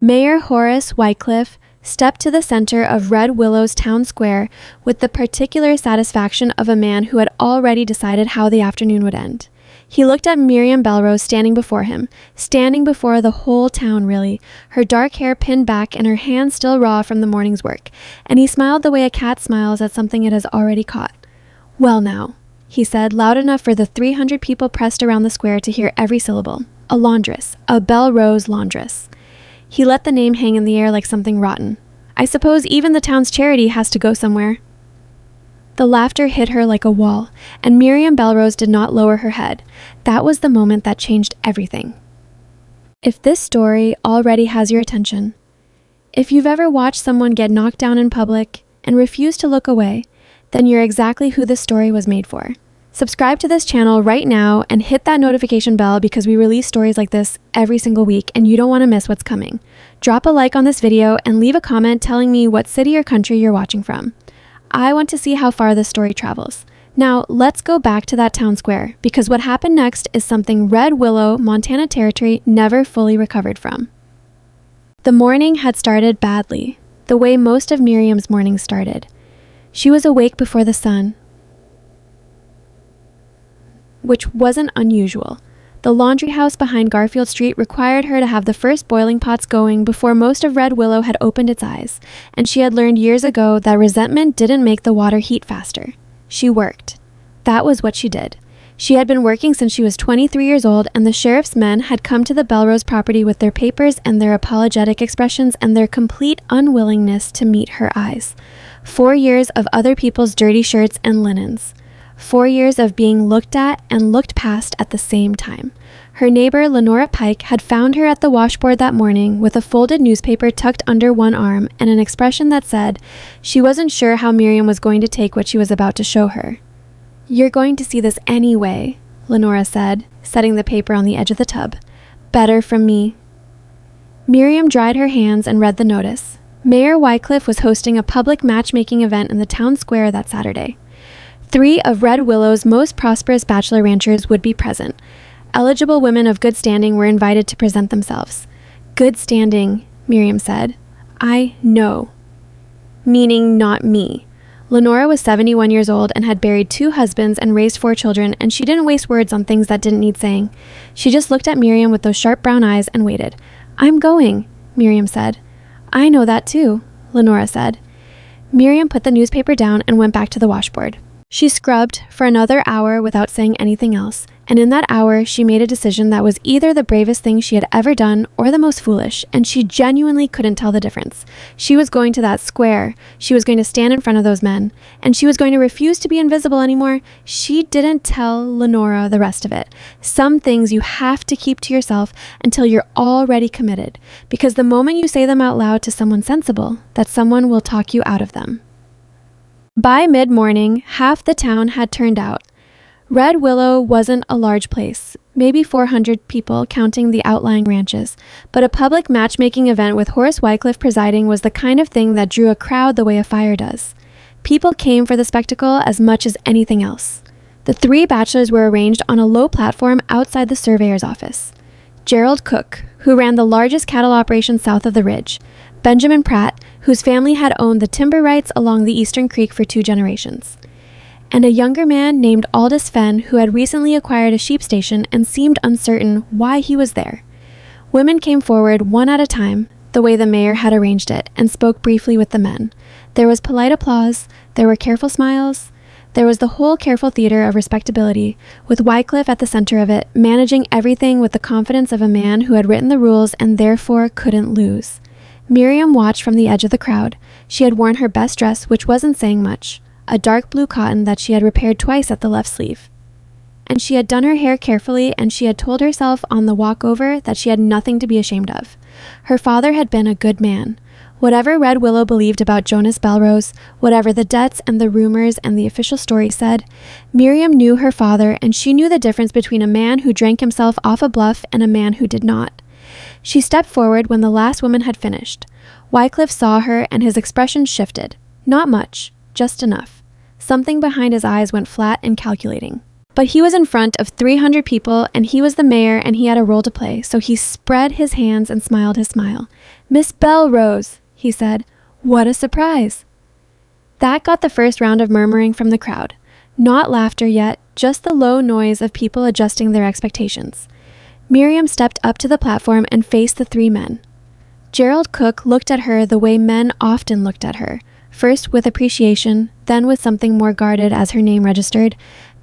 Mayor Horace Wycliffe stepped to the center of Red Willow's town square with the particular satisfaction of a man who had already decided how the afternoon would end. He looked at Miriam Bellrose standing before him, standing before the whole town really, her dark hair pinned back and her hands still raw from the morning's work, and he smiled the way a cat smiles at something it has already caught. "Well now," he said, loud enough for the 300 people pressed around the square to hear every syllable. "A laundress, a Bellrose laundress." He let the name hang in the air like something rotten. "I suppose even the town's charity has to go somewhere." The laughter hit her like a wall, and Miriam Bellrose did not lower her head. That was the moment that changed everything. If this story already has your attention, if you've ever watched someone get knocked down in public and refuse to look away, then you're exactly who this story was made for. Subscribe to this channel right now and hit that notification bell because we release stories like this every single week and you don't want to miss what's coming. Drop a like on this video and leave a comment telling me what city or country you're watching from. I want to see how far this story travels. Now, let's go back to that town square, because what happened next is something Red Willow, Montana Territory never fully recovered from. The morning had started badly, the way most of Miriam's mornings started. She was awake before the sun, which wasn't unusual. The laundry house behind Garfield Street required her to have the first boiling pots going before most of Red Willow had opened its eyes, and she had learned years ago that resentment didn't make the water heat faster. She worked. That was what she did. She had been working since she was 23 years old, and the sheriff's men had come to the Bellrose property with their papers and their apologetic expressions and their complete unwillingness to meet her eyes. 4 years of other people's dirty shirts and linens. 4 years of being looked at and looked past at the same time. Her neighbor, Lenora Pike, had found her at the washboard that morning with a folded newspaper tucked under one arm and an expression that said she wasn't sure how Miriam was going to take what she was about to show her. "You're going to see this anyway," Lenora said, setting the paper on the edge of the tub. "Better from me." Miriam dried her hands and read the notice. Mayor Wycliffe was hosting a public matchmaking event in the town square that Saturday. 3 of Red Willow's most prosperous bachelor ranchers would be present. Eligible women of good standing were invited to present themselves. "Good standing," Miriam said. "I know." Meaning not me. Lenora was 71 years old and had buried 2 husbands and raised 4 children, and she didn't waste words on things that didn't need saying. She just looked at Miriam with those sharp brown eyes and waited. "I'm going," Miriam said. "I know that too," Lenora said. Miriam put the newspaper down and went back to the washboard. She scrubbed for another hour without saying anything else, and in that hour she made a decision that was either the bravest thing she had ever done or the most foolish, and she genuinely couldn't tell the difference. She was going to that square, she was going to stand in front of those men, and she was going to refuse to be invisible anymore. She didn't tell Lenora the rest of it. Some things you have to keep to yourself until you're already committed, because the moment you say them out loud to someone sensible, that someone will talk you out of them. By mid-morning, half the town had turned out. Red Willow wasn't a large place, maybe 400 people counting the outlying ranches, but a public matchmaking event with Horace Wycliffe presiding was the kind of thing that drew a crowd the way a fire does. People came for the spectacle as much as anything else. The 3 bachelors were arranged on a low platform outside the surveyor's office. Gerald Cook, who ran the largest cattle operation south of the ridge. Benjamin Pratt, whose family had owned the timber rights along the Eastern Creek for 2 generations. And a younger man named Aldous Fenn, who had recently acquired a sheep station and seemed uncertain why he was there. Women came forward one at a time, the way the mayor had arranged it, and spoke briefly with the men. There was polite applause, there were careful smiles, there was the whole careful theater of respectability, with Wycliffe at the center of it, managing everything with the confidence of a man who had written the rules and therefore couldn't lose. Miriam watched from the edge of the crowd. She had worn her best dress, which wasn't saying much, a dark blue cotton that she had repaired twice at the left sleeve. And she had done her hair carefully, and she had told herself on the walk over that she had nothing to be ashamed of. Her father had been a good man. Whatever Red Willow believed about Jonas Bellrose, whatever the debts and the rumors and the official story said, Miriam knew her father, and she knew the difference between a man who drank himself off a bluff and a man who did not. She stepped forward when the last woman had finished. Wycliffe saw her, and his expression shifted. Not much, just enough. Something behind his eyes went flat and calculating. But he was in front of 300 people, and he was the mayor, and he had a role to play, so he spread his hands and smiled his smile. "Miss Bellrose," he said. "What a surprise." That got the first round of murmuring from the crowd. Not laughter yet, just the low noise of people adjusting their expectations. Miriam stepped up to the platform and faced the three men. Gerald Cook looked at her the way men often looked at her, first with appreciation, then with something more guarded as her name registered.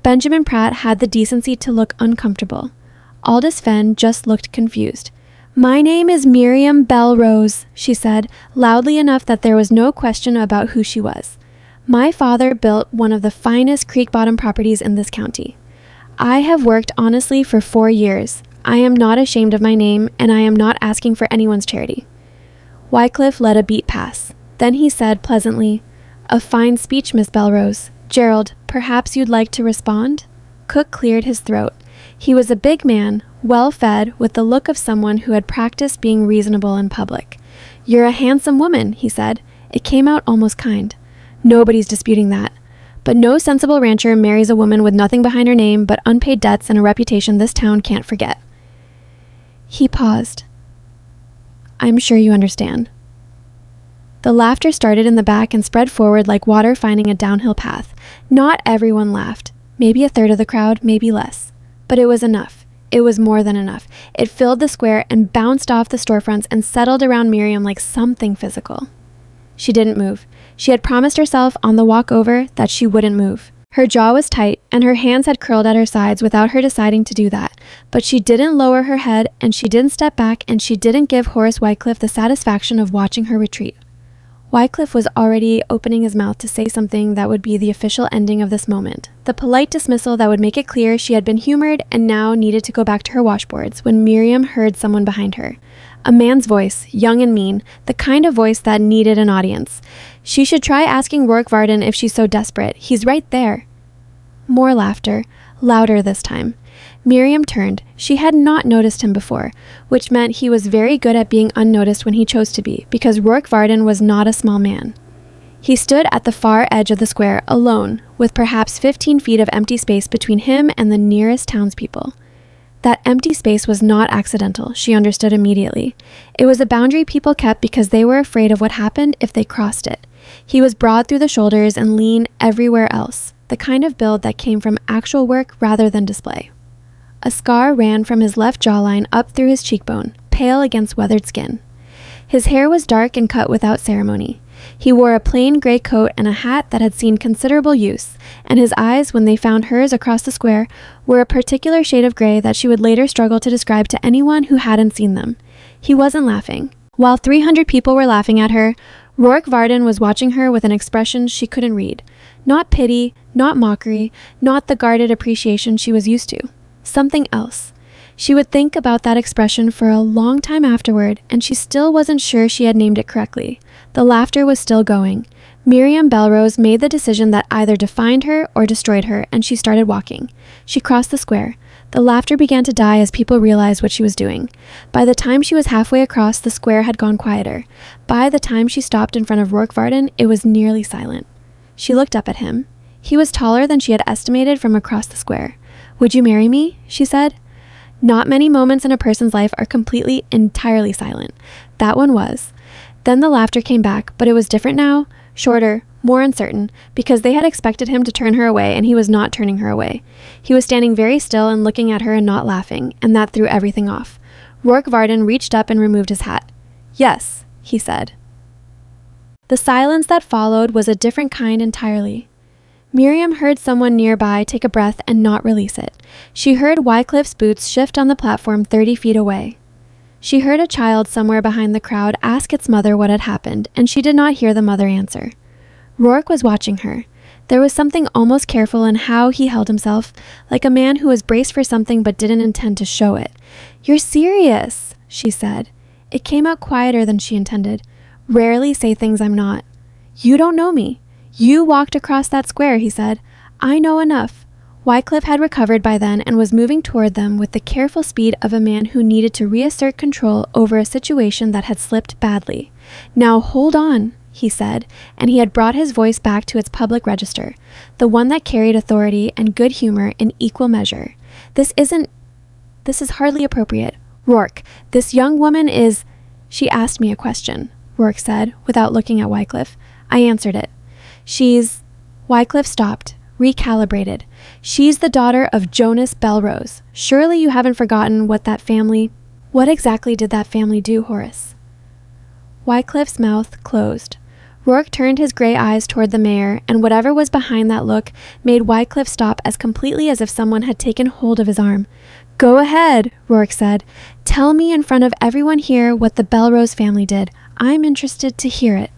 Benjamin Pratt had the decency to look uncomfortable. Aldous Fenn just looked confused. "My name is Miriam Bellrose," she said, loudly enough that there was no question about who she was. "My father built one of the finest creek bottom properties in this county. I have worked honestly for 4 years. I am not ashamed of my name, and I am not asking for anyone's charity." Wycliffe let a beat pass. Then he said pleasantly, "A fine speech, Miss Bellrose. Gerald, perhaps you'd like to respond?" Cook cleared his throat. He was a big man, well-fed, with the look of someone who had practiced being reasonable in public. "You're a handsome woman," he said. It came out almost kind. Nobody's disputing that. But no sensible rancher marries a woman with nothing behind her name but unpaid debts and a reputation this town can't forget. He paused. "I'm sure you understand." The laughter started in the back and spread forward like water finding a downhill path. Not everyone laughed. Maybe a third of the crowd, maybe less. But it was enough. It was more than enough. It filled the square and bounced off the storefronts and settled around Miriam like something physical. She didn't move. She had promised herself on the walk over that she wouldn't move. Her jaw was tight, and her hands had curled at her sides without her deciding to do that. But she didn't lower her head, and she didn't step back, and she didn't give Horace Wycliffe the satisfaction of watching her retreat. Wycliffe was already opening his mouth to say something that would be the official ending of this moment, the polite dismissal that would make it clear she had been humored and now needed to go back to her washboards, when Miriam heard someone behind her. A man's voice, young and mean, the kind of voice that needed an audience. She should try asking Rourke Varden if she's so desperate. He's right there. More laughter, louder this time. Miriam turned. She had not noticed him before, which meant he was very good at being unnoticed when he chose to be, because Rourke Varden was not a small man. He stood at the far edge of the square, alone, with perhaps 15 feet of empty space between him and the nearest townspeople. That empty space was not accidental, she understood immediately. It was a boundary people kept because they were afraid of what happened if they crossed it. He was broad through the shoulders and lean everywhere else, the kind of build that came from actual work rather than display. A scar ran from his left jawline up through his cheekbone, pale against weathered skin. His hair was dark and cut without ceremony. He wore a plain gray coat and a hat that had seen considerable use, and his eyes, when they found hers across the square, were a particular shade of gray that she would later struggle to describe to anyone who hadn't seen them. He wasn't laughing. While 300 people were laughing at her, Rourke Varden was watching her with an expression she couldn't read. Not pity, not mockery, not the guarded appreciation she was used to. Something else. She would think about that expression for a long time afterward, and she still wasn't sure she had named it correctly. The laughter was still going. Miriam Bellrose made the decision that either defined her or destroyed her, and she started walking. She crossed the square. The laughter began to die as people realized what she was doing. By the time she was halfway across, the square had gone quieter. By the time she stopped in front of Rourke Varden, it was nearly silent. She looked up at him. He was taller than she had estimated from across the square. "Would you marry me?" she said. Not many moments in a person's life are completely, entirely silent. That one was. Then the laughter came back, but it was different now, shorter, more uncertain, because they had expected him to turn her away, and he was not turning her away. He was standing very still and looking at her and not laughing, and that threw everything off. Rourke Varden reached up and removed his hat. "Yes," he said. The silence that followed was a different kind entirely. Miriam heard someone nearby take a breath and not release it. She heard Wycliffe's boots shift on the platform 30 feet away. She heard a child somewhere behind the crowd ask its mother what had happened, and she did not hear the mother answer. Rourke was watching her. There was something almost careful in how he held himself, like a man who was braced for something but didn't intend to show it. "You're serious," she said. It came out quieter than she intended. "Rarely say things I'm not." "You don't know me. You walked across that square," he said. "I know enough." Wycliffe had recovered by then and was moving toward them with the careful speed of a man who needed to reassert control over a situation that had slipped badly. "Now hold on," he said, and he had brought his voice back to its public register, the one that carried authority and good humor in equal measure. This is hardly appropriate. Rourke, this young woman is... She asked me a question, Rourke said, without looking at Wycliffe. I answered it. She's... Wycliffe stopped, recalibrated. She's the daughter of Jonas Bellrose. Surely you haven't forgotten what that family... What exactly did that family do, Horace? Wycliffe's mouth closed. Rourke turned his gray eyes toward the mayor, and whatever was behind that look made Wycliffe stop as completely as if someone had taken hold of his arm. Go ahead, Rourke said. Tell me in front of everyone here what the Bellrose family did. I'm interested to hear it.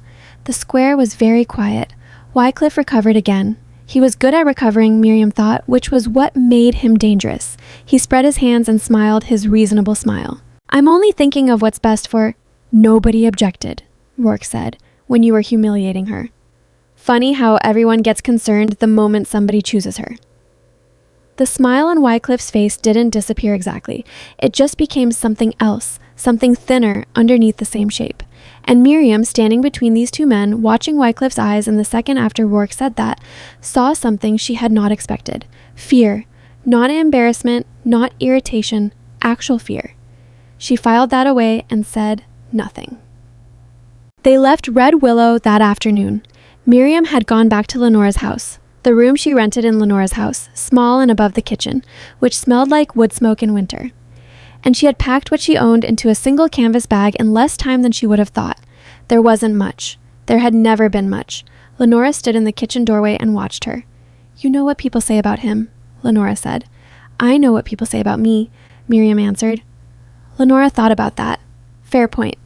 The square was very quiet. Wycliffe recovered again. He was good at recovering, Miriam thought, which was what made him dangerous. He spread his hands and smiled his reasonable smile. I'm only thinking of what's best for... Nobody objected, Rourke said, when you were humiliating her. Funny how everyone gets concerned the moment somebody chooses her. The smile on Wycliffe's face didn't disappear exactly. It just became something else, something thinner underneath the same shape. And Miriam, standing between these two men, watching Wycliffe's eyes in the second after Rourke said that, saw something she had not expected. Fear. Not embarrassment, not irritation, actual fear. She filed that away and said nothing. They left Red Willow that afternoon. Miriam had gone back to Lenora's house, the room she rented in Lenora's house, small and above the kitchen, which smelled like wood smoke in winter. And she had packed what she owned into a single canvas bag in less time than she would have thought. There wasn't much. There had never been much. Lenora stood in the kitchen doorway and watched her. You know what people say about him, Lenora said. I know what people say about me, Miriam answered. Lenora thought about that. Fair point.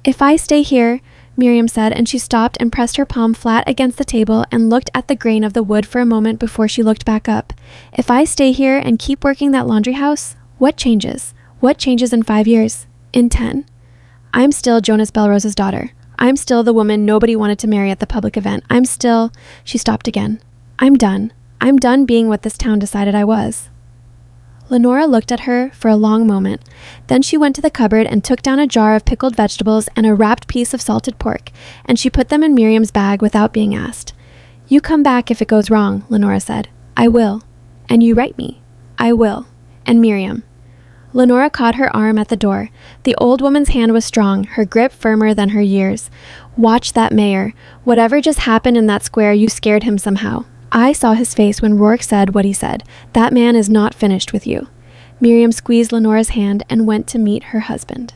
If I stay here, Miriam said, and she stopped and pressed her palm flat against the table and looked at the grain of the wood for a moment before she looked back up. If I stay here and keep working that laundry house, what changes? What changes in 5 years? In 10? I'm still Jonas Bellrose's daughter. I'm still the woman nobody wanted to marry at the public event. I'm still... She stopped again. I'm done. I'm done being what this town decided I was. Lenora looked at her for a long moment. Then she went to the cupboard and took down a jar of pickled vegetables and a wrapped piece of salted pork, and she put them in Miriam's bag without being asked. You come back if it goes wrong, Lenora said. I will. And you write me. I will. And Miriam. Lenora caught her arm at the door. The old woman's hand was strong, her grip firmer than her years. Watch that mayor. Whatever just happened in that square, you scared him somehow. I saw his face when Rourke said what he said. That man is not finished with you. Miriam squeezed Lenora's hand and went to meet her husband.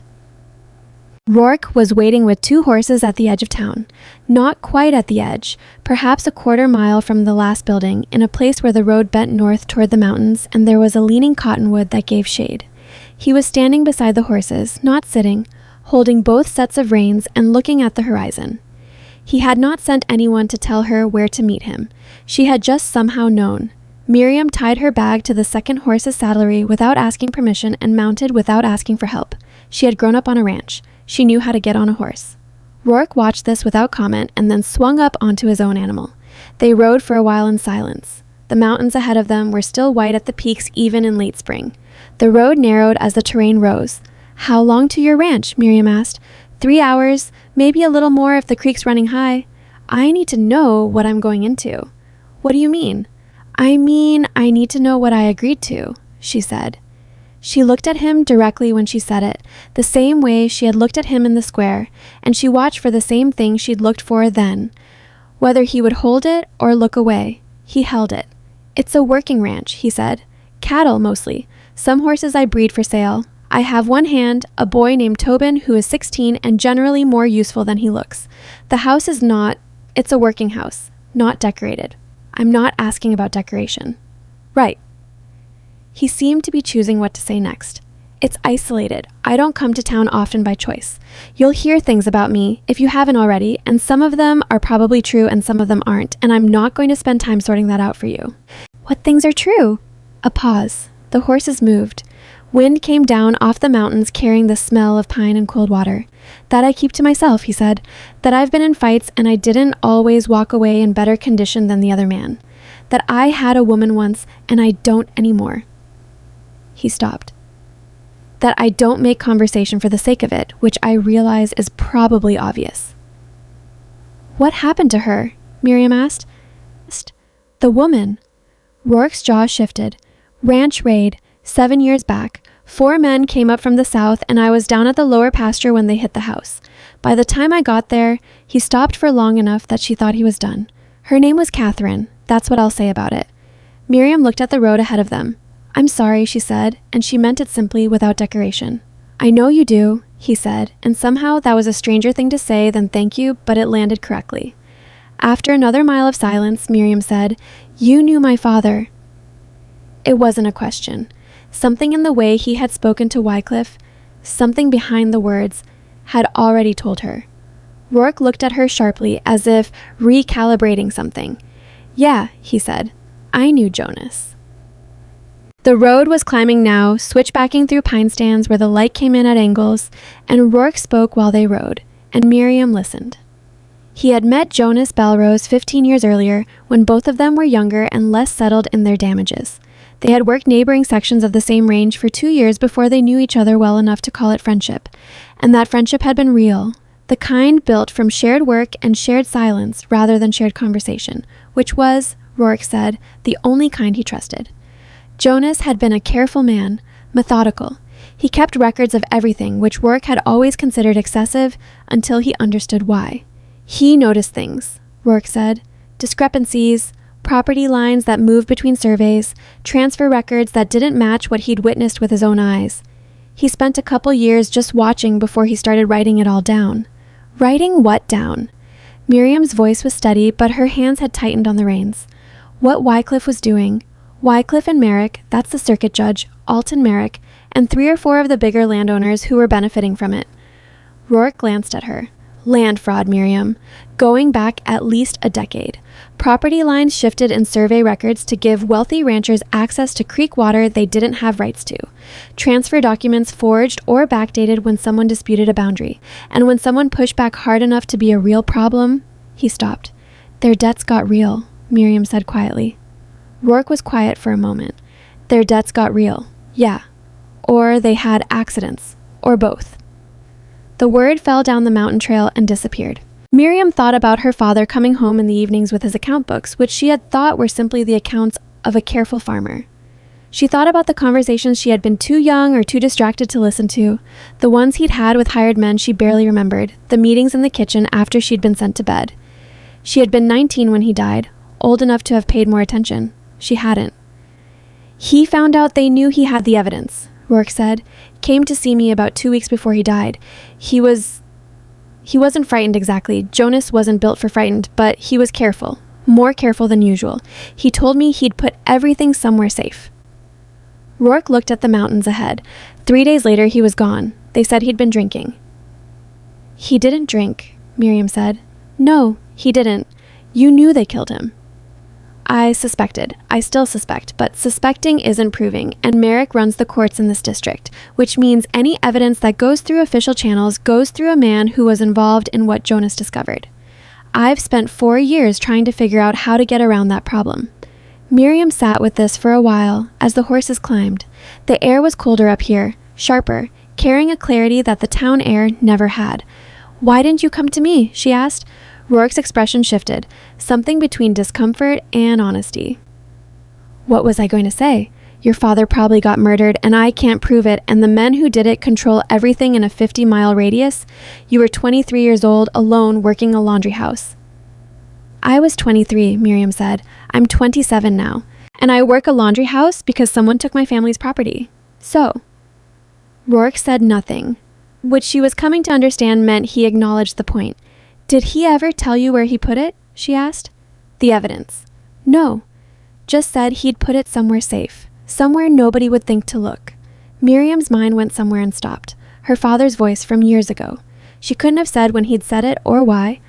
Rourke was waiting with 2 horses at the edge of town. Not quite at the edge, perhaps a quarter mile from the last building, in a place where the road bent north toward the mountains and there was a leaning cottonwood that gave shade. He was standing beside the horses, not sitting, holding both sets of reins and looking at the horizon. He had not sent anyone to tell her where to meet him. She had just somehow known. Miriam tied her bag to the second horse's saddlery without asking permission and mounted without asking for help. She had grown up on a ranch. She knew how to get on a horse. Rourke watched this without comment and then swung up onto his own animal. They rode for a while in silence. The mountains ahead of them were still white at the peaks even in late spring. The road narrowed as the terrain rose. How long to your ranch? Miriam asked. 3 hours, maybe a little more if the creek's running high. I need to know what I'm going into. What do you mean? I mean, I need to know what I agreed to, she said. She looked at him directly when she said it, the same way she had looked at him in the square, and she watched for the same thing she'd looked for then. Whether he would hold it or look away, he held it. It's a working ranch, he said. Cattle, mostly. Some horses I breed for sale. I have one hand, a boy named Tobin who is 16 and generally more useful than he looks. The house is not, it's a working house, not decorated. I'm not asking about decoration. Right. He seemed to be choosing what to say next. It's isolated. I don't come to town often by choice. You'll hear things about me, if you haven't already, and some of them are probably true and some of them aren't, and I'm not going to spend time sorting that out for you. What things are true? A pause. The horses moved. Wind came down off the mountains carrying the smell of pine and cold water. That I keep to myself, he said. That I've been in fights and I didn't always walk away in better condition than the other man. That I had a woman once and I don't anymore. He stopped. That I don't make conversation for the sake of it, which I realize is probably obvious. "What happened to her?" Miriam asked. "The woman." Rourke's jaw shifted. "Ranch raid, 7 years back. 4 men came up from the south, and I was down at the lower pasture when they hit the house. By the time I got there, he stopped for long enough that she thought he was done. Her name was Catherine. That's what I'll say about it." Miriam looked at the road ahead of them. "I'm sorry," she said, and she meant it simply, without decoration. "I know you do," he said, and somehow that was a stranger thing to say than thank you, but it landed correctly. After another mile of silence, Miriam said, "You knew my father." It wasn't a question. Something in the way he had spoken to Wycliffe, something behind the words, had already told her. Rourke looked at her sharply, as if recalibrating something. "Yeah," he said, "I knew Jonas." The road was climbing now, switchbacking through pine stands where the light came in at angles, and Rourke spoke while they rode, and Miriam listened. He had met Jonas Bellrose 15 years earlier, when both of them were younger and less settled in their damages. They had worked neighboring sections of the same range for 2 years before they knew each other well enough to call it friendship, and that friendship had been real, the kind built from shared work and shared silence rather than shared conversation, which was, Rourke said, the only kind he trusted. Jonas had been a careful man, methodical. He kept records of everything, which Rourke had always considered excessive until he understood why. He noticed things, Rourke said, discrepancies, property lines that moved between surveys, transfer records that didn't match what he'd witnessed with his own eyes. He spent a couple years just watching before he started writing it all down. Writing what down? Miriam's voice was steady, but her hands had tightened on the reins. What Wycliffe was doing, Wycliffe and Merrick, that's the circuit judge, Alton Merrick, and 3 or 4 of the bigger landowners who were benefiting from it. Rourke glanced at her. Land fraud, Miriam. Going back at least a decade. Property lines shifted in survey records to give wealthy ranchers access to creek water they didn't have rights to. Transfer documents forged or backdated when someone disputed a boundary. And when someone pushed back hard enough to be a real problem, he stopped. Their debts got real, Miriam said quietly. Rourke was quiet for a moment. Their debts got real, yeah. Or they had accidents, or both. The word fell down the mountain trail and disappeared. Miriam thought about her father coming home in the evenings with his account books, which she had thought were simply the accounts of a careful farmer. She thought about the conversations she had been too young or too distracted to listen to, the ones he'd had with hired men she barely remembered, the meetings in the kitchen after she'd been sent to bed. She had been 19 when he died, old enough to have paid more attention. She hadn't. He found out they knew he had the evidence, Rourke said. Came to see me about 2 weeks before he died. He wasn't frightened exactly. Jonas wasn't built for frightened, but he was careful. More careful than usual. He told me he'd put everything somewhere safe. Rourke looked at the mountains ahead. 3 days later, he was gone. They said he'd been drinking. He didn't drink, Miriam said. No, he didn't. You knew they killed him. I suspected. I still suspect, but suspecting isn't proving, and Merrick runs the courts in this district, which means any evidence that goes through official channels goes through a man who was involved in what Jonas discovered. I've spent 4 years trying to figure out how to get around that problem. Miriam sat with this for a while as the horses climbed. The air was colder up here, sharper, carrying a clarity that the town air never had. Why didn't you come to me? She asked. Rourke's expression shifted, something between discomfort and honesty. What was I going to say? Your father probably got murdered, and I can't prove it, and the men who did it control everything in a 50-mile radius? You were 23 years old, alone, working a laundry house. I was 23, Miriam said. I'm 27 now, and I work a laundry house because someone took my family's property. So. Rourke said nothing, which she was coming to understand meant he acknowledged the point. Did he ever tell you where he put it? She asked. The evidence. No. Just said he'd put it somewhere safe. Somewhere nobody would think to look. Miriam's mind went somewhere and stopped. Her father's voice from years ago. She couldn't have said when he'd said it or why.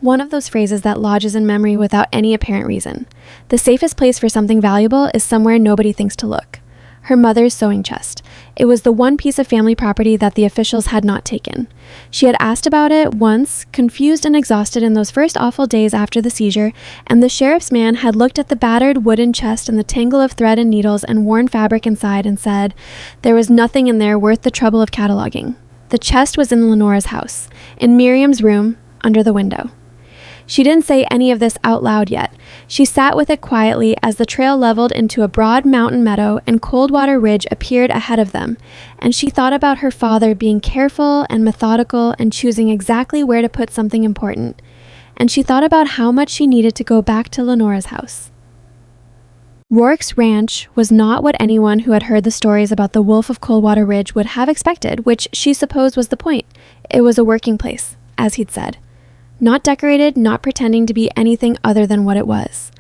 One of those phrases that lodges in memory without any apparent reason. The safest place for something valuable is somewhere nobody thinks to look. Her mother's sewing chest. It was the one piece of family property that the officials had not taken. She had asked about it once, confused and exhausted in those first awful days after the seizure, and the sheriff's man had looked at the battered wooden chest and the tangle of thread and needles and worn fabric inside and said there was nothing in there worth the trouble of cataloging. The chest was in Lenora's house, in Miriam's room, under the window. She didn't say any of this out loud yet. She sat with it quietly as the trail leveled into a broad mountain meadow and Coldwater Ridge appeared ahead of them, and she thought about her father being careful and methodical and choosing exactly where to put something important. And she thought about how much she needed to go back to Lenora's house. Rourke's ranch was not what anyone who had heard the stories about the Wolf of Coldwater Ridge would have expected, which she supposed was the point. It was a working place, as he'd said. Not decorated, not pretending to be anything other than what it was.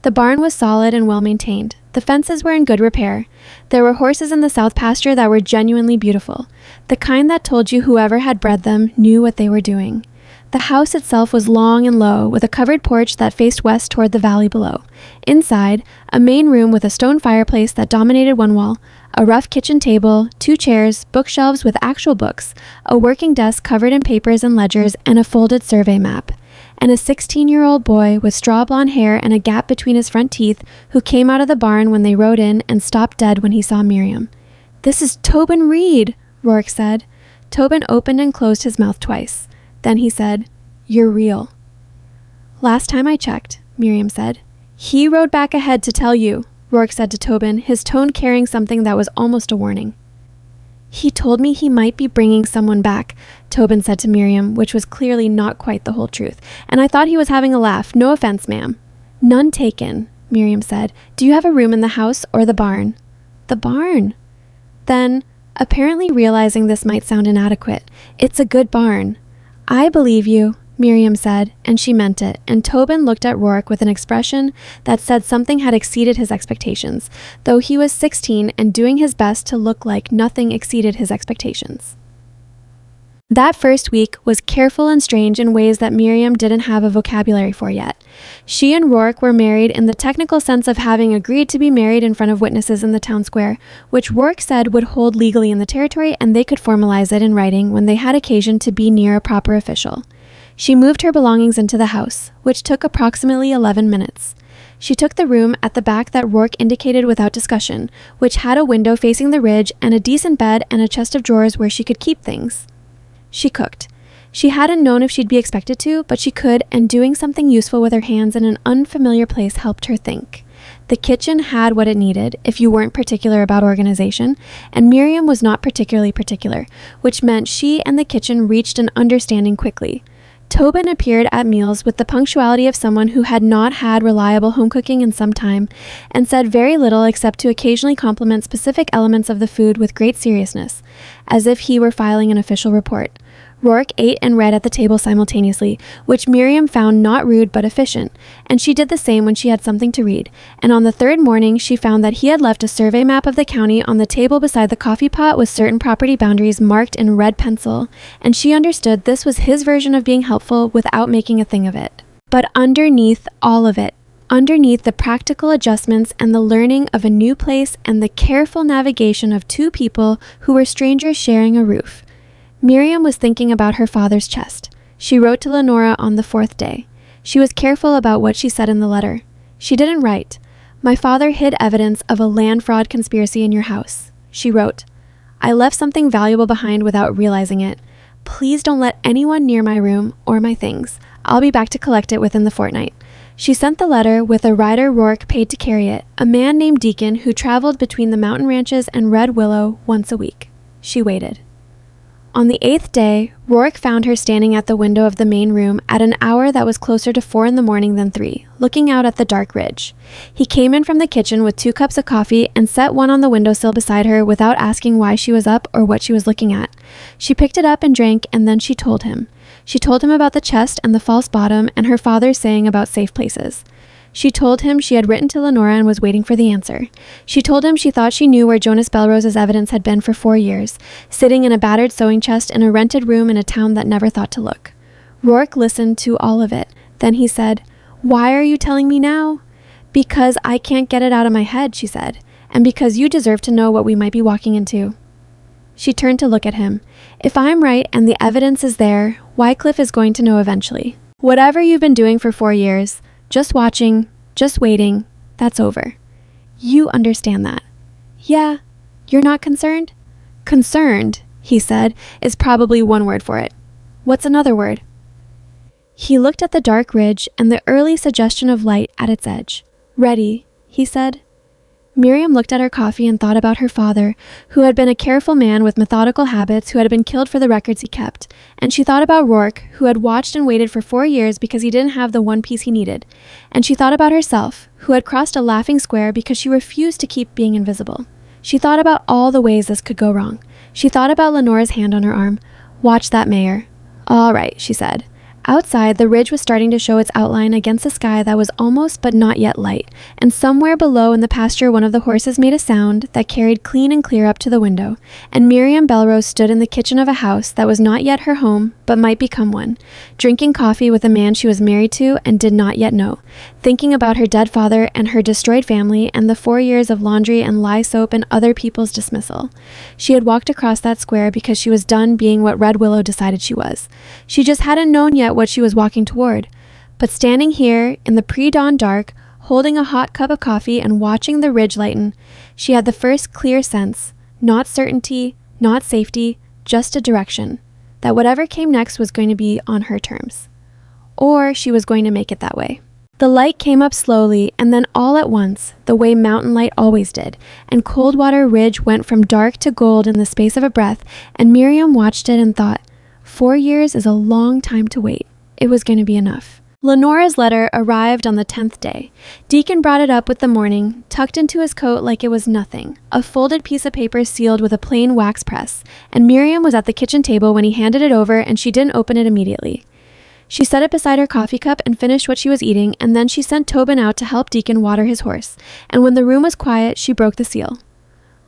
The barn was solid and well-maintained. The fences were in good repair. There were horses in the south pasture that were genuinely beautiful, the kind that told you whoever had bred them knew what they were doing. The house itself was long and low, with a covered porch that faced west toward the valley below. Inside, a main room with a stone fireplace that dominated one wall, a rough kitchen table, 2 chairs, bookshelves with actual books, a working desk covered in papers and ledgers, and a folded survey map. And a 16-year-old boy with straw blonde hair and a gap between his front teeth who came out of the barn when they rode in and stopped dead when he saw Miriam. "This is Tobin Reed," Rourke said. Tobin opened and closed his mouth twice. Then he said, "You're real." "Last time I checked," Miriam said. "He rode back ahead to tell you," Rourke said to Tobin, his tone carrying something that was almost a warning. "He told me he might be bringing someone back," Tobin said to Miriam, which was clearly not quite the whole truth. "And I thought he was having a laugh. No offense, ma'am." "None taken," Miriam said. "Do you have a room in the house or the barn?" "The barn." Then, apparently realizing this might sound inadequate, "It's a good barn." "I believe you," Miriam said, and she meant it, and Tobin looked at Rourke with an expression that said something had exceeded his expectations, though he was 16 and doing his best to look like nothing exceeded his expectations. That first week was careful and strange in ways that Miriam didn't have a vocabulary for yet. She and Rourke were married in the technical sense of having agreed to be married in front of witnesses in the town square, which Rourke said would hold legally in the territory and they could formalize it in writing when they had occasion to be near a proper official. She moved her belongings into the house, which took approximately 11 minutes. She took the room at the back that Rourke indicated without discussion, which had a window facing the ridge and a decent bed and a chest of drawers where she could keep things. She cooked. She hadn't known if she'd be expected to, but she could, and doing something useful with her hands in an unfamiliar place helped her think. The kitchen had what it needed, if you weren't particular about organization, and Miriam was not particularly particular, which meant she and the kitchen reached an understanding quickly. Tobin appeared at meals with the punctuality of someone who had not had reliable home cooking in some time, and said very little except to occasionally compliment specific elements of the food with great seriousness, as if he were filing an official report. Rourke ate and read at the table simultaneously, which Miriam found not rude but efficient, and she did the same when she had something to read. And on the third morning, she found that he had left a survey map of the county on the table beside the coffee pot with certain property boundaries marked in red pencil, and she understood this was his version of being helpful without making a thing of it. But underneath all of it, underneath the practical adjustments and the learning of a new place and the careful navigation of 2 people who were strangers sharing a roof, Miriam was thinking about her father's chest. She wrote to Lenora on the 4th day. She was careful about what she said in the letter. She didn't write, "My father hid evidence of a land fraud conspiracy in your house." She wrote, "I left something valuable behind without realizing it. Please don't let anyone near my room or my things. I'll be back to collect it within the fortnight." She sent the letter with a rider Rourke paid to carry it, a man named Deacon who traveled between the mountain ranches and Red Willow once a week. She waited. On the 8th day, Rourke found her standing at the window of the main room at an hour that was closer to 4 in the morning than 3, looking out at the dark ridge. He came in from the kitchen with 2 cups of coffee and set one on the windowsill beside her without asking why she was up or what she was looking at. She picked it up and drank, and then she told him. She told him about the chest and the false bottom and her father's saying about safe places. She told him she had written to Lenora and was waiting for the answer. She told him she thought she knew where Jonas Bellrose's evidence had been for 4 years, sitting in a battered sewing chest in a rented room in a town that never thought to look. Rourke listened to all of it. Then he said, "Why are you telling me now?" "Because I can't get it out of my head," she said, "and because you deserve to know what we might be walking into." She turned to look at him. "If I'm right and the evidence is there, Wycliffe is going to know eventually. Whatever you've been doing for 4 years, just watching, just waiting, that's over. You understand that." "Yeah, you're not concerned?" "Concerned," he said, "is probably one word for it. What's another word?" He looked at the dark ridge and the early suggestion of light at its edge. "Ready," he said. Miriam looked at her coffee and thought about her father, who had been a careful man with methodical habits who had been killed for the records he kept. And she thought about Rourke, who had watched and waited for 4 years because he didn't have the one piece he needed. And she thought about herself, who had crossed a laughing square because she refused to keep being invisible. She thought about all the ways this could go wrong. She thought about Lenora's hand on her arm. "Watch that, Mayor." "All right," she said. Outside, the ridge was starting to show its outline against a sky that was almost but not yet light, and somewhere below in the pasture one of the horses made a sound that carried clean and clear up to the window, and Miriam Bellrose stood in the kitchen of a house that was not yet her home, but might become one, drinking coffee with a man she was married to and did not yet know, thinking about her dead father and her destroyed family and the 4 years of laundry and lye soap and other people's dismissal. She had walked across that square because she was done being what Red Willow decided she was. She just hadn't known yet what she was walking toward. But standing here in the pre-dawn dark, holding a hot cup of coffee and watching the ridge lighten, she had the first clear sense, not certainty, not safety, just a direction, that whatever came next was going to be on her terms. Or she was going to make it that way. The light came up slowly and then all at once, the way mountain light always did, and Coldwater Ridge went from dark to gold in the space of a breath, and Miriam watched it and thought, 4 years is a long time to wait. It was going to be enough. Lenora's letter arrived on the 10th day. Deacon brought it up with the morning, tucked into his coat like it was nothing, a folded piece of paper sealed with a plain wax press, and Miriam was at the kitchen table when he handed it over and she didn't open it immediately. She set it beside her coffee cup and finished what she was eating, and then she sent Tobin out to help Deacon water his horse, and when the room was quiet, she broke the seal.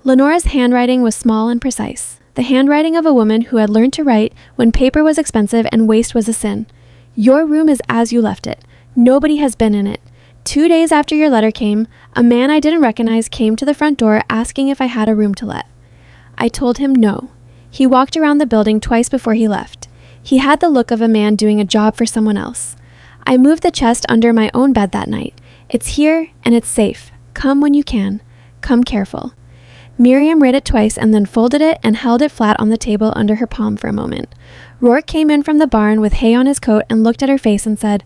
Lenora's handwriting was small and precise, the handwriting of a woman who had learned to write when paper was expensive and waste was a sin. "Your room is as you left it. Nobody has been in it. 2 days after your letter came, a man I didn't recognize came to the front door asking if I had a room to let. I told him no. He walked around the building twice before he left. He had the look of a man doing a job for someone else. I moved the chest under my own bed that night. It's here and it's safe. Come when you can. Come careful." Miriam read it twice and then folded it and held it flat on the table under her palm for a moment. Rourke came in from the barn with hay on his coat and looked at her face and said,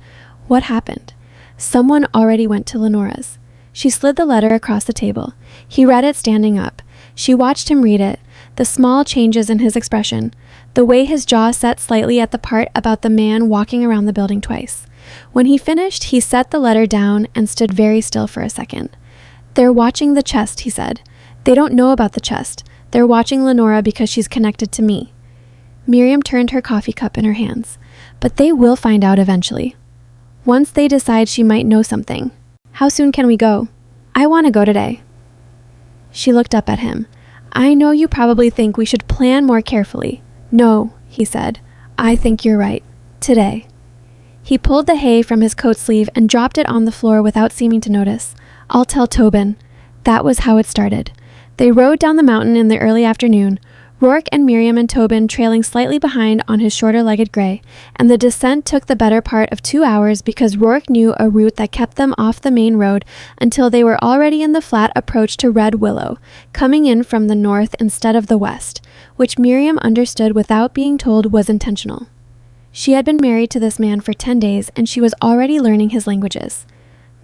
"What happened?" Someone already went to Lenora's. She slid the letter across the table. He read it standing up. She watched him read it, the small changes in his expression, the way his jaw set slightly at the part about the man walking around the building twice. When he finished, he set the letter down and stood very still for a second. "They're watching the chest," he said. "They don't know about the chest. They're watching Lenora because she's connected to me." Miriam turned her coffee cup in her hands. "But they will find out eventually. Once they decide she might know something. How soon can we go?" "I want to go today." She looked up at him. "I know you probably think we should plan more carefully." "No," he said. "I think you're right. Today." He pulled the hay from his coat sleeve and dropped it on the floor without seeming to notice. "I'll tell Tobin." That was how it started. They rode down the mountain in the early afternoon, Rourke and Miriam and Tobin trailing slightly behind on his shorter-legged gray, and the descent took the better part of 2 hours because Rourke knew a route that kept them off the main road until they were already in the flat approach to Red Willow, coming in from the north instead of the west, which Miriam understood without being told was intentional. She had been married to this man for 10 days, and she was already learning his languages.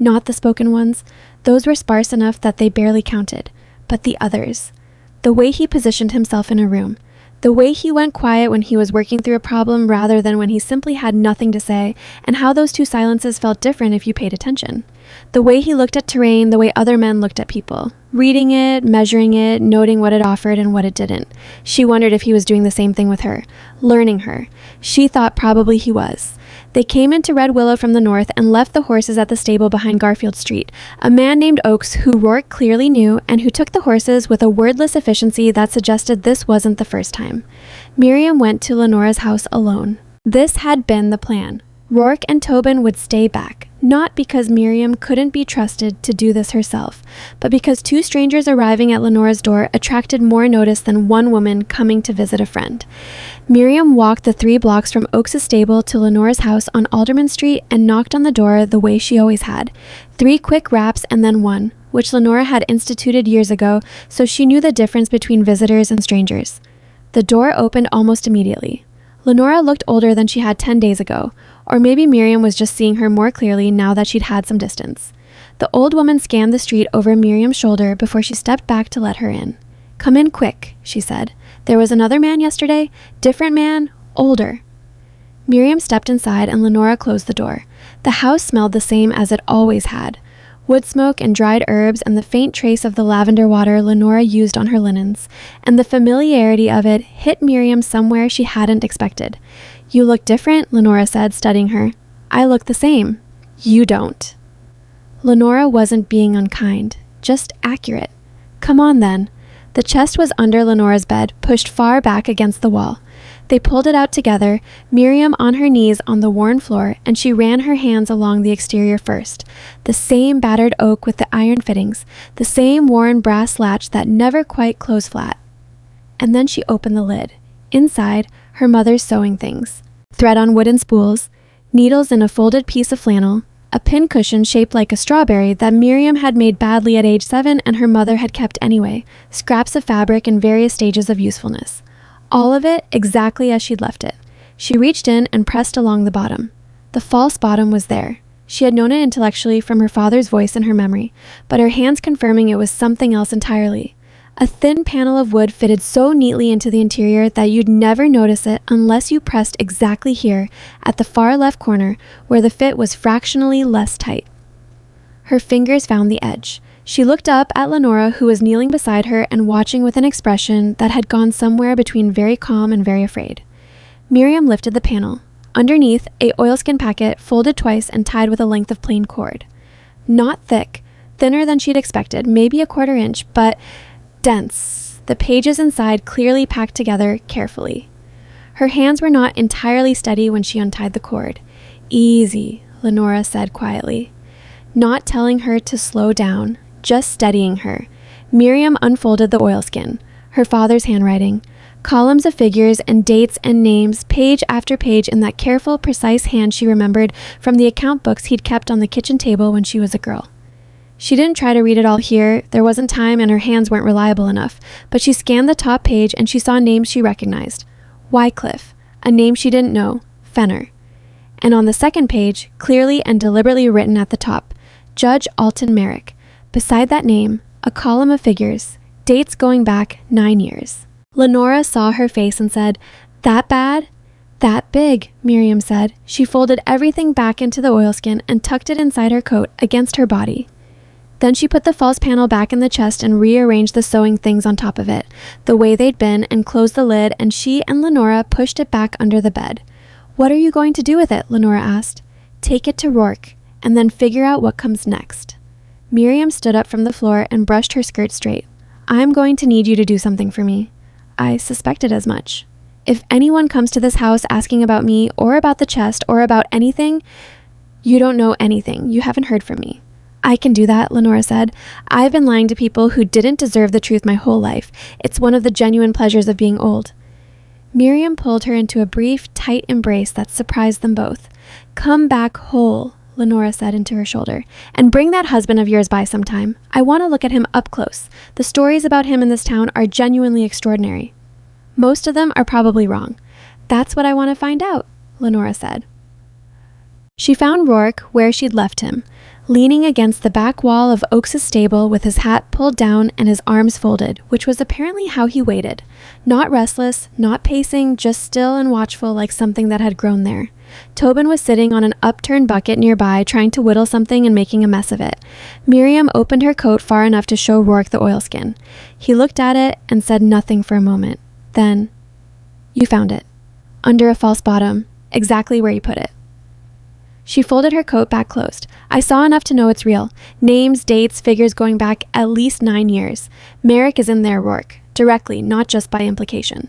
Not the spoken ones. Those were sparse enough that they barely counted. But the others. The way he positioned himself in a room. The way he went quiet when he was working through a problem rather than when he simply had nothing to say, and how those two silences felt different if you paid attention. The way he looked at terrain, the way other men looked at people. Reading it, measuring it, noting what it offered and what it didn't. She wondered if he was doing the same thing with her. Learning her. She thought probably he was. They came into Red Willow from the north and left the horses at the stable behind Garfield Street. A man named Oakes, who Rourke clearly knew, and who took the horses with a wordless efficiency that suggested this wasn't the first time. Miriam went to Lenora's house alone. This had been the plan. Rourke and Tobin would stay back, not because Miriam couldn't be trusted to do this herself, but because two strangers arriving at Lenora's door attracted more notice than one woman coming to visit a friend. Miriam walked the 3 blocks from Oakes' stable to Lenora's house on Alderman Street and knocked on the door the way she always had. 3 quick raps and then one, which Lenora had instituted years ago, so she knew the difference between visitors and strangers. The door opened almost immediately. Lenora looked older than she had 10 days ago, or maybe Miriam was just seeing her more clearly now that she'd had some distance. The old woman scanned the street over Miriam's shoulder before she stepped back to let her in. "Come in quick," she said. "There was another man yesterday. Different man, older." Miriam stepped inside and Lenora closed the door. The house smelled the same as it always had. Wood smoke and dried herbs and the faint trace of the lavender water Lenora used on her linens, and the familiarity of it hit Miriam somewhere she hadn't expected. "You look different," Lenora said, studying her. "I look the same." "You don't." Lenora wasn't being unkind, just accurate. "Come on then." The chest was under Lenora's bed, pushed far back against the wall. They pulled it out together, Miriam on her knees on the worn floor, and she ran her hands along the exterior first. The same battered oak with the iron fittings, the same worn brass latch that never quite closed flat. And then she opened the lid. Inside, her mother's sewing things. Thread on wooden spools, needles in a folded piece of flannel, a pincushion shaped like a strawberry that Miriam had made badly at age 7 and her mother had kept anyway, scraps of fabric in various stages of usefulness. All of it exactly as she'd left it. She reached in and pressed along the bottom. The false bottom was there. She had known it intellectually from her father's voice in her memory, but her hands confirming it was something else entirely. A thin panel of wood fitted so neatly into the interior that you'd never notice it unless you pressed exactly here, at the far left corner, where the fit was fractionally less tight. Her fingers found the edge. She looked up at Lenora, who was kneeling beside her and watching with an expression that had gone somewhere between very calm and very afraid. Miriam lifted the panel. Underneath, a oilskin packet, folded twice and tied with a length of plain cord. Not thick, thinner than she'd expected, maybe a 1/4 inch, but dense, the pages inside clearly packed together carefully. Her hands were not entirely steady when she untied the cord. "Easy," Lenora said quietly, not telling her to slow down, just steadying her. Miriam unfolded the oilskin, her father's handwriting, columns of figures and dates and names, page after page in that careful, precise hand she remembered from the account books he'd kept on the kitchen table when she was a girl. She didn't try to read it all here, there wasn't time and her hands weren't reliable enough, but she scanned the top page and she saw names she recognized. Wycliffe, a name she didn't know, Fenner. And on the second page, clearly and deliberately written at the top, Judge Alton Merrick. Beside that name, a column of figures, dates going back 9 years. Lenora saw her face and said, "That bad?" "That big," Miriam said. She folded everything back into the oilskin and tucked it inside her coat against her body. Then she put the false panel back in the chest and rearranged the sewing things on top of it, the way they'd been, and closed the lid, and she and Lenora pushed it back under the bed. "What are you going to do with it?" Lenora asked. "Take it to Rourke, and then figure out what comes next." Miriam stood up from the floor and brushed her skirt straight. "I'm going to need you to do something for me." "I suspected as much. If anyone comes to this house asking about me, or about the chest, or about anything, you don't know anything. You haven't heard from me." "I can do that," Lenora said. "I've been lying to people who didn't deserve the truth my whole life. It's one of the genuine pleasures of being old." Miriam pulled her into a brief, tight embrace that surprised them both. "Come back whole," Lenora said into her shoulder, "and bring that husband of yours by sometime. I want to look at him up close. The stories about him in this town are genuinely extraordinary. Most of them are probably wrong. That's what I want to find out," Lenora said. She found Rourke where she'd left him, leaning against the back wall of Oakes's stable with his hat pulled down and his arms folded, which was apparently how he waited. Not restless, not pacing, just still and watchful like something that had grown there. Tobin was sitting on an upturned bucket nearby, trying to whittle something and making a mess of it. Miriam opened her coat far enough to show Rourke the oilskin. He looked at it and said nothing for a moment. Then, "You found it. Under a false bottom, exactly where you put it." She folded her coat back closed. "I saw enough to know it's real. Names, dates, figures going back at least 9 years. Merrick is in there, Rourke. Directly, not just by implication."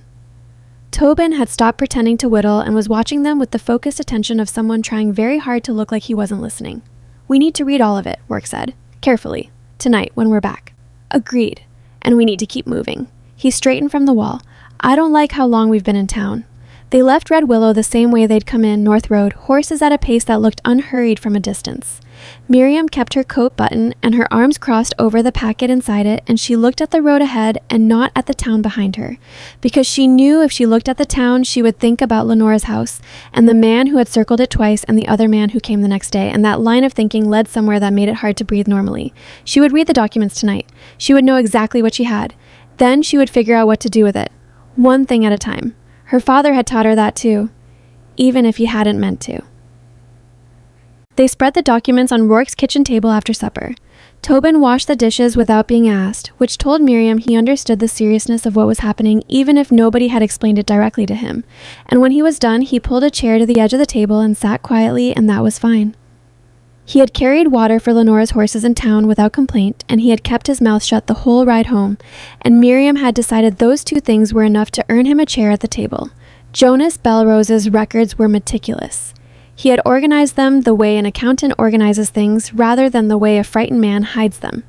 Tobin had stopped pretending to whittle and was watching them with the focused attention of someone trying very hard to look like he wasn't listening. "We need to read all of it," Rourke said. "Carefully. Tonight, when we're back." "Agreed. And we need to keep moving." He straightened from the wall. "I don't like how long we've been in town. They left Red Willow the same way they'd come in North Road, horses at a pace that looked unhurried from a distance. Miriam kept her coat buttoned and her arms crossed over the packet inside it, and she looked at the road ahead and not at the town behind her, because she knew if she looked at the town, she would think about Lenora's house, and the man who had circled it twice and the other man who came the next day, and that line of thinking led somewhere that made it hard to breathe normally. She would read the documents tonight. She would know exactly what she had. Then she would figure out what to do with it. One thing at a time. Her father had taught her that too, even if he hadn't meant to. They spread the documents on Rourke's kitchen table after supper. Tobin washed the dishes without being asked, which told Miriam he understood the seriousness of what was happening even if nobody had explained it directly to him. And when he was done, he pulled a chair to the edge of the table and sat quietly, and that was fine. He had carried water for Lenora's horses in town without complaint, and he had kept his mouth shut the whole ride home, and Miriam had decided those two things were enough to earn him a chair at the table. Jonas Bellrose's records were meticulous. He had organized them the way an accountant organizes things rather than the way a frightened man hides them,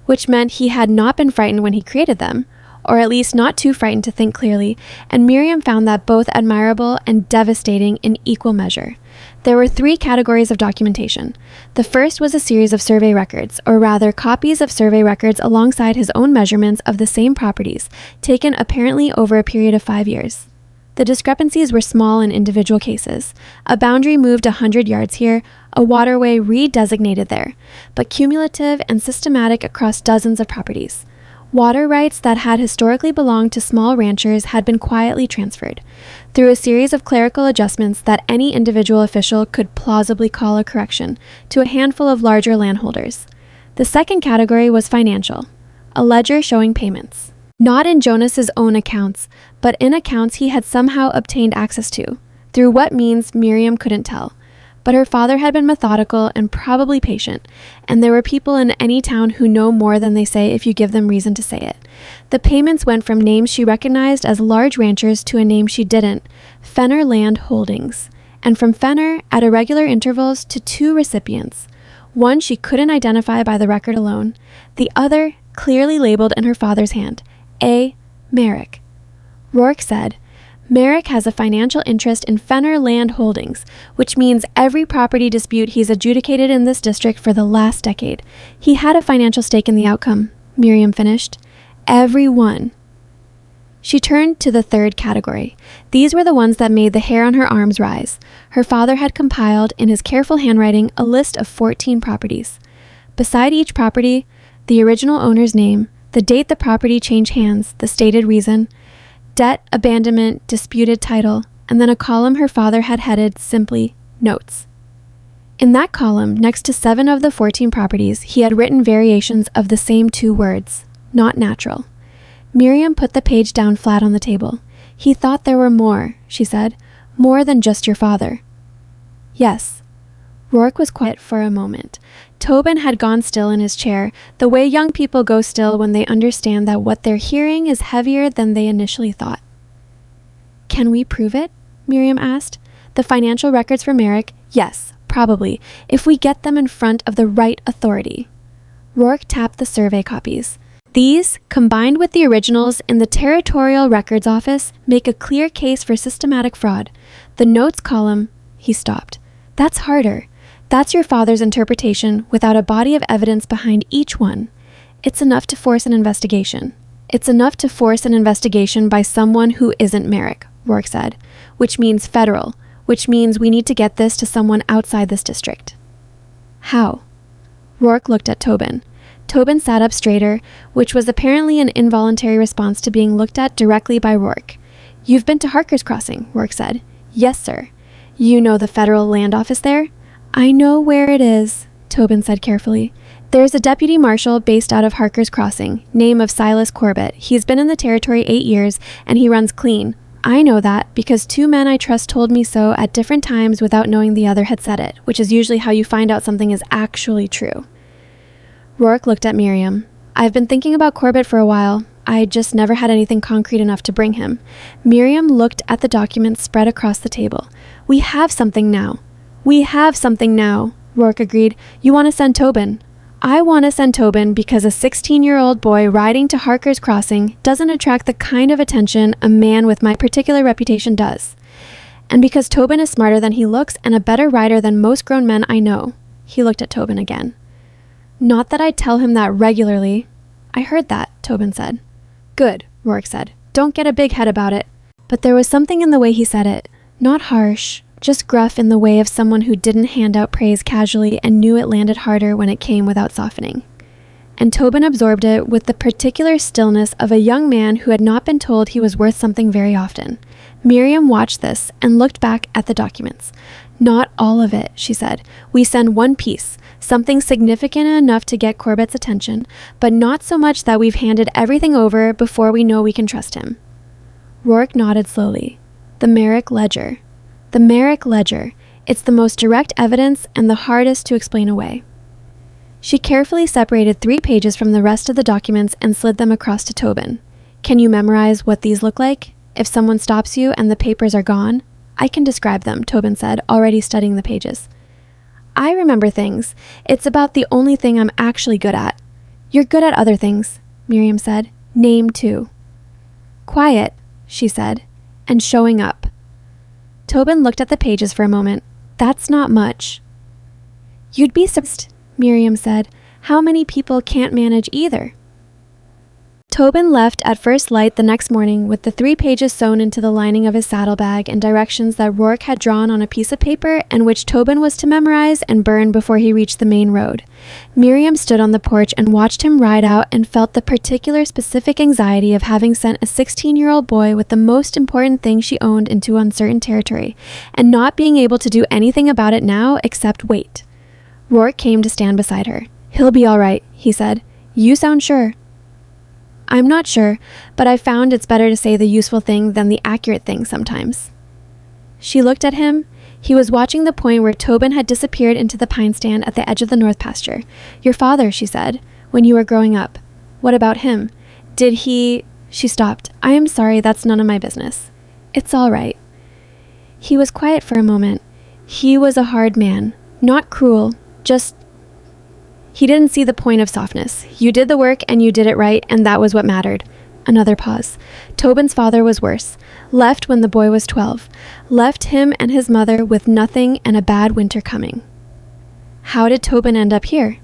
which meant he had not been frightened when he created them, or at least not too frightened to think clearly, and Miriam found that both admirable and devastating in equal measure. There were 3 categories of documentation. The first was a series of survey records, or rather copies of survey records alongside his own measurements of the same properties, taken apparently over a period of 5 years. The discrepancies were small in individual cases. A boundary moved 100 yards here, a waterway redesignated there, but cumulative and systematic across dozens of properties. Water rights that had historically belonged to small ranchers had been quietly transferred, through a series of clerical adjustments that any individual official could plausibly call a correction, to a handful of larger landholders. The second category was financial, a ledger showing payments. Not in Jonas's own accounts, but in accounts he had somehow obtained access to. Through what means, Miriam couldn't tell. But her father had been methodical and probably patient, and there were people in any town who know more than they say if you give them reason to say it. The payments went from names she recognized as large ranchers to a name she didn't, Fenner Land Holdings, and from Fenner, at irregular intervals, to 2 recipients. One she couldn't identify by the record alone, the other clearly labeled in her father's hand, A. Merrick. Rourke said, Merrick has a financial interest in Fenner Land Holdings, which means every property dispute he's adjudicated in this district for the last decade. He had a financial stake in the outcome, Miriam finished. Every one. She turned to the third category. These were the ones that made the hair on her arms rise. Her father had compiled, in his careful handwriting, a list of 14 properties. Beside each property, the original owner's name, the date the property changed hands, the stated reason, debt, abandonment, disputed title, and then a column her father had headed simply Notes. In that column, next to 7 of the 14 properties, he had written variations of the same 2 words, not natural. Miriam put the page down flat on the table. He thought there were more, she said, more than just your father. Yes. Rourke was quiet for a moment. Tobin had gone still in his chair, the way young people go still when they understand that what they're hearing is heavier than they initially thought. Can we prove it? Miriam asked. The financial records for Merrick? Yes, probably, if we get them in front of the right authority. Rourke tapped the survey copies. These, combined with the originals in the Territorial Records Office, make a clear case for systematic fraud. The notes column, he stopped. That's harder. That's your father's interpretation without a body of evidence behind each one. It's enough to force an investigation. It's enough to force an investigation by someone who isn't Merrick, Rourke said, which means federal, which means we need to get this to someone outside this district. How? Rourke looked at Tobin. Tobin sat up straighter, which was apparently an involuntary response to being looked at directly by Rourke. You've been to Harker's Crossing, Rourke said. Yes, sir. You know the federal land office there? I know where it is, Tobin said carefully. There's a deputy marshal based out of Harker's Crossing, name of Silas Corbett. He's been in the territory 8 years, and he runs clean. I know that because 2 men I trust told me so at different times without knowing the other had said it, which is usually how you find out something is actually true. Rourke looked at Miriam. I've been thinking about Corbett for a while. I just never had anything concrete enough to bring him. Miriam looked at the documents spread across the table. We have something now. We have something now, Rourke agreed. You want to send Tobin? I want to send Tobin because a 16-year-old boy riding to Harker's Crossing doesn't attract the kind of attention a man with my particular reputation does. And because Tobin is smarter than he looks and a better rider than most grown men I know. He looked at Tobin again. Not that I tell him that regularly. I heard that, Tobin said. Good, Rourke said. Don't get a big head about it. But there was something in the way he said it. Not harsh, just gruff in the way of someone who didn't hand out praise casually and knew it landed harder when it came without softening. And Tobin absorbed it with the particular stillness of a young man who had not been told he was worth something very often. Miriam watched this and looked back at the documents. Not all of it, she said. We send one piece, something significant enough to get Corbett's attention, but not so much that we've handed everything over before we know we can trust him. Rourke nodded slowly. The Merrick Ledger. The Merrick Ledger. It's the most direct evidence and the hardest to explain away. She carefully separated 3 pages from the rest of the documents and slid them across to Tobin. Can you memorize what these look like? If someone stops you and the papers are gone? I can describe them, Tobin said, already studying the pages. I remember things. It's about the only thing I'm actually good at. You're good at other things, Miriam said. Name 2. Quiet, she said, and showing up. Tobin looked at the pages for a moment. That's not much. You'd be surprised, Miriam said. How many people can't manage either? Tobin left at first light the next morning with the 3 pages sewn into the lining of his saddlebag and directions that Rourke had drawn on a piece of paper and which Tobin was to memorize and burn before he reached the main road. Miriam stood on the porch and watched him ride out and felt the particular specific anxiety of having sent a 16-year-old boy with the most important thing she owned into uncertain territory and not being able to do anything about it now except wait. Rourke came to stand beside her. He'll be all right, he said. You sound sure. I'm not sure, but I've found it's better to say the useful thing than the accurate thing sometimes. She looked at him. He was watching the point where Tobin had disappeared into the pine stand at the edge of the north pasture. Your father, she said, when you were growing up. What about him? Did he... She stopped. I am sorry, that's none of my business. It's all right. He was quiet for a moment. He was a hard man. Not cruel, just... He didn't see the point of softness. You did the work and you did it right, and that was what mattered. Another pause. Tobin's father was worse. Left when the boy was 12. Left him and his mother with nothing and a bad winter coming. How did Tobin end up here?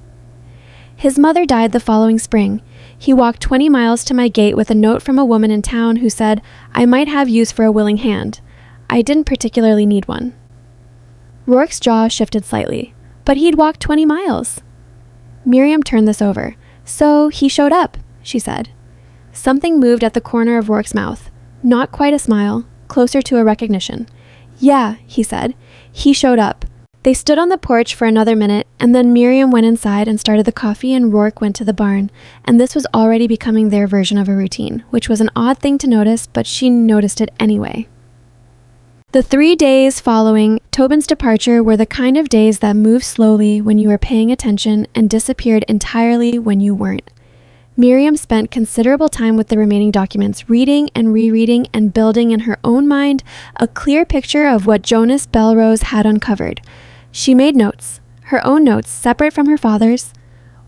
His mother died the following spring. He walked 20 miles to my gate with a note from a woman in town who said, I might have use for a willing hand. I didn't particularly need one. Rourke's jaw shifted slightly. But he'd walked 20 miles. Miriam turned this over. So he showed up, she said. Something moved at the corner of Rourke's mouth. Not quite a smile, closer to a recognition. Yeah, he said. He showed up. They stood on the porch for another minute, and then Miriam went inside and started the coffee and Rourke went to the barn, and this was already becoming their version of a routine, which was an odd thing to notice, but she noticed it anyway. The 3 days following Tobin's departure were the kind of days that moved slowly when you were paying attention and disappeared entirely when you weren't. Miriam spent considerable time with the remaining documents, reading and rereading and building in her own mind a clear picture of what Jonas Bellrose had uncovered. She made notes, her own notes, separate from her father's,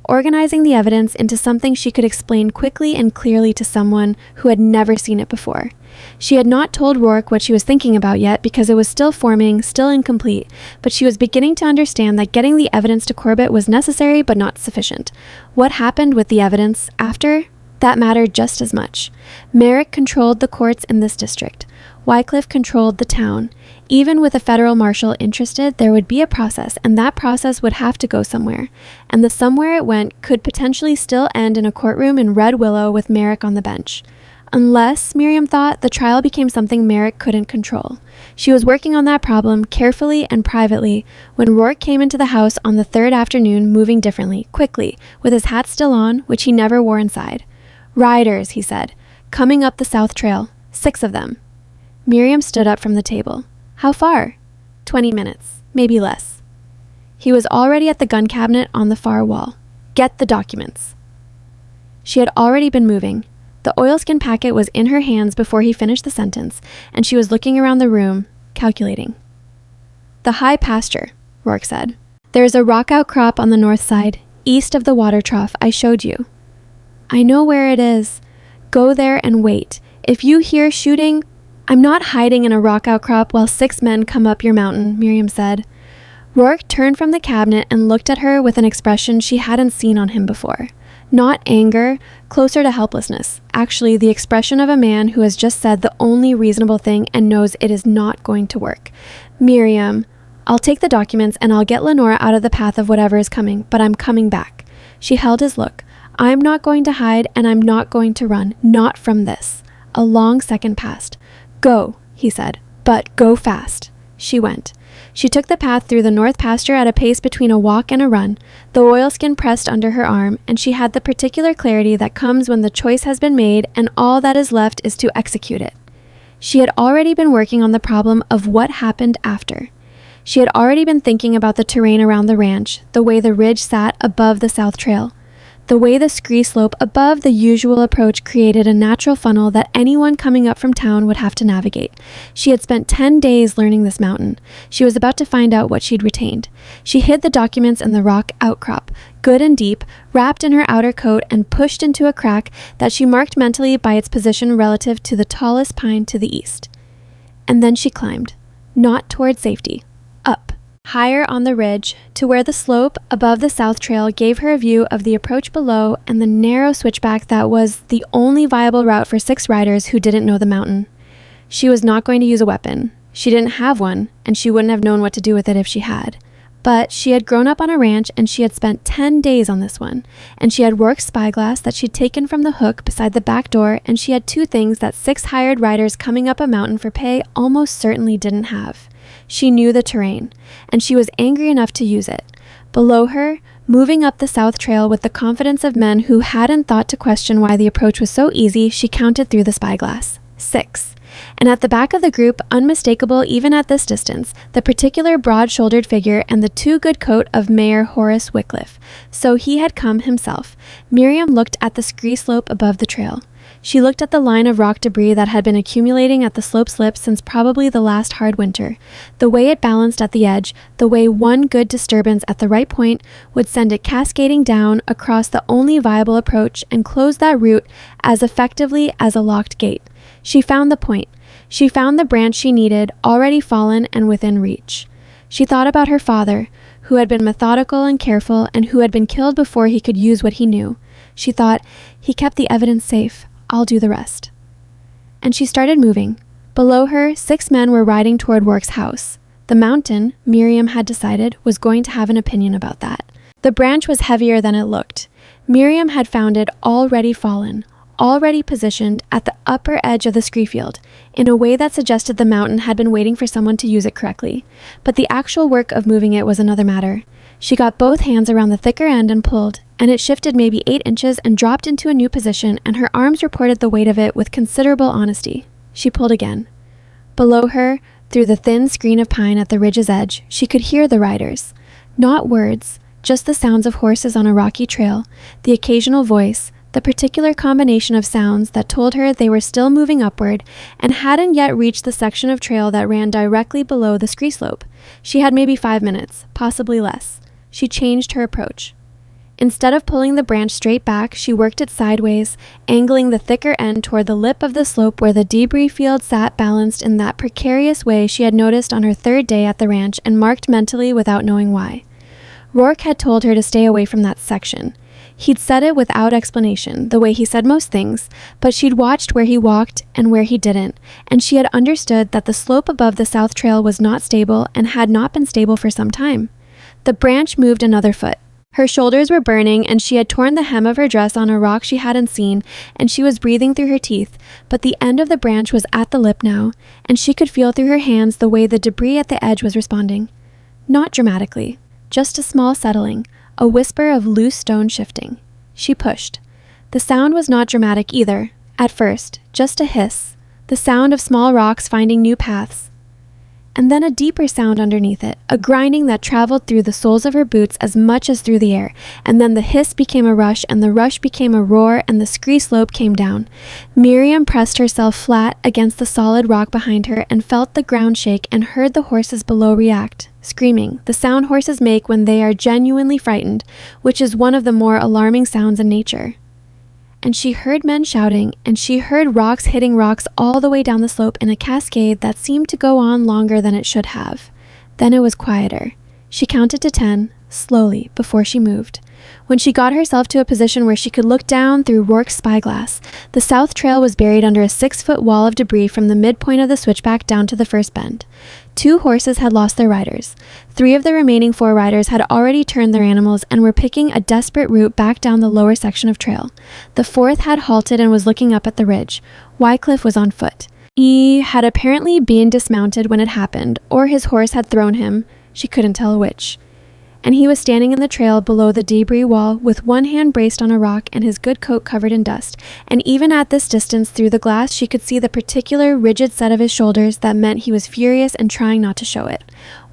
organizing the evidence into something she could explain quickly and clearly to someone who had never seen it before. She had not told Rourke what she was thinking about yet because it was still forming, still incomplete, but she was beginning to understand that getting the evidence to Corbett was necessary but not sufficient. What happened with the evidence after? That mattered just as much. Merrick controlled the courts in this district. Wycliffe controlled the town. Even with a federal marshal interested, there would be a process, and that process would have to go somewhere. And the somewhere it went could potentially still end in a courtroom in Red Willow with Merrick on the bench. Unless, Miriam thought, the trial became something Merrick couldn't control. She was working on that problem carefully and privately when Rourke came into the house on the 3rd afternoon, moving differently, quickly, with his hat still on, which he never wore inside. Riders, he said, coming up the south trail. 6 of them. Miriam stood up from the table. How far? 20 minutes, maybe less. He was already at the gun cabinet on the far wall. Get the documents. She had already been moving. The oilskin packet was in her hands before he finished the sentence, and she was looking around the room, calculating. The high pasture, Rourke said. There is a rock outcrop on the north side, east of the water trough I showed you. I know where it is. Go there and wait. If you hear shooting, "I'm not hiding in a rock outcrop while 6 men come up your mountain," Miriam said. Rourke turned from the cabinet and looked at her with an expression she hadn't seen on him before. Not anger, closer to helplessness. Actually, the expression of a man who has just said the only reasonable thing and knows it is not going to work. "Miriam, I'll take the documents and I'll get Lenora out of the path of whatever is coming, but I'm coming back." She held his look. "I'm not going to hide and I'm not going to run. Not from this." A long second passed. "Go," he said, "but go fast." She went. She took the path through the north pasture at a pace between a walk and a run, the oilskin pressed under her arm, and she had the particular clarity that comes when the choice has been made and all that is left is to execute it. She had already been working on the problem of what happened after. She had already been thinking about the terrain around the ranch, the way the ridge sat above the south trail, the way the scree slope above the usual approach created a natural funnel that anyone coming up from town would have to navigate. She had spent 10 days learning this mountain. She was about to find out what she'd retained. She hid the documents in the rock outcrop, good and deep, wrapped in her outer coat and pushed into a crack that she marked mentally by its position relative to the tallest pine to the east. And then she climbed, not toward safety, up. Higher on the ridge, to where the slope above the south trail gave her a view of the approach below and the narrow switchback that was the only viable route for 6 riders who didn't know the mountain. She was not going to use a weapon. She didn't have one, and she wouldn't have known what to do with it if she had. But she had grown up on a ranch, and she had spent 10 days on this one, and she had Rourke's spyglass that she'd taken from the hook beside the back door, and she had 2 things that 6 hired riders coming up a mountain for pay almost certainly didn't have. She knew the terrain, and she was angry enough to use it. Below her, moving up the south trail with the confidence of men who hadn't thought to question why the approach was so easy, she counted through the spyglass. 6. And at the back of the group, unmistakable even at this distance, the particular broad-shouldered figure and the too-good coat of Mayor Horace Wycliffe. So he had come himself. Miriam looked at the scree slope above the trail. She looked at the line of rock debris that had been accumulating at the slope's lip since probably the last hard winter. The way it balanced at the edge, the way one good disturbance at the right point would send it cascading down across the only viable approach and close that route as effectively as a locked gate. She found the point. She found the branch she needed, already fallen and within reach. She thought about her father, who had been methodical and careful and who had been killed before he could use what he knew. She thought, he kept the evidence safe. I'll do the rest. And she started moving. Below her, 6 men were riding toward Rourke's house. The mountain, Miriam had decided, was going to have an opinion about that. The branch was heavier than it looked. Miriam had found it already fallen, already positioned at the upper edge of the scree field, in a way that suggested the mountain had been waiting for someone to use it correctly. But the actual work of moving it was another matter. She got both hands around the thicker end and pulled, and it shifted maybe 8 inches and dropped into a new position, and her arms reported the weight of it with considerable honesty. She pulled again. Below her, through the thin screen of pine at the ridge's edge, she could hear the riders. Not words, just the sounds of horses on a rocky trail, the occasional voice, the particular combination of sounds that told her they were still moving upward and hadn't yet reached the section of trail that ran directly below the scree slope. She had maybe 5 minutes, possibly less. She changed her approach. Instead of pulling the branch straight back, she worked it sideways, angling the thicker end toward the lip of the slope where the debris field sat balanced in that precarious way she had noticed on her 3rd day at the ranch and marked mentally without knowing why. Rourke had told her to stay away from that section. He'd said it without explanation, the way he said most things, but she'd watched where he walked and where he didn't, and she had understood that the slope above the south trail was not stable and had not been stable for some time. The branch moved another foot. Her shoulders were burning, and she had torn the hem of her dress on a rock she hadn't seen, and she was breathing through her teeth, but the end of the branch was at the lip now, and she could feel through her hands the way the debris at the edge was responding. Not dramatically, just a small settling, a whisper of loose stone shifting. She pushed. The sound was not dramatic either, at first, just a hiss, the sound of small rocks finding new paths. And then a deeper sound underneath it, a grinding that traveled through the soles of her boots as much as through the air, and then the hiss became a rush, and the rush became a roar, and the scree slope came down. Miriam pressed herself flat against the solid rock behind her and felt the ground shake and heard the horses below react, screaming, the sound horses make when they are genuinely frightened, which is one of the more alarming sounds in nature. and she heard men shouting, and she heard rocks hitting rocks all the way down the slope in a cascade that seemed to go on longer than it should have. Then it was quieter. She counted to 10, slowly, before she moved. When she got herself to a position where she could look down through Rourke's spyglass, the south trail was buried under a 6-foot wall of debris from the midpoint of the switchback down to the first bend. 2 horses had lost their riders. 3 of the remaining 4 riders had already turned their animals and were picking a desperate route back down the lower section of trail. The 4th had halted and was looking up at the ridge. Wycliffe was on foot. He had apparently been dismounted when it happened, or his horse had thrown him. She couldn't tell which. And he was standing in the trail below the debris wall with one hand braced on a rock and his good coat covered in dust, and even at this distance through the glass she could see the particular rigid set of his shoulders that meant he was furious and trying not to show it.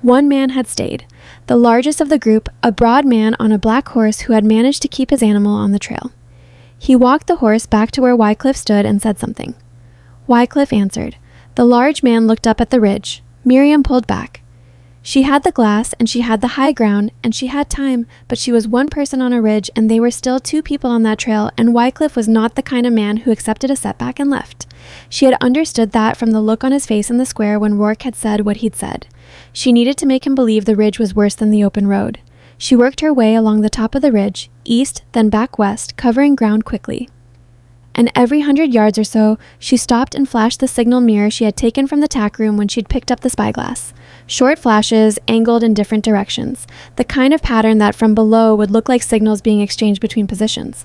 One man had stayed, the largest of the group, a broad man on a black horse who had managed to keep his animal on the trail. He walked the horse back to where Wycliffe stood and said something. Wycliffe answered. The large man looked up at the ridge. Miriam pulled back. She had the glass, and she had the high ground, and she had time, but she was one person on a ridge, and they were still 2 people on that trail, and Wycliffe was not the kind of man who accepted a setback and left. She had understood that from the look on his face in the square when Rourke had said what he'd said. She needed to make him believe the ridge was worse than the open road. She worked her way along the top of the ridge, east, then back west, covering ground quickly. And every 100 yards or so, she stopped and flashed the signal mirror she had taken from the tack room when she'd picked up the spyglass. Short flashes, angled in different directions, the kind of pattern that from below would look like signals being exchanged between positions.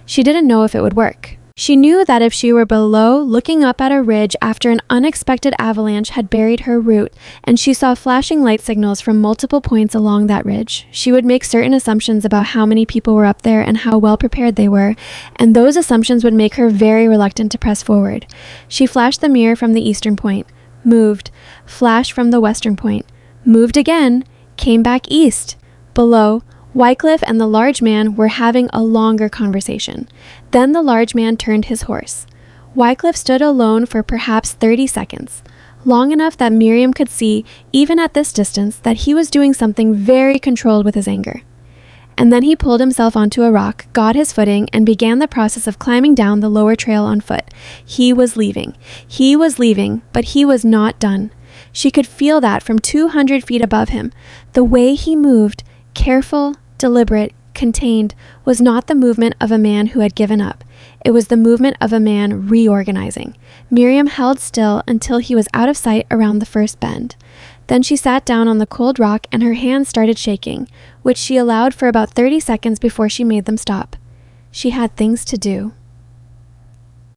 She didn't know if it would work. She knew that if she were below, looking up at a ridge after an unexpected avalanche had buried her route, and she saw flashing light signals from multiple points along that ridge, she would make certain assumptions about how many people were up there and how well prepared they were, and those assumptions would make her very reluctant to press forward. She flashed the mirror from the eastern point, moved, flashed from the western point, moved again, came back east. Below, Wycliffe and the large man were having a longer conversation. Then the large man turned his horse. Wycliffe stood alone for perhaps 30 seconds, long enough that Miriam could see, even at this distance, that he was doing something very controlled with his anger. And then he pulled himself onto a rock, got his footing, and began the process of climbing down the lower trail on foot. He was leaving, but he was not done. She could feel that from 200 feet above him. The way he moved, careful, deliberate, contained, was not the movement of a man who had given up. It was the movement of a man reorganizing. Miriam held still until he was out of sight around the first bend. Then she sat down on the cold rock and her hands started shaking, which she allowed for about 30 seconds before she made them stop. She had things to do.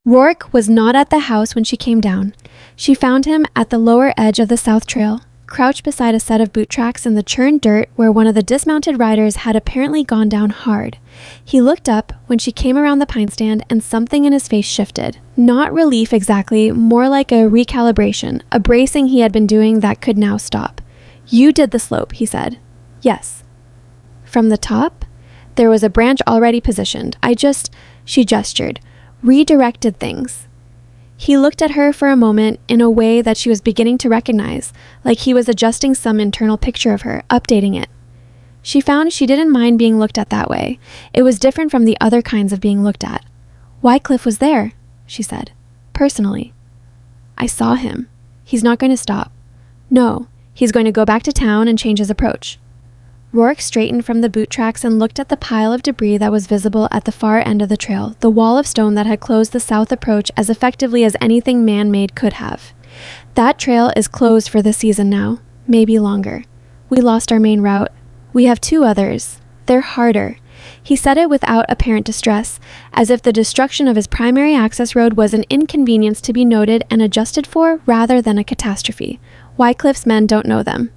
Rourke was not at the house when she came down. She found him at the lower edge of the south trail, crouched beside a set of boot tracks in the churned dirt where one of the dismounted riders had apparently gone down hard. He looked up when she came around the pine stand and something in his face shifted. Not relief exactly, more like a recalibration, a bracing he had been doing that could now stop. "You did the slope," he said. "Yes." "From the top?" "There was a branch already positioned. She gestured, redirected things." He looked at her for a moment in a way that she was beginning to recognize, like he was adjusting some internal picture of her, updating it. She found she didn't mind being looked at that way. It was different from the other kinds of being looked at. "Wycliffe was there," she said, "personally. I saw him. He's not going to stop. No, he's going to go back to town and change his approach." Rourke straightened from the boot tracks and looked at the pile of debris that was visible at the far end of the trail, the wall of stone that had closed the south approach as effectively as anything man-made could have. "That trail is closed for this season now, maybe longer. We lost our main route. We have 2 others. They're harder." He said it without apparent distress, as if the destruction of his primary access road was an inconvenience to be noted and adjusted for rather than a catastrophe. "Wycliffe's men don't know them."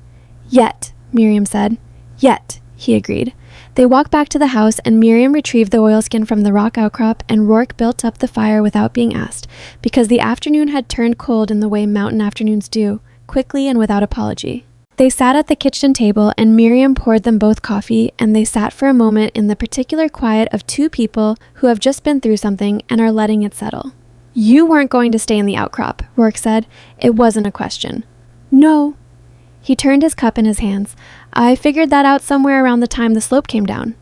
"Yet," Miriam said. "Yet," he agreed. They walked back to the house and Miriam retrieved the oilskin from the rock outcrop and Rourke built up the fire without being asked, because the afternoon had turned cold in the way mountain afternoons do, quickly and without apology. They sat at the kitchen table and Miriam poured them both coffee, and they sat for a moment in the particular quiet of 2 people who have just been through something and are letting it settle. "You weren't going to stay in the outcrop," Rourke said. "It wasn't a question." "No." He turned his cup in his hands. "I figured that out somewhere around the time the slope came down."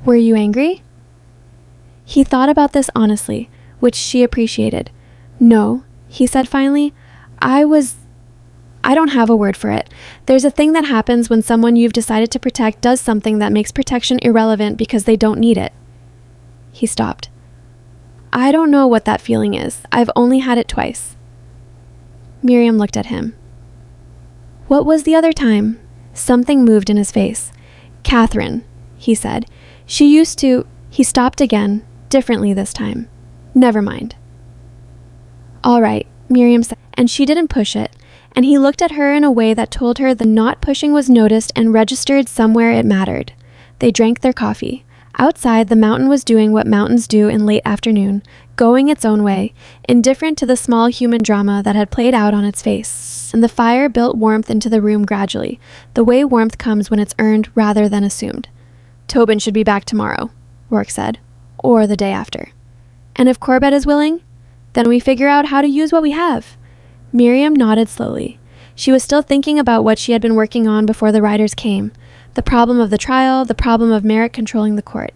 "Were you angry?" He thought about this honestly, which she appreciated. "No," he said finally. I don't have a word for it. There's a thing that happens when someone you've decided to protect does something that makes protection irrelevant because they don't need it." He stopped. "I don't know what that feeling is. I've only had it twice." Miriam looked at him. "What was the other time?" Something moved in his face. "Catherine," he said. "She used to—" He stopped again, differently this time. "Never mind." "All right," Miriam said, and she didn't push it, and he looked at her in a way that told her the not pushing was noticed and registered somewhere it mattered. They drank their coffee. Outside, the mountain was doing what mountains do in late afternoon, going its own way, indifferent to the small human drama that had played out on its face. And the fire built warmth into the room gradually, the way warmth comes when it's earned rather than assumed. "Tobin should be back tomorrow," Rourke said, "or the day after." "And if Corbett is willing, then we figure out how to use what we have." Miriam nodded slowly. She was still thinking about what she had been working on before the riders came. The problem of the trial, the problem of Merrick controlling the court.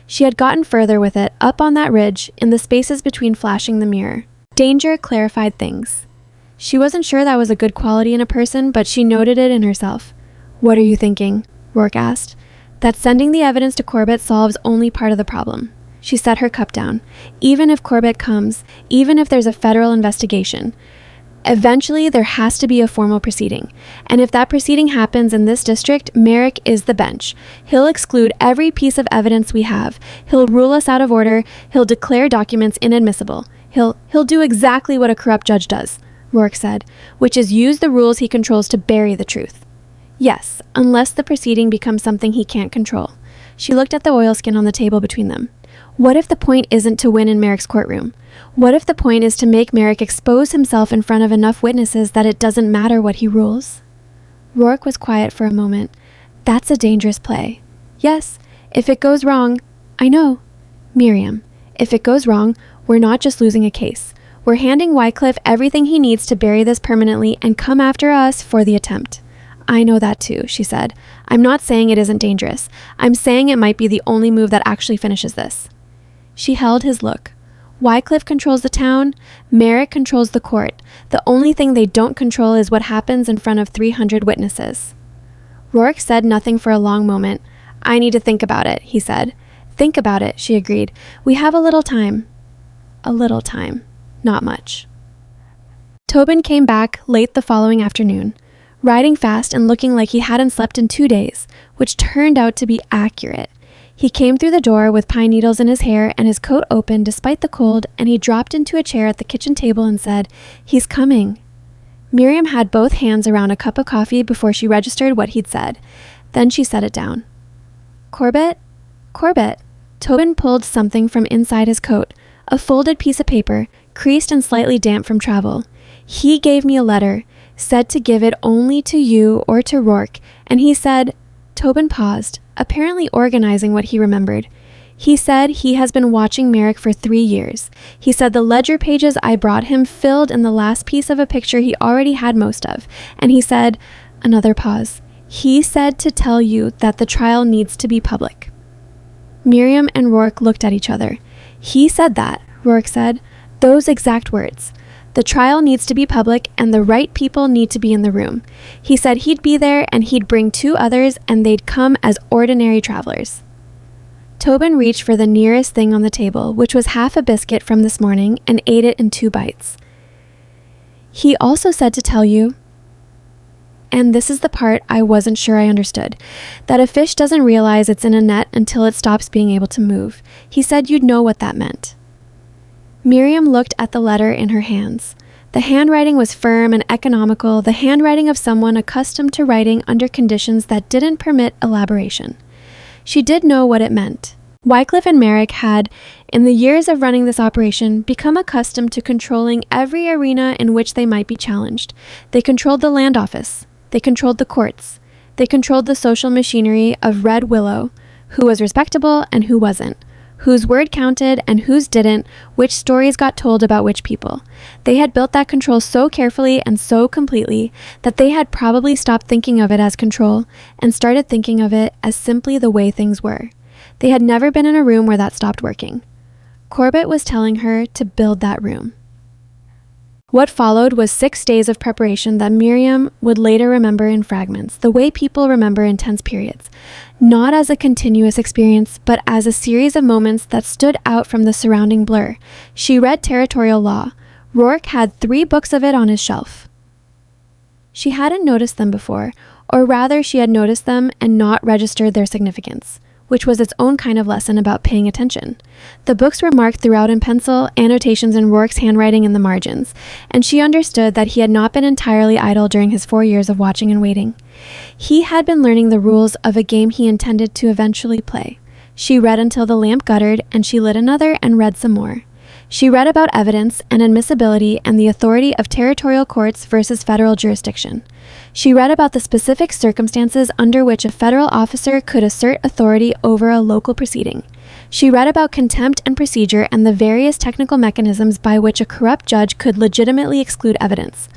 She had gotten further with it, up on that ridge, in the spaces between flashing the mirror. Danger clarified things. She wasn't sure that was a good quality in a person, but she noted it in herself. "What are you thinking?" Rourke asked. "That sending the evidence to Corbett solves only part of the problem." She set her cup down. "Even if Corbett comes, even if there's a federal investigation, eventually there has to be a formal proceeding. And if that proceeding happens in this district, Merrick is the bench. He'll exclude every piece of evidence we have. He'll rule us out of order. He'll declare documents inadmissible. He'll do exactly what a corrupt judge does," Rourke said, "which is use the rules he controls to bury the truth." "Yes, unless the proceeding becomes something he can't control." She looked at the oilskin on the table between them. "What if the point isn't to win in Merrick's courtroom? What if the point is to make Merrick expose himself in front of enough witnesses that it doesn't matter what he rules?" Rourke was quiet for a moment. "That's a dangerous play." "Yes, if it goes wrong." "I know." "Miriam, if it goes wrong, we're not just losing a case. We're handing Wycliffe everything he needs to bury this permanently and come after us for the attempt." "I know that too," she said. "I'm not saying it isn't dangerous. I'm saying it might be the only move that actually finishes this." She held his look. Wycliffe controls the town. Merrick controls the court. The only thing they don't control is what happens in front of 300 witnesses. Rourke said nothing for a long moment. "I need to think about it," he said. "Think about it," she agreed. "We have a little time." A little time. Not much. Tobin came back late the following afternoon, riding fast and looking like he hadn't slept in 2 days, which turned out to be accurate. He came through the door with pine needles in his hair and his coat open despite the cold, and he dropped into a chair at the kitchen table and said, "He's coming." Miriam had both hands around a cup of coffee before she registered what he'd said. Then she set it down. "Corbett? Corbett." Tobin pulled something from inside his coat, a folded piece of paper, creased and slightly damp from travel. "He gave me a letter, said to give it only to you or to Rourke, and he said—" Tobin paused, apparently organizing what he remembered. "He said he has been watching Merrick for 3 years. He said the ledger pages I brought him filled in the last piece of a picture he already had most of. And he said—" Another pause. "He said to tell you that the trial needs to be public." Miriam and Rourke looked at each other. "He said that," Rourke said. "Those exact words. The trial needs to be public and the right people need to be in the room. He said he'd be there and he'd bring 2 others and they'd come as ordinary travelers." Tobin reached for the nearest thing on the table, which was half a biscuit from this morning, and ate it in 2 bites. "He also said to tell you," and this is the part I wasn't sure I understood, "that a fish doesn't realize it's in a net until it stops being able to move. He said you'd know what that meant." Miriam looked at the letter in her hands. The handwriting was firm and economical, the handwriting of someone accustomed to writing under conditions that didn't permit elaboration. She did know what it meant. Wycliffe and Merrick had, in the years of running this operation, become accustomed to controlling every arena in which they might be challenged. They controlled the land office. They controlled the courts. They controlled the social machinery of Red Willow, who was respectable and who wasn't, whose word counted and whose didn't, which stories got told about which people. They had built that control so carefully and so completely that they had probably stopped thinking of it as control and started thinking of it as simply the way things were. They had never been in a room where that stopped working. Corbett was telling her to build that room. What followed was 6 days of preparation that Miriam would later remember in fragments, the way people remember intense periods, not as a continuous experience, but as a series of moments that stood out from the surrounding blur. She read territorial law. Rourke had 3 books of it on his shelf. She hadn't noticed them before, or rather she had noticed them and not registered their significance, which was its own kind of lesson about paying attention. The books were marked throughout in pencil, annotations in Rourke's handwriting in the margins, and she understood that he had not been entirely idle during his 4 years of watching and waiting. He had been learning the rules of a game he intended to eventually play. She read until the lamp guttered, and she lit another and read some more. She read about evidence and admissibility and the authority of territorial courts versus federal jurisdiction. She read about the specific circumstances under which a federal officer could assert authority over a local proceeding. She read about contempt and procedure and the various technical mechanisms by which a corrupt judge could legitimately exclude evidence.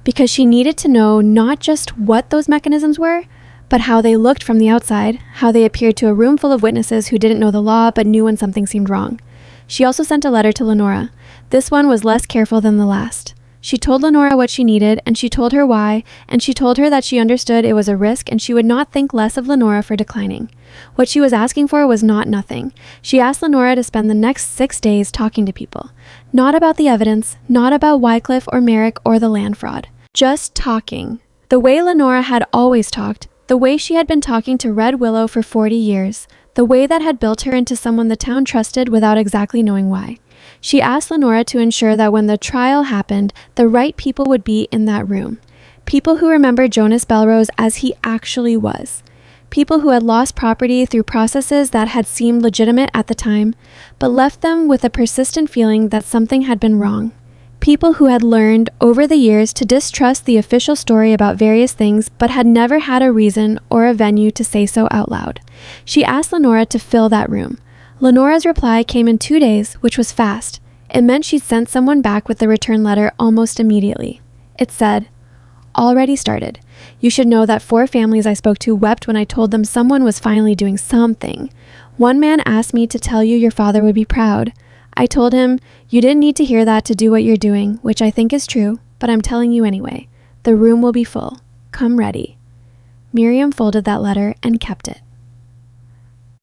Because she needed to know not just what those mechanisms were, but how they looked from the outside, how they appeared to a room full of witnesses who didn't know the law but knew when something seemed wrong. She also sent a letter to Lenora. This one was less careful than the last. She told Lenora what she needed, and she told her why, and she told her that she understood it was a risk and she would not think less of Lenora for declining. What she was asking for was not nothing. She asked Lenora to spend the next 6 days talking to people. Not about the evidence, not about Wycliffe or Merrick or the land fraud. Just talking. The way Lenora had always talked, the way she had been talking to Red Willow for 40 years, the way that had built her into someone the town trusted without exactly knowing why. She asked Lenora to ensure that when the trial happened, the right people would be in that room. People who remembered Jonas Bellrose as he actually was. People who had lost property through processes that had seemed legitimate at the time, but left them with a persistent feeling that something had been wrong. People who had learned over the years to distrust the official story about various things, but had never had a reason or a venue to say so out loud. She asked Lenora to fill that room. Lenora's reply came in 2 days, which was fast. It meant she'd sent someone back with the return letter almost immediately. It said, "Already started. You should know that 4 families I spoke to wept when I told them someone was finally doing something. One man asked me to tell you your father would be proud. I told him, you didn't need to hear that to do what you're doing, which I think is true, but I'm telling you anyway. The room will be full. Come ready." Miriam folded that letter and kept it.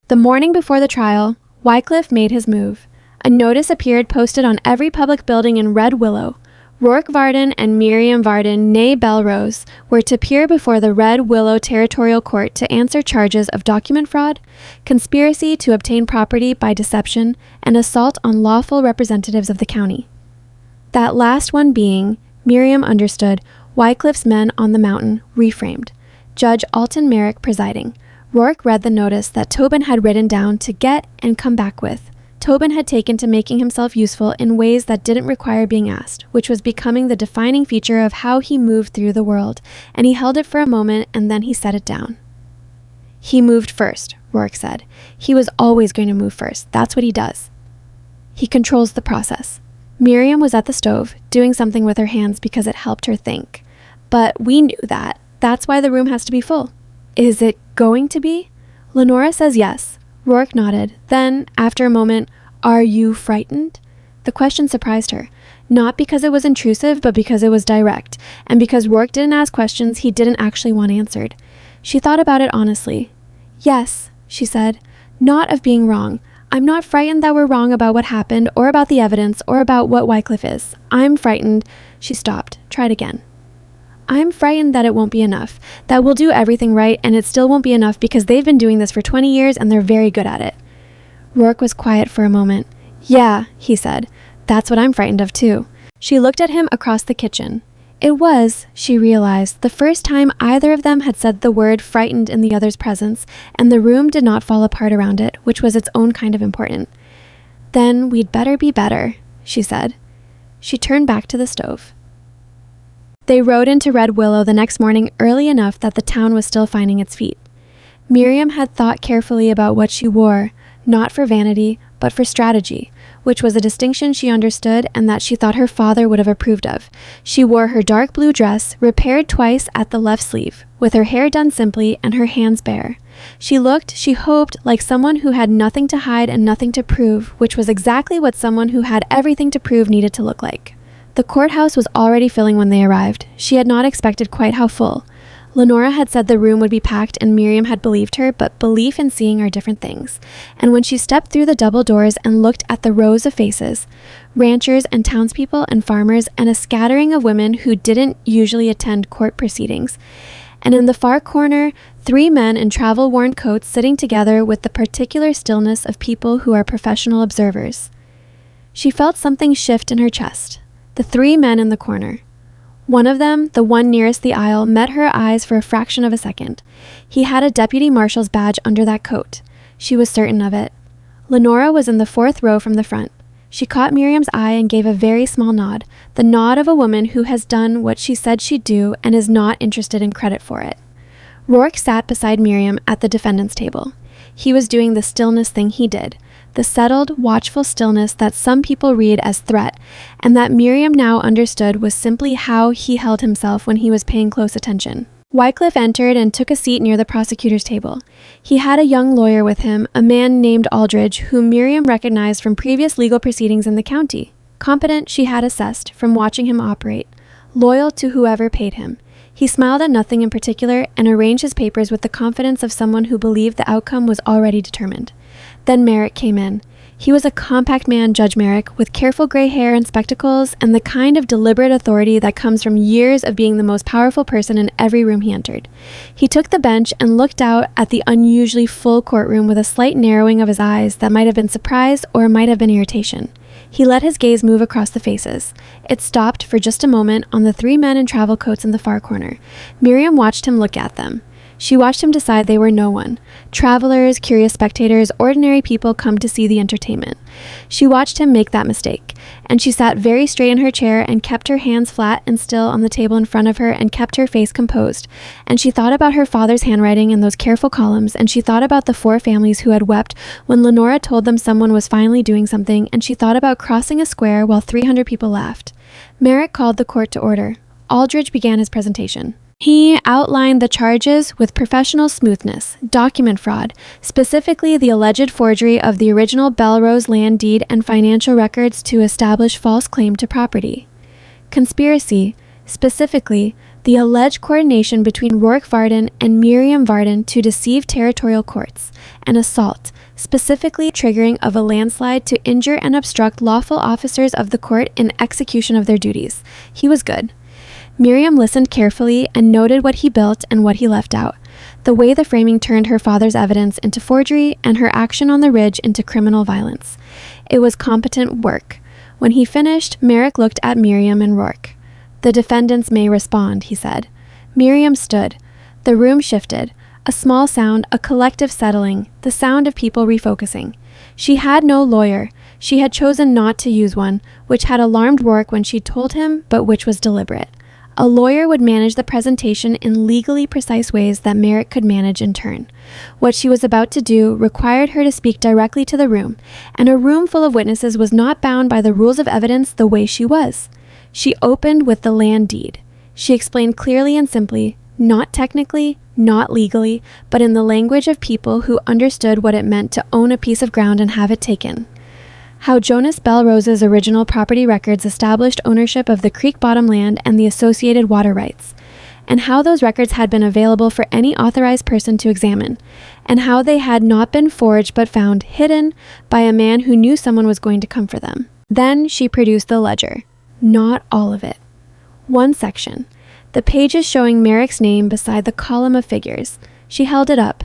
The morning before the trial, Wycliffe made his move. A notice appeared posted on every public building in Red Willow. Rourke Varden and Miriam Varden, née Bellrose, were to appear before the Red Willow Territorial Court to answer charges of document fraud, conspiracy to obtain property by deception, and assault on lawful representatives of the county. That last one being, Miriam understood, Wycliffe's men on the mountain, reframed. Judge Alton Merrick presiding. Rourke read the notice that Tobin had written down to get and come back with. Tobin had taken to making himself useful in ways that didn't require being asked, which was becoming the defining feature of how he moved through the world, and he held it for a moment and then he set it down. He moved first, Rourke said. He was always going to move first. That's what he does. He controls the process. Miriam was at the stove, doing something with her hands because it helped her think. But we knew that. That's why the room has to be full. Is it going to be? Lenora says yes. Rourke nodded. Then, after a moment, "Are you frightened?" The question surprised her, not because it was intrusive, but because it was direct, and because Rourke didn't ask questions he didn't actually want answered. She thought about it honestly. "Yes," she said, "not of being wrong. I'm not frightened that we're wrong about what happened, or about the evidence, or about what Wycliffe is. I'm frightened." She stopped, tried again. "I'm frightened that it won't be enough, that we'll do everything right and it still won't be enough because they've been doing this for 20 years and they're very good at it." Rourke was quiet for a moment. "Yeah," he said, "that's what I'm frightened of too." She looked at him across the kitchen. It was, she realized, the first time either of them had said the word frightened in the other's presence, and the room did not fall apart around it, which was its own kind of important. "Then we'd better be better," she said. She turned back to the stove. They rode into Red Willow the next morning early enough that the town was still finding its feet. Miriam had thought carefully about what she wore, not for vanity, but for strategy, which was a distinction she understood and that she thought her father would have approved of. She wore her dark blue dress, repaired twice at the left sleeve, with her hair done simply and her hands bare. She looked, she hoped, like someone who had nothing to hide and nothing to prove, which was exactly what someone who had everything to prove needed to look like. The courthouse was already filling when they arrived. She had not expected quite how full. Lenora had said the room would be packed and Miriam had believed her, but belief and seeing are different things. And when she stepped through the double doors and looked at the rows of faces, ranchers and townspeople and farmers and a scattering of women who didn't usually attend court proceedings, and in the far corner, 3 men in travel-worn coats sitting together with the particular stillness of people who are professional observers. She felt something shift in her chest. The 3 men in the corner. One of them, the one nearest the aisle, met her eyes for a fraction of a second. He had a deputy marshal's badge under that coat. She was certain of it. Lenora was in the 4th row from the front. She caught Miriam's eye and gave a very small nod, the nod of a woman who has done what she said she'd do and is not interested in credit for it. Rourke sat beside Miriam at the defendant's table. He was doing the stillness thing he did, the settled, watchful stillness that some people read as threat, and that Miriam now understood was simply how he held himself when he was paying close attention. Wycliffe entered and took a seat near the prosecutor's table. He had a young lawyer with him, a man named Aldridge, whom Miriam recognized from previous legal proceedings in the county. Competent, she had assessed, from watching him operate. Loyal to whoever paid him. He smiled at nothing in particular and arranged his papers with the confidence of someone who believed the outcome was already determined. Then Merrick came in. He was a compact man, Judge Merrick, with careful gray hair and spectacles and the kind of deliberate authority that comes from years of being the most powerful person in every room he entered. He took the bench and looked out at the unusually full courtroom with a slight narrowing of his eyes that might have been surprise or might have been irritation. He let his gaze move across the faces. It stopped for just a moment on the 3 men in travel coats in the far corner. Miriam watched him look at them. She watched him decide they were no one. Travelers, curious spectators, ordinary people come to see the entertainment. She watched him make that mistake, and she sat very straight in her chair and kept her hands flat and still on the table in front of her and kept her face composed. And she thought about her father's handwriting in those careful columns, and she thought about the 4 families who had wept when Lenora told them someone was finally doing something, and she thought about crossing a square while 300 people laughed. Merrick called the court to order. Aldridge began his presentation. He outlined the charges with professional smoothness, document fraud, specifically the alleged forgery of the original Bellrose land deed and financial records to establish false claim to property. Conspiracy, specifically the alleged coordination between Rourke Varden and Miriam Varden to deceive territorial courts, and assault, specifically triggering of a landslide to injure and obstruct lawful officers of the court in execution of their duties. He was good. Miriam listened carefully and noted what he built and what he left out, the way the framing turned her father's evidence into forgery and her action on the ridge into criminal violence. It was competent work. When he finished, Merrick looked at Miriam and Rourke. "The defendants may respond," he said. Miriam stood. The room shifted. A small sound, a collective settling, the sound of people refocusing. She had no lawyer. She had chosen not to use one, which had alarmed Rourke when she told him, but which was deliberate. A lawyer would manage the presentation in legally precise ways that Merrick could manage in turn. What she was about to do required her to speak directly to the room, and a room full of witnesses was not bound by the rules of evidence the way she was. She opened with the land deed. She explained clearly and simply, not technically, not legally, but in the language of people who understood what it meant to own a piece of ground and have it taken. How Jonas Bellrose's original property records established ownership of the creek bottom land and the associated water rights, and how those records had been available for any authorized person to examine, and how they had not been forged but found hidden by a man who knew someone was going to come for them. Then she produced the ledger. Not all of it. One section. The pages showing Merrick's name beside the column of figures. She held it up.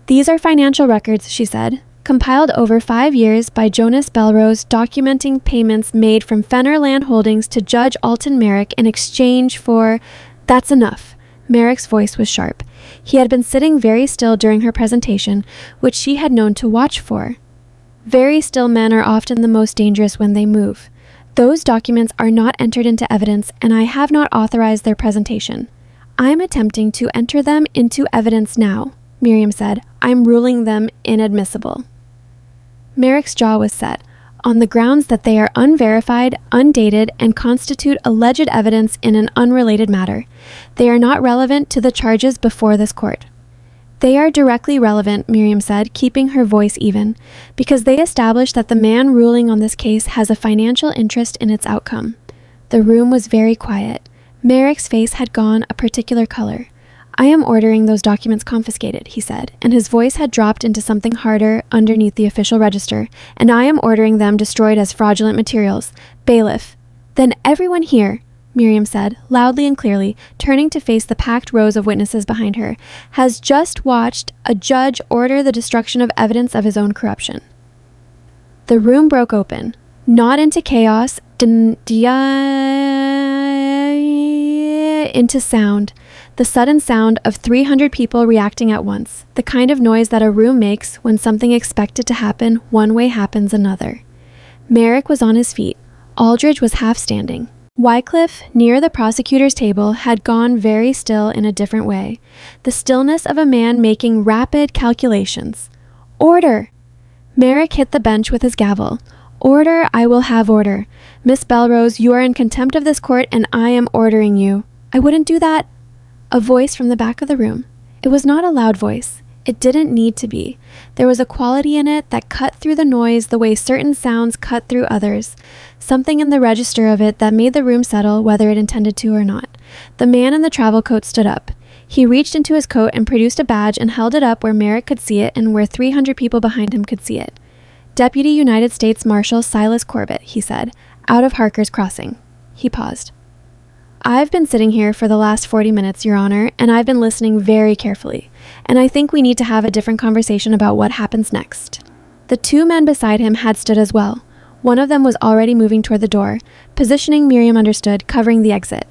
"These are financial records," she said, "compiled over 5 years by Jonas Bellrose, documenting payments made from Fenner Land Holdings to Judge Alton Merrick in exchange for—" "That's enough." Merrick's voice was sharp. He had been sitting very still during her presentation, which she had known to watch for. Very still men are often the most dangerous when they move. "Those documents are not entered into evidence, and I have not authorized their presentation. I'm attempting to enter them into evidence now," Miriam said. "I'm ruling them inadmissible." Merrick's jaw was set. on the grounds that they are unverified, undated, and constitute alleged evidence in an unrelated matter. They are not relevant to the charges before this court. They are directly relevant, Miriam said, keeping her voice even, because they establish that the man ruling on this case has a financial interest in its outcome. The room was very quiet. Merrick's face had gone a particular color. I am ordering those documents confiscated, he said, and his voice had dropped into something harder underneath the official register, and I am ordering them destroyed as fraudulent materials. Bailiff. Then everyone here, Miriam said, loudly and clearly, turning to face the packed rows of witnesses behind her, has just watched a judge order the destruction of evidence of his own corruption. The room broke open, not into chaos, into sound, the sudden sound of 300 people reacting at once, the kind of noise that a room makes when something expected to happen one way happens another. Merrick was on his feet. Aldridge was half standing. Wycliffe, near the prosecutor's table, had gone very still in a different way, the stillness of a man making rapid calculations. Order! Merrick hit the bench with his gavel. Order, I will have order. Miss Bellrose, you are in contempt of this court, and I am ordering you. I wouldn't do that. A voice from the back of the room. It was not a loud voice. It didn't need to be. There was a quality in it that cut through the noise the way certain sounds cut through others. Something in the register of it that made the room settle whether it intended to or not. The man in the travel coat stood up. He reached into his coat and produced a badge and held it up where Merrick could see it and where 300 people behind him could see it. Deputy United States Marshal Silas Corbett, he said, out of Harker's Crossing. He paused. I've been sitting here for the last 40 minutes, Your Honor, and I've been listening very carefully, and I think we need to have a different conversation about what happens next. The two men beside him had stood as well. One of them was already moving toward the door, positioning, Miriam understood, covering the exit.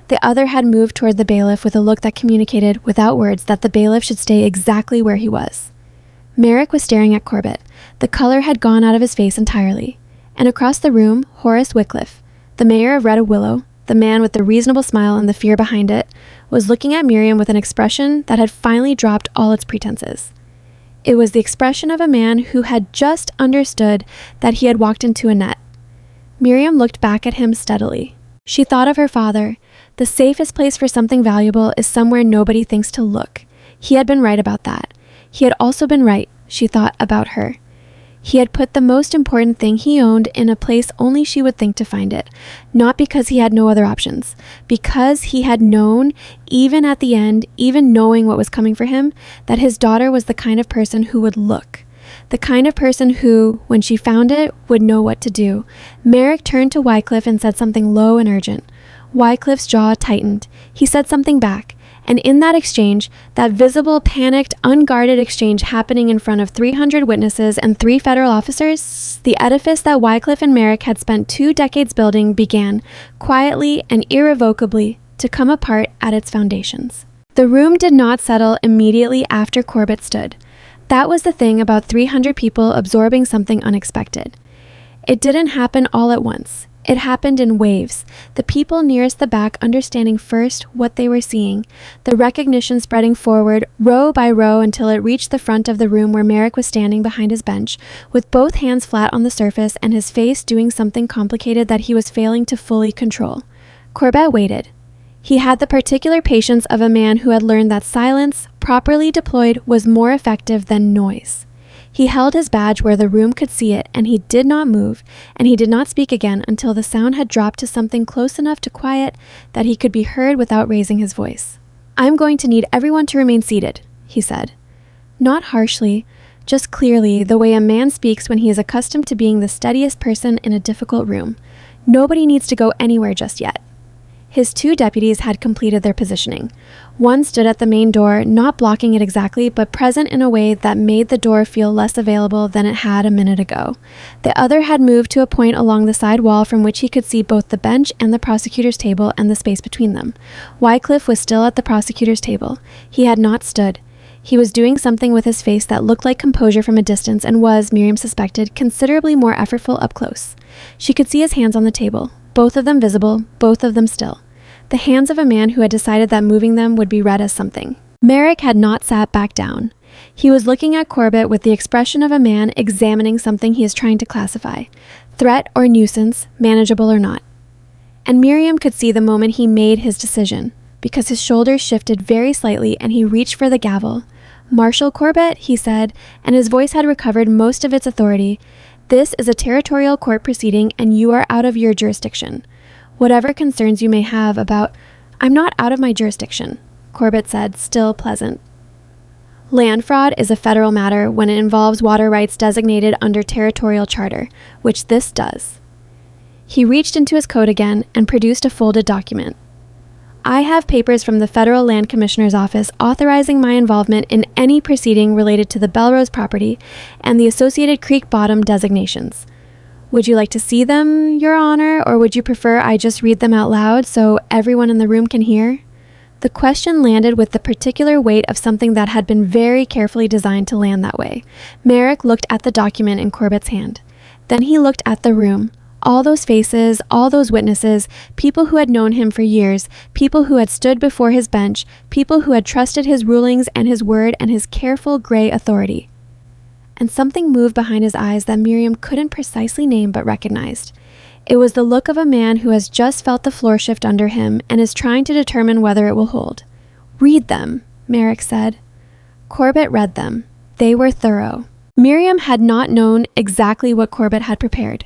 The other had moved toward the bailiff with a look that communicated, without words, that the bailiff should stay exactly where he was. Merrick was staring at Corbett. The color had gone out of his face entirely. And across the room, Horace Wycliffe, the mayor of Red Willow, the man with the reasonable smile and the fear behind it, was looking at Miriam with an expression that had finally dropped all its pretenses. It was the expression of a man who had just understood that he had walked into a net. Miriam looked back at him steadily. She thought of her father. The safest place for something valuable is somewhere nobody thinks to look. He had been right about that. He had also been right, she thought, about her. He had put the most important thing he owned in a place only she would think to find it, not because he had no other options, because he had known, even at the end, even knowing what was coming for him, that his daughter was the kind of person who would look, the kind of person who, when she found it, would know what to do. Merrick turned to Wycliffe and said something low and urgent. Wycliffe's jaw tightened. He said something back. And in that exchange, that visible, panicked, unguarded exchange happening in front of 300 witnesses and 3 federal officers, the edifice that Wycliffe and Merrick had spent 2 decades building began, quietly and irrevocably, to come apart at its foundations. The room did not settle immediately after Corbett stood. That was the thing about 300 people absorbing something unexpected. It didn't happen all at once. It happened in waves, the people nearest the back understanding first what they were seeing, the recognition spreading forward row by row until it reached the front of the room where Merrick was standing behind his bench, with both hands flat on the surface and his face doing something complicated that he was failing to fully control. Corbett waited. He had the particular patience of a man who had learned that silence, properly deployed, was more effective than noise. He held his badge where the room could see it, and he did not move, and he did not speak again until the sound had dropped to something close enough to quiet that he could be heard without raising his voice. I'm going to need everyone to remain seated, he said. Not harshly, just clearly, the way a man speaks when he is accustomed to being the steadiest person in a difficult room. Nobody needs to go anywhere just yet. His 2 deputies had completed their positioning. One stood at the main door, not blocking it exactly, but present in a way that made the door feel less available than it had a minute ago. The other had moved to a point along the side wall from which he could see both the bench and the prosecutor's table and the space between them. Wycliffe was still at the prosecutor's table. He had not stood. He was doing something with his face that looked like composure from a distance and was, Miriam suspected, considerably more effortful up close. She could see his hands on the table, both of them visible, both of them still. The hands of a man who had decided that moving them would be read as something. Merrick had not sat back down. He was looking at Corbett with the expression of a man examining something he is trying to classify. threat or nuisance, manageable or not. And Miriam could see the moment he made his decision, because his shoulders shifted very slightly and he reached for the gavel. "Marshal Corbett," he said, and his voice had recovered most of its authority, "this is a territorial court proceeding and you are out of your jurisdiction. Whatever concerns you may have about—" "I'm not out of my jurisdiction," Corbett said, still pleasant. "Land fraud is a federal matter when it involves water rights designated under territorial charter, which this does." He reached into his coat again and produced a folded document. "I have papers from the Federal Land Commissioner's office authorizing my involvement in any proceeding related to the Bellrose property and the associated creek bottom designations. Would you like to see them, Your Honor, or would you prefer I just read them out loud so everyone in the room can hear?" The question landed with the particular weight of something that had been very carefully designed to land that way. Merrick looked at the document in Corbett's hand. Then he looked at the room. All those faces, all those witnesses, people who had known him for years, people who had stood before his bench, people who had trusted his rulings and his word and his careful gray authority. And something moved behind his eyes that Miriam couldn't precisely name but recognized. It was the look of a man who has just felt the floor shift under him and is trying to determine whether it will hold. "Read them," Merrick said. Corbett read them. They were thorough. Miriam had not known exactly what Corbett had prepared.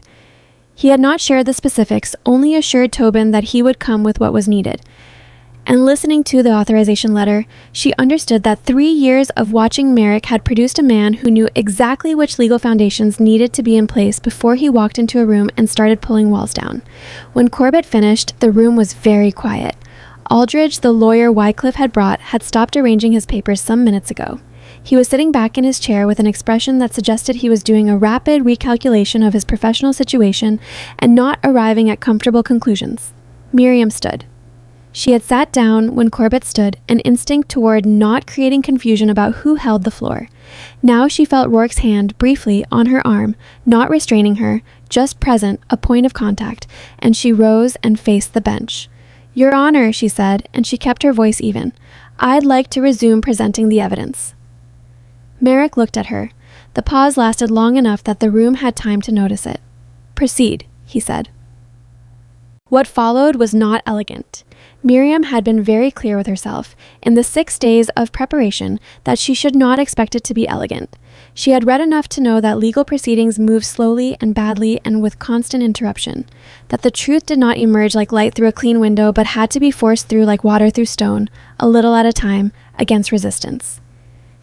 He had not shared the specifics, only assured Tobin that he would come with what was needed. And listening to the authorization letter, she understood that 3 years of watching Merrick had produced a man who knew exactly which legal foundations needed to be in place before he walked into a room and started pulling walls down. When Corbett finished, the room was very quiet. Aldridge, the lawyer Wycliffe had brought, had stopped arranging his papers some minutes ago. He was sitting back in his chair with an expression that suggested he was doing a rapid recalculation of his professional situation and not arriving at comfortable conclusions. Miriam stood. She had sat down when Corbett stood, an instinct toward not creating confusion about who held the floor. Now she felt Rourke's hand briefly on her arm, not restraining her, just present, a point of contact, and she rose and faced the bench. "Your Honor," she said, and she kept her voice even, "I'd like to resume presenting the evidence." Merrick looked at her. The pause lasted long enough that the room had time to notice it. "Proceed," he said. What followed was not elegant. Miriam had been very clear with herself, in the 6 days of preparation, that she should not expect it to be elegant. She had read enough to know that legal proceedings moved slowly and badly and with constant interruption, that the truth did not emerge like light through a clean window but had to be forced through like water through stone, a little at a time, against resistance.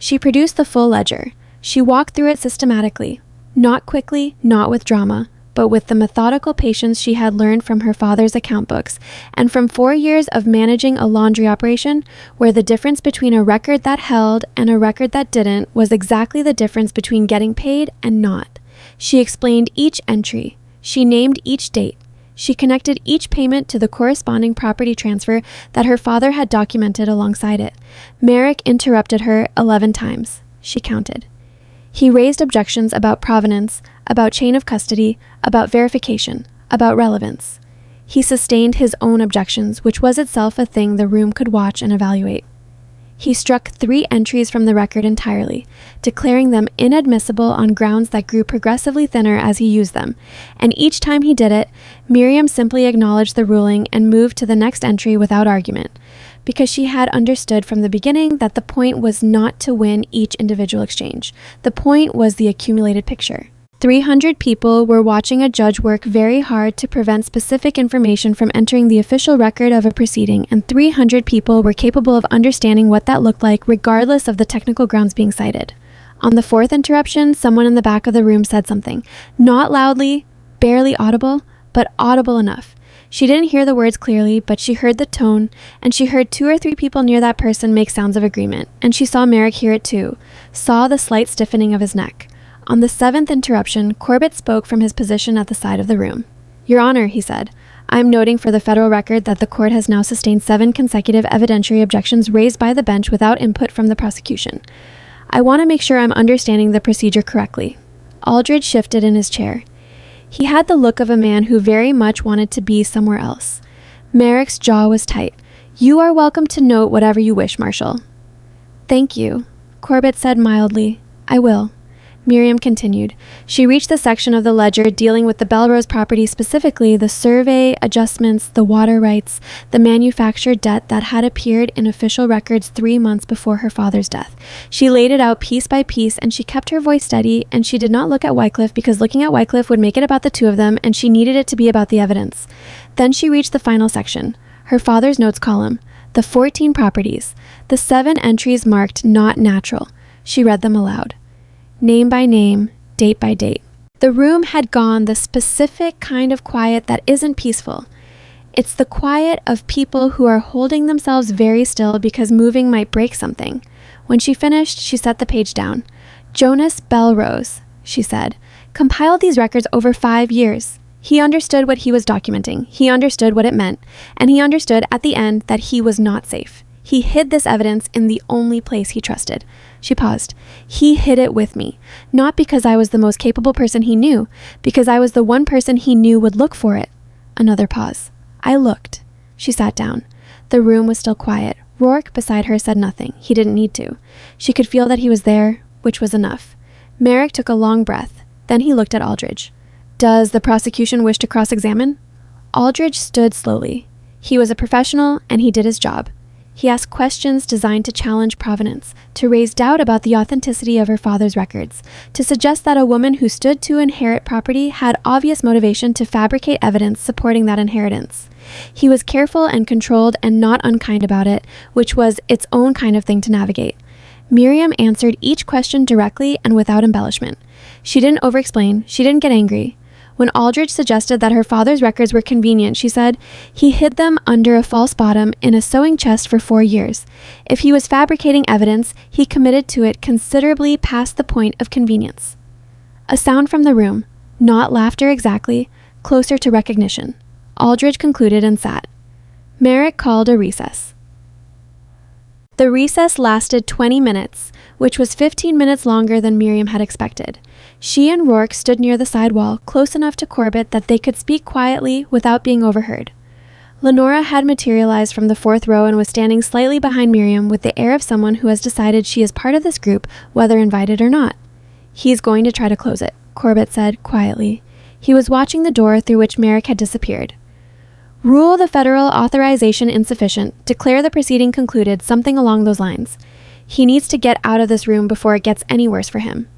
She produced the full ledger. She walked through it systematically, not quickly, not with drama, but with the methodical patience she had learned from her father's account books, and from 4 years of managing a laundry operation, where the difference between a record that held and a record that didn't was exactly the difference between getting paid and not. She explained each entry. She named each date. She connected each payment to the corresponding property transfer that her father had documented alongside it. Merrick interrupted her 11 times. She counted. He raised objections about provenance, about chain of custody, about verification, about relevance. He sustained his own objections, which was itself a thing the room could watch and evaluate. He struck 3 entries from the record entirely, declaring them inadmissible on grounds that grew progressively thinner as he used them, and each time he did it, Miriam simply acknowledged the ruling and moved to the next entry without argument, because she had understood from the beginning that the point was not to win each individual exchange. The point was the accumulated picture. 300 people were watching a judge work very hard to prevent specific information from entering the official record of a proceeding, and 300 people were capable of understanding what that looked like regardless of the technical grounds being cited. On the 4th interruption, someone in the back of the room said something, not loudly, barely audible, but audible enough. She didn't hear the words clearly, but she heard the tone, and she heard 2 or 3 people near that person make sounds of agreement, and she saw Merrick hear it too, saw the slight stiffening of his neck. On the 7th interruption, Corbett spoke from his position at the side of the room. "Your Honor," he said, "I am noting for the federal record that the court has now sustained 7 consecutive evidentiary objections raised by the bench without input from the prosecution. I want to make sure I'm understanding the procedure correctly." Aldridge shifted in his chair. He had the look of a man who very much wanted to be somewhere else. Merrick's jaw was tight. "You are welcome to note whatever you wish, Marshal." "Thank you," Corbett said mildly. "I will." Miriam continued. She reached the section of the ledger dealing with the Bellrose property, specifically the survey adjustments, the water rights, the manufactured debt that had appeared in official records 3 months before her father's death. She laid it out piece by piece, and she kept her voice steady, and she did not look at Wycliffe because looking at Wycliffe would make it about the two of them, and she needed it to be about the evidence. Then she reached the final section, her father's notes column, the 14 properties, the 7 entries marked not natural. She read them aloud. Name by name, date by date. The room had gone the specific kind of quiet that isn't peaceful. It's the quiet of people who are holding themselves very still because moving might break something. When she finished, she set the page down. Jonas Bellrose, she said, compiled these records over 5 years. He understood what he was documenting. He understood what it meant. And he understood at the end that he was not safe. He hid this evidence in the only place he trusted. She paused. He hid it with me, not because I was the most capable person he knew, because I was the one person he knew would look for it. Another pause. I looked. She sat down. The room was still quiet. Rourke beside her said nothing. He didn't need to. She could feel that he was there, which was enough. Merrick took a long breath. Then he looked at Aldridge. Does the prosecution wish to cross-examine? Aldridge stood slowly. He was a professional, and he did his job. He asked questions designed to challenge provenance, to raise doubt about the authenticity of her father's records, to suggest that a woman who stood to inherit property had obvious motivation to fabricate evidence supporting that inheritance. He was careful and controlled and not unkind about it, which was its own kind of thing to navigate. Miriam answered each question directly and without embellishment. She didn't over-explain. She didn't get angry. When Aldridge suggested that her father's records were convenient, she said, he hid them under a false bottom in a sewing chest for 4 years. If he was fabricating evidence, he committed to it considerably past the point of convenience. A sound from the room, not laughter exactly, closer to recognition. Aldridge concluded and sat. Merrick called a recess. The recess lasted 20 minutes, which was 15 minutes longer than Miriam had expected. She and Rourke stood near the side wall, close enough to Corbett that they could speak quietly without being overheard. Lenora had materialized from the 4th row and was standing slightly behind Miriam with the air of someone who has decided she is part of this group, whether invited or not. He's going to try to close it, Corbett said quietly. He was watching the door through which Merrick had disappeared. Rule the federal authorization insufficient. Declare the proceeding concluded, something along those lines. He needs to get out of this room before it gets any worse for him.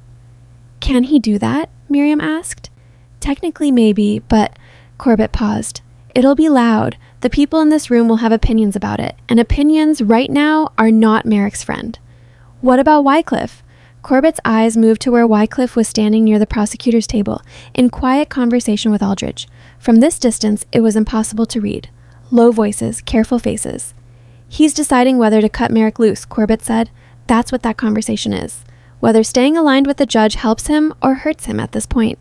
Can he do that? Miriam asked. Technically, maybe, but Corbett paused. It'll be loud. The people in this room will have opinions about it, and opinions right now are not Merrick's friend. What about Wycliffe? Corbett's eyes moved to where Wycliffe was standing near the prosecutor's table, in quiet conversation with Aldridge. From this distance, it was impossible to read. Low voices, careful faces. He's deciding whether to cut Merrick loose, Corbett said. That's what that conversation is. Whether staying aligned with the judge helps him or hurts him at this point.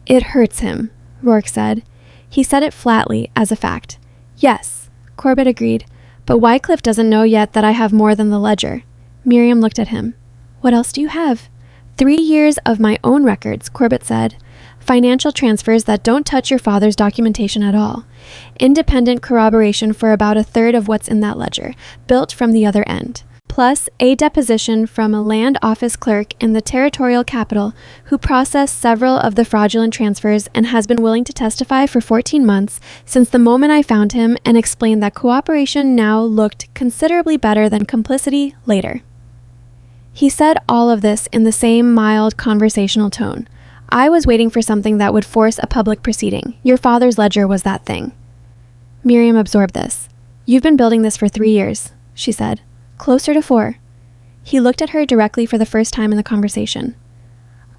It hurts him, Rourke said. He said it flatly, as a fact. Yes, Corbett agreed, but Wycliffe doesn't know yet that I have more than the ledger. Miriam looked at him. What else do you have? 3 years of my own records, Corbett said. Financial transfers that don't touch your father's documentation at all. Independent corroboration for about 1/3 of what's in that ledger, built from the other end. Plus a deposition from a land office clerk in the territorial capital who processed several of the fraudulent transfers and has been willing to testify for 14 months since the moment I found him and explained that cooperation now looked considerably better than complicity later. He said all of this in the same mild conversational tone. I was waiting for something that would force a public proceeding. Your father's ledger was that thing. Miriam absorbed this. You've been building this for 3 years, she said. Closer to 4. He looked at her directly for the first time in the conversation.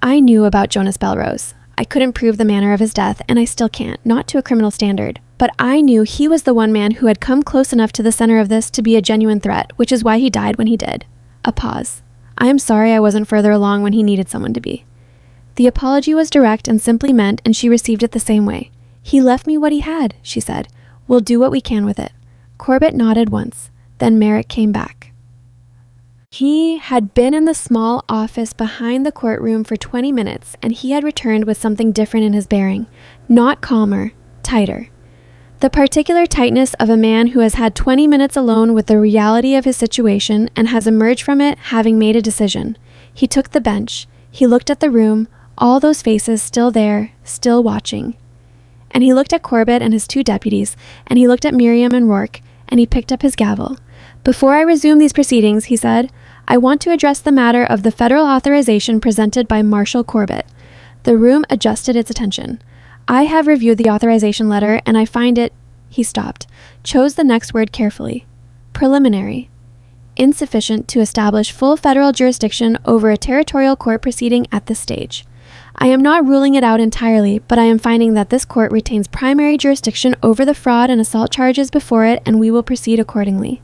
I knew about Jonas Bellrose. I couldn't prove the manner of his death, and I still can't, not to a criminal standard. But I knew he was the one man who had come close enough to the center of this to be a genuine threat, which is why he died when he did. A pause. I am sorry I wasn't further along when he needed someone to be. The apology was direct and simply meant, and she received it the same way. He left me what he had, she said. We'll do what we can with it. Corbett nodded once. Then Merrick came back. He had been in the small office behind the courtroom for 20 minutes, and he had returned with something different in his bearing. Not calmer, tighter. The particular tightness of a man who has had 20 minutes alone with the reality of his situation and has emerged from it having made a decision. He took the bench. He looked at the room, all those faces still there, still watching. And he looked at Corbett and his 2 deputies, and he looked at Miriam and Rourke, and he picked up his gavel. "Before I resume these proceedings," he said, "I want to address the matter of the federal authorization presented by Marshal Corbett." The room adjusted its attention. "I have reviewed the authorization letter, and I find it—" He stopped, chose the next word carefully. "Preliminary. Insufficient to establish full federal jurisdiction over a territorial court proceeding at this stage. I am not ruling it out entirely, but I am finding that this court retains primary jurisdiction over the fraud and assault charges before it, and we will proceed accordingly."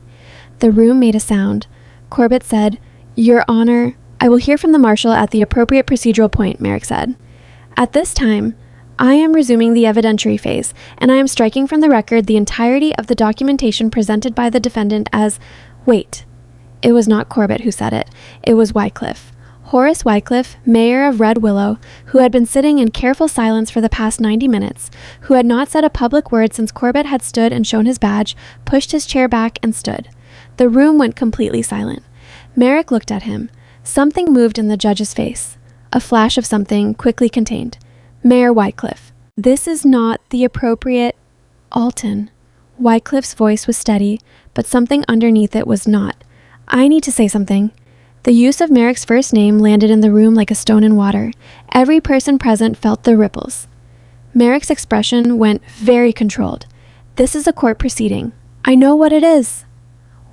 The room made a sound. Corbett said, "Your Honor, I will hear from the marshal at the appropriate procedural point," Merrick said. "At this time, I am resuming the evidentiary phase, and I am striking from the record the entirety of the documentation presented by the defendant as—" Wait. It was not Corbett who said it. It was Wycliffe. Horace Wycliffe, mayor of Red Willow, who had been sitting in careful silence for the past 90 minutes, who had not said a public word since Corbett had stood and shown his badge, pushed his chair back and stood. The room went completely silent. Merrick looked at him. Something moved in the judge's face. A flash of something quickly contained. "Mayor Wycliffe, this is not the appropriate—" "Alton." Wycliffe's voice was steady, but something underneath it was not. "I need to say something." The use of Merrick's first name landed in the room like a stone in water. Every person present felt the ripples. Merrick's expression went very controlled. "This is a court proceeding. I know what it is."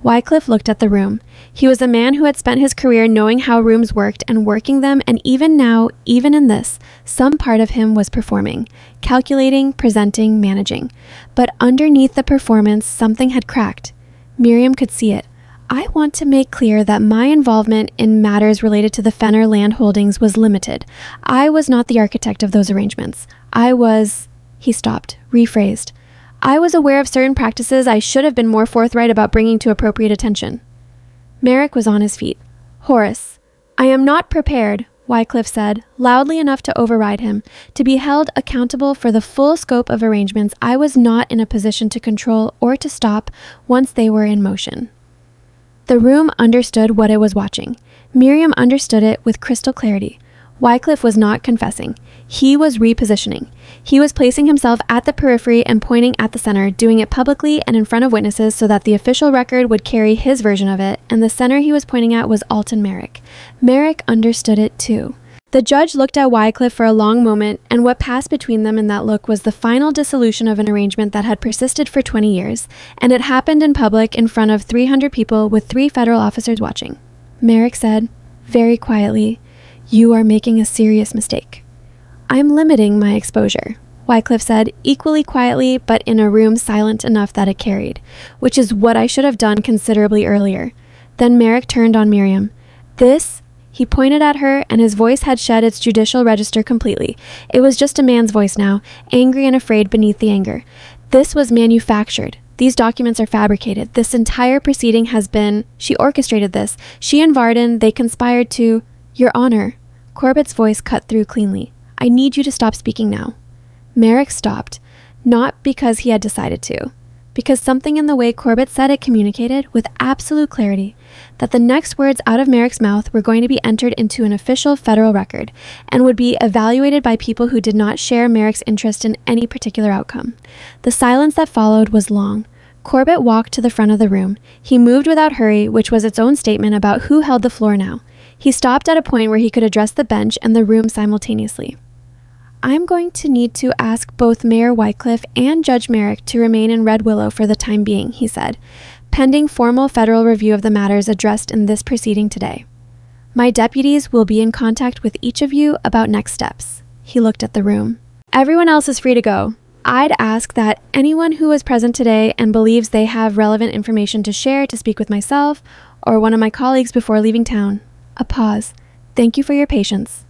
Wycliffe looked at the room. He was a man who had spent his career knowing how rooms worked and working them, and even now, even in this, some part of him was performing, calculating, presenting, managing. But underneath the performance, something had cracked. Miriam could see it. "I want to make clear that my involvement in matters related to the Fenner land holdings was limited. I was not the architect of those arrangements. I was—" He stopped, rephrased. "I was aware of certain practices I should have been more forthright about bringing to appropriate attention." Merrick was on his feet. "Horace, I am not prepared," Wycliffe said, loudly enough to override him, "to be held accountable for the full scope of arrangements I was not in a position to control or to stop once they were in motion." The room understood what it was watching. Miriam understood it with crystal clarity. Wycliffe was not confessing. He was repositioning. He was placing himself at the periphery and pointing at the center, doing it publicly and in front of witnesses so that the official record would carry his version of it, and the center he was pointing at was Alton Merrick. Merrick understood it too. The judge looked at Wycliffe for a long moment, and what passed between them in that look was the final dissolution of an arrangement that had persisted for 20 years, and it happened in public in front of 300 people with 3 federal officers watching. Merrick said, very quietly, "You are making a serious mistake." "I'm limiting my exposure," Wycliffe said, equally quietly, but in a room silent enough that it carried, "which is what I should have done considerably earlier." Then Merrick turned on Miriam. "This—" He pointed at her, and his voice had shed its judicial register completely. It was just a man's voice now, angry and afraid beneath the anger. "This was manufactured. These documents are fabricated. This entire proceeding has been— She orchestrated this. She and Varden, they conspired to— Your Honor." Corbett's voice cut through cleanly. "I need you to stop speaking now." Merrick stopped, not because he had decided to, because something in the way Corbett said it communicated, with absolute clarity, that the next words out of Merrick's mouth were going to be entered into an official federal record, and would be evaluated by people who did not share Merrick's interest in any particular outcome. The silence that followed was long. Corbett walked to the front of the room. He moved without hurry, which was its own statement about who held the floor now. He stopped at a point where he could address the bench and the room simultaneously. "I'm going to need to ask both Mayor Wycliffe and Judge Merrick to remain in Red Willow for the time being," he said, "pending formal federal review of the matters addressed in this proceeding today. My deputies will be in contact with each of you about next steps." He looked at the room. "Everyone else is free to go. I'd ask that anyone who is present today and believes they have relevant information to share to speak with myself or one of my colleagues before leaving town." A pause. "Thank you for your patience."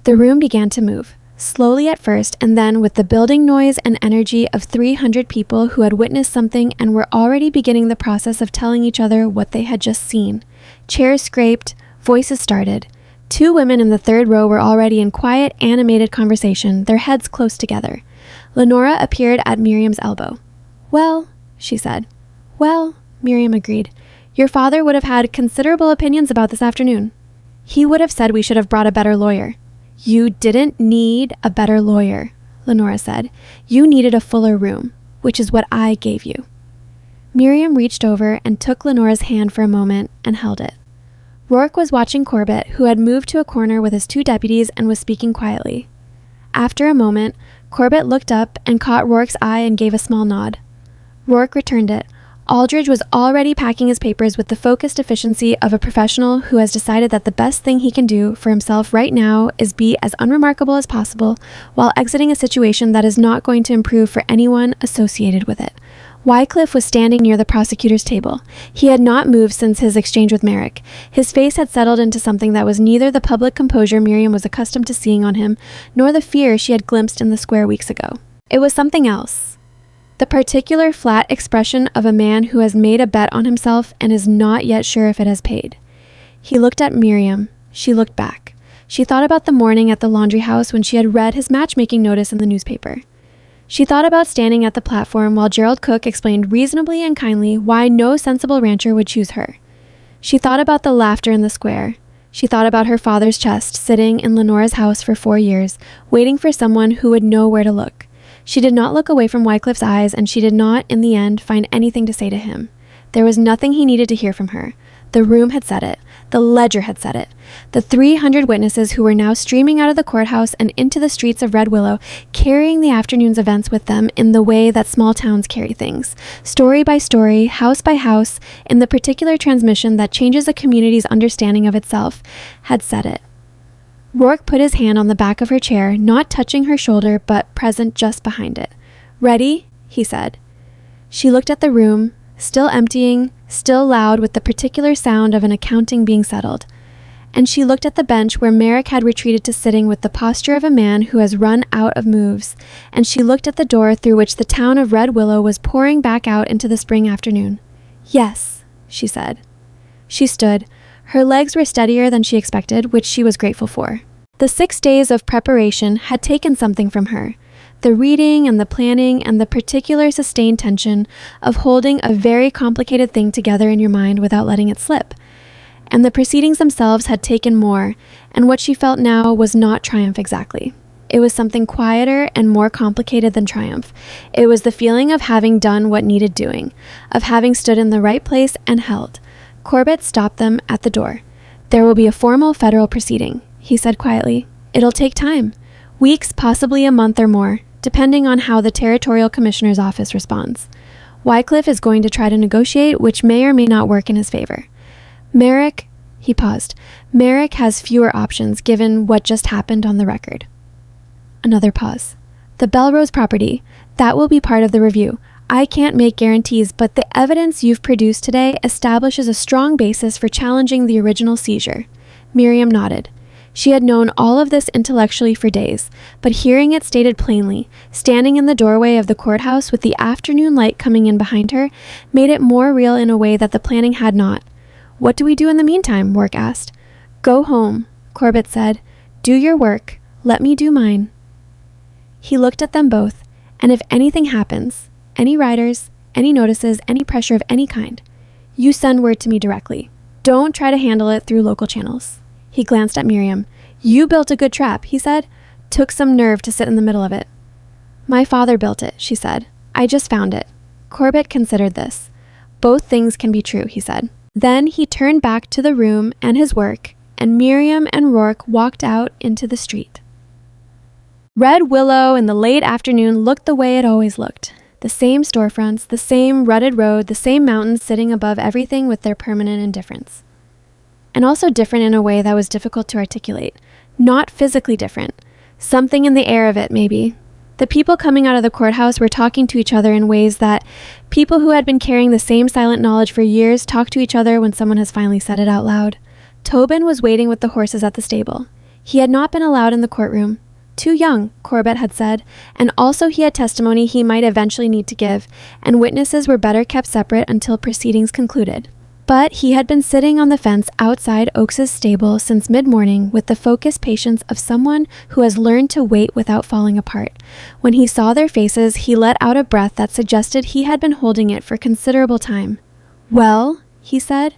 The room began to move. Slowly at first, and then with the building noise and energy of 300 people who had witnessed something and were already beginning the process of telling each other what they had just seen. Chairs scraped, voices started. 2 women in the 3rd row were already in quiet, animated conversation, their heads close together. Lenora appeared at Miriam's elbow. "Well," she said. "Well," Miriam agreed. "Your father would have had considerable opinions about this afternoon." He would have said we should have brought a better lawyer. You didn't need a better lawyer, Lenora said. You needed a fuller room, which is what I gave you. Miriam reached over and took Lenora's hand for a moment and held it. Rourke was watching Corbett, who had moved to a corner with his two deputies and was speaking quietly. After a moment, Corbett looked up and caught Rourke's eye and gave a small nod. Rourke returned it. Aldridge was already packing his papers with the focused efficiency of a professional who has decided that the best thing he can do for himself right now is be as unremarkable as possible while exiting a situation that is not going to improve for anyone associated with it. Wycliffe was standing near the prosecutor's table. He had not moved since his exchange with Merrick. His face had settled into something that was neither the public composure Miriam was accustomed to seeing on him, nor the fear she had glimpsed in the square weeks ago. It was something else. The particular flat expression of a man who has made a bet on himself and is not yet sure if it has paid. He looked at Miriam. She looked back. She thought about the morning at the laundry house when she had read his matchmaking notice in the newspaper. She thought about standing at the platform while Gerald Cook explained reasonably and kindly why no sensible rancher would choose her. She thought about the laughter in the square. She thought about her father's chest sitting in Lenora's house for 4 years, waiting for someone who would know where to look. She did not look away from Wycliffe's eyes, and she did not, in the end, find anything to say to him. There was nothing he needed to hear from her. The room had said it. The ledger had said it. The 300 witnesses who were now streaming out of the courthouse and into the streets of Red Willow, carrying the afternoon's events with them in the way that small towns carry things, story by story, house by house, in the particular transmission that changes a community's understanding of itself, had said it. Rourke put his hand on the back of her chair, not touching her shoulder, but present just behind it. "Ready?" he said. She looked at the room, still emptying, still loud with the particular sound of an accounting being settled. And she looked at the bench where Merrick had retreated to sitting with the posture of a man who has run out of moves, and she looked at the door through which the town of Red Willow was pouring back out into the spring afternoon. "Yes," she said. She stood. Her legs were steadier than she expected, which she was grateful for. The 6 days of preparation had taken something from her. The reading and the planning and the particular sustained tension of holding a very complicated thing together in your mind without letting it slip. And the proceedings themselves had taken more, and what she felt now was not triumph exactly. It was something quieter and more complicated than triumph. It was the feeling of having done what needed doing, of having stood in the right place and held. Corbett stopped them at the door. "There will be a formal federal proceeding," he said quietly. "It'll take time. Weeks, possibly a month or more, depending on how the Territorial Commissioner's office responds. Wycliffe is going to try to negotiate, which may or may not work in his favor. Merrick," he paused, "Merrick has fewer options given what just happened on the record." Another pause. "The Bellrose property, that will be part of the review. I can't make guarantees, but the evidence you've produced today establishes a strong basis for challenging the original seizure." Miriam nodded. She had known all of this intellectually for days, but hearing it stated plainly, standing in the doorway of the courthouse with the afternoon light coming in behind her, made it more real in a way that the planning had not. "What do we do in the meantime?" Rourke asked. "Go home," Corbett said. "Do your work. Let me do mine." He looked at them both, "And if anything happens, any riders, any notices, any pressure of any kind, you send word to me directly. Don't try to handle it through local channels." He glanced at Miriam. "You built a good trap," he said. "Took some nerve to sit in the middle of it." "My father built it," she said. "I just found it." Corbett considered this. "Both things can be true," he said. Then he turned back to the room and his work, and Miriam and Rourke walked out into the street. Red Willow in the late afternoon looked the way it always looked. The same storefronts, the same rutted road, the same mountains sitting above everything with their permanent indifference. And also different in a way that was difficult to articulate. Not physically different. Something in the air of it, maybe. The people coming out of the courthouse were talking to each other in ways that people who had been carrying the same silent knowledge for years talk to each other when someone has finally said it out loud. Tobin was waiting with the horses at the stable. He had not been allowed in the courtroom. Too young, Corbett had said, and also he had testimony he might eventually need to give, and witnesses were better kept separate until proceedings concluded. But he had been sitting on the fence outside Oakes's stable since mid-morning with the focused patience of someone who has learned to wait without falling apart. When he saw their faces, he let out a breath that suggested he had been holding it for considerable time. "Well," he said.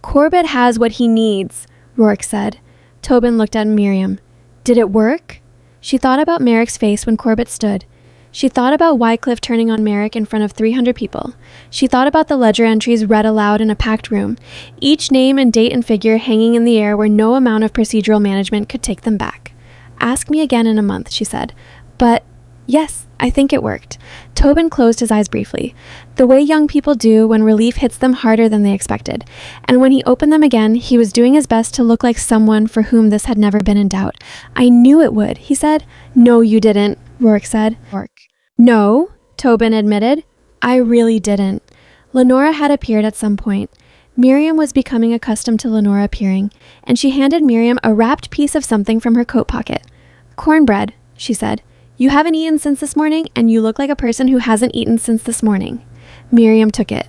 "Corbett has what he needs," Rourke said. Tobin looked at Miriam. Did it work? She thought about Merrick's face when Corbett stood. She thought about Wycliffe turning on Merrick in front of 300 people. She thought about the ledger entries read aloud in a packed room, each name and date and figure hanging in the air where no amount of procedural management could take them back. Ask me again in a month, she said. But, yes, I think it worked. Tobin closed his eyes briefly, the way young people do when relief hits them harder than they expected. And when he opened them again, he was doing his best to look like someone for whom this had never been in doubt. I knew it would, he said. No, you didn't, Rourke said. No, Tobin admitted. I really didn't. Lenora had appeared at some point. Miriam was becoming accustomed to Lenora appearing, and she handed Miriam a wrapped piece of something from her coat pocket. Cornbread, she said. You haven't eaten since this morning, and you look like a person who hasn't eaten since this morning. Miriam took it.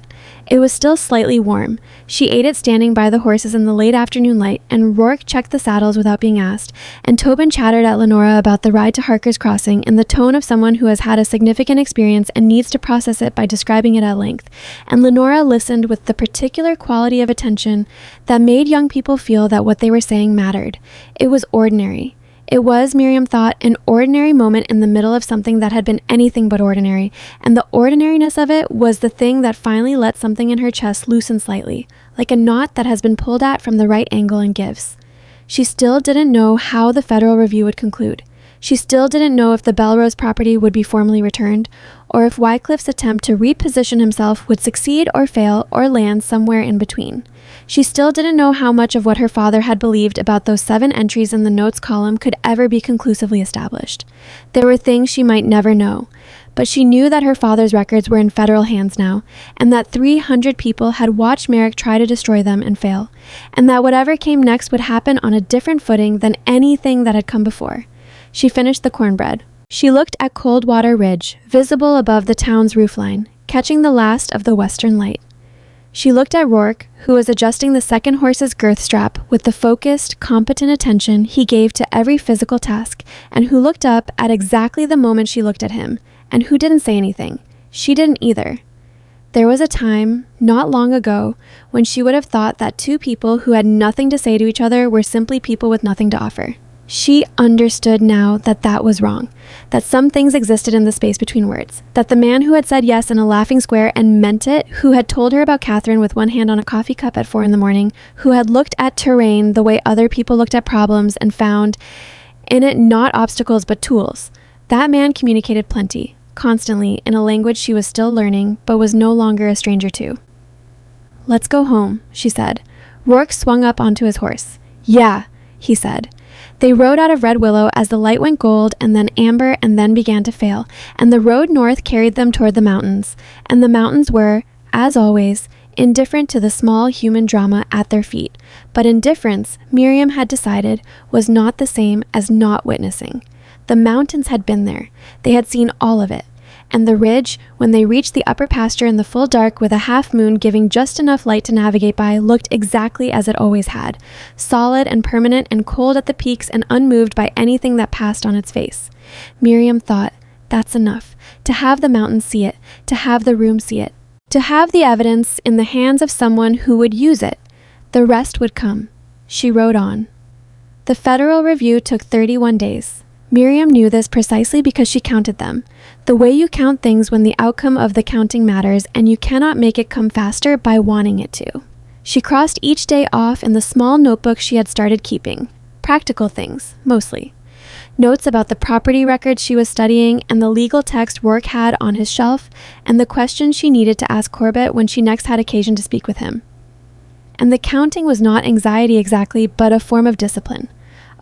It was still slightly warm. She ate it standing by the horses in the late afternoon light, and Rourke checked the saddles without being asked, and Tobin chattered at Lenora about the ride to Harker's Crossing in the tone of someone who has had a significant experience and needs to process it by describing it at length, and Lenora listened with the particular quality of attention that made young people feel that what they were saying mattered. It was ordinary. It was, Miriam thought, an ordinary moment in the middle of something that had been anything but ordinary, and the ordinariness of it was the thing that finally let something in her chest loosen slightly, like a knot that has been pulled at from the right angle and gives. She still didn't know how the federal review would conclude. She still didn't know if the Bellrose property would be formally returned, or if Wycliffe's attempt to reposition himself would succeed or fail or land somewhere in between. She still didn't know how much of what her father had believed about those 7 entries in the notes column could ever be conclusively established. There were things she might never know, but she knew that her father's records were in federal hands now, and that 300 people had watched Merrick try to destroy them and fail, and that whatever came next would happen on a different footing than anything that had come before. She finished the cornbread. She looked at Coldwater Ridge, visible above the town's roofline, catching the last of the western light. She looked at Rourke, who was adjusting the second horse's girth strap with the focused, competent attention he gave to every physical task, and who looked up at exactly the moment she looked at him, and who didn't say anything. She didn't either. There was a time, not long ago, when she would have thought that 2 people who had nothing to say to each other were simply people with nothing to offer. She understood now that that was wrong, that some things existed in the space between words, that the man who had said yes in a laughing square and meant it, who had told her about Catherine with one hand on a coffee cup at 4 a.m, who had looked at terrain the way other people looked at problems and found in it not obstacles but tools, that man communicated plenty, constantly, in a language she was still learning but was no longer a stranger to. Let's go home, she said. Rourke swung up onto his horse. Yeah, he said. They rode out of Red Willow as the light went gold and then amber and then began to fail, and the road north carried them toward the mountains, and the mountains were, as always, indifferent to the small human drama at their feet. But indifference, Miriam had decided, was not the same as not witnessing. The mountains had been there. They had seen all of it. And the ridge, when they reached the upper pasture in the full dark with a half moon giving just enough light to navigate by, looked exactly as it always had, solid and permanent and cold at the peaks and unmoved by anything that passed on its face. Miriam thought, that's enough, to have the mountains see it, to have the room see it, to have the evidence in the hands of someone who would use it. The rest would come. She rode on. The federal review took 31 days. Miriam knew this precisely because she counted them. The way you count things when the outcome of the counting matters, and you cannot make it come faster by wanting it to. She crossed each day off in the small notebook she had started keeping. Practical things, mostly. Notes about the property records she was studying and the legal text Rourke had on his shelf, and the questions she needed to ask Corbett when she next had occasion to speak with him. And the counting was not anxiety exactly, but a form of discipline.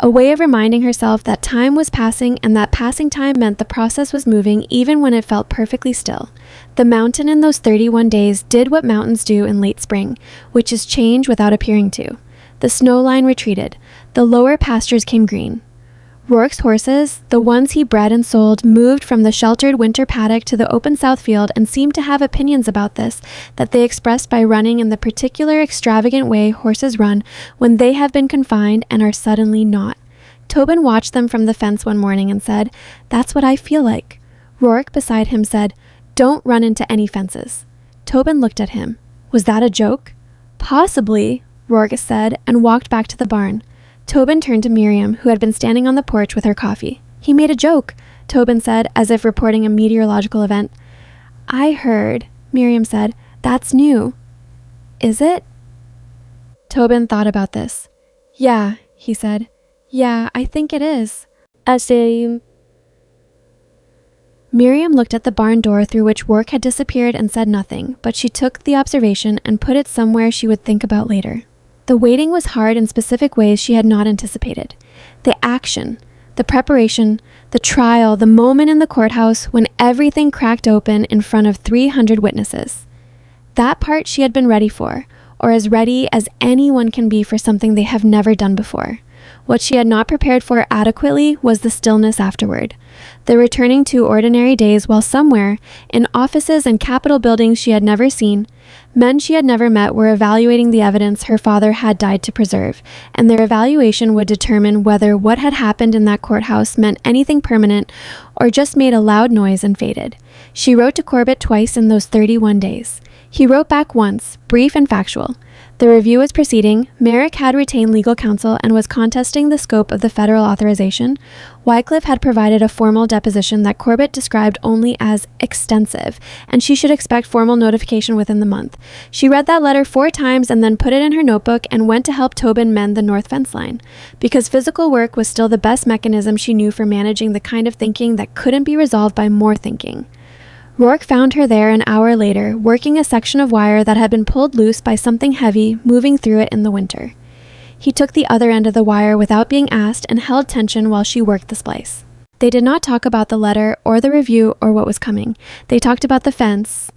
A way of reminding herself that time was passing and that passing time meant the process was moving even when it felt perfectly still. The mountain in those 31 days did what mountains do in late spring, which is change without appearing to. The snow line retreated. The lower pastures came green. Rourke's horses, the ones he bred and sold, moved from the sheltered winter paddock to the open south field and seemed to have opinions about this that they expressed by running in the particular extravagant way horses run when they have been confined and are suddenly not. Tobin watched them from the fence one morning and said, "That's what I feel like." Rourke beside him said, "Don't run into any fences." Tobin looked at him. Was that a joke? Possibly, Rourke said, and walked back to the barn. Tobin turned to Miriam, who had been standing on the porch with her coffee. "He made a joke," Tobin said, as if reporting a meteorological event. "I heard," Miriam said. "That's new." "Is it?" Tobin thought about this. "Yeah," he said. "Yeah, I think it is." Miriam looked at the barn door through which Rourke had disappeared and said nothing, but she took the observation and put it somewhere she would think about later. The waiting was hard in specific ways she had not anticipated. The action, the preparation, the trial, the moment in the courthouse when everything cracked open in front of 300 witnesses. That part she had been ready for, or as ready as anyone can be for something they have never done before. What she had not prepared for adequately was the stillness afterward, the returning to ordinary days while somewhere, in offices and Capitol buildings she had never seen, men she had never met were evaluating the evidence her father had died to preserve, and their evaluation would determine whether what had happened in that courthouse meant anything permanent or just made a loud noise and faded. She wrote to Corbett twice in those 31 days. He wrote back once, brief and factual. The review was proceeding. Merrick had retained legal counsel and was contesting the scope of the federal authorization. Wycliffe had provided a formal deposition that Corbett described only as extensive, and she should expect formal notification within the month. She read that letter 4 times and then put it in her notebook and went to help Tobin mend the north fence line, because physical work was still the best mechanism she knew for managing the kind of thinking that couldn't be resolved by more thinking. Rourke found her there an hour later, working a section of wire that had been pulled loose by something heavy moving through it in the winter. He took the other end of the wire without being asked and held tension while she worked the splice. They did not talk about the letter or the review or what was coming. They talked about the fence,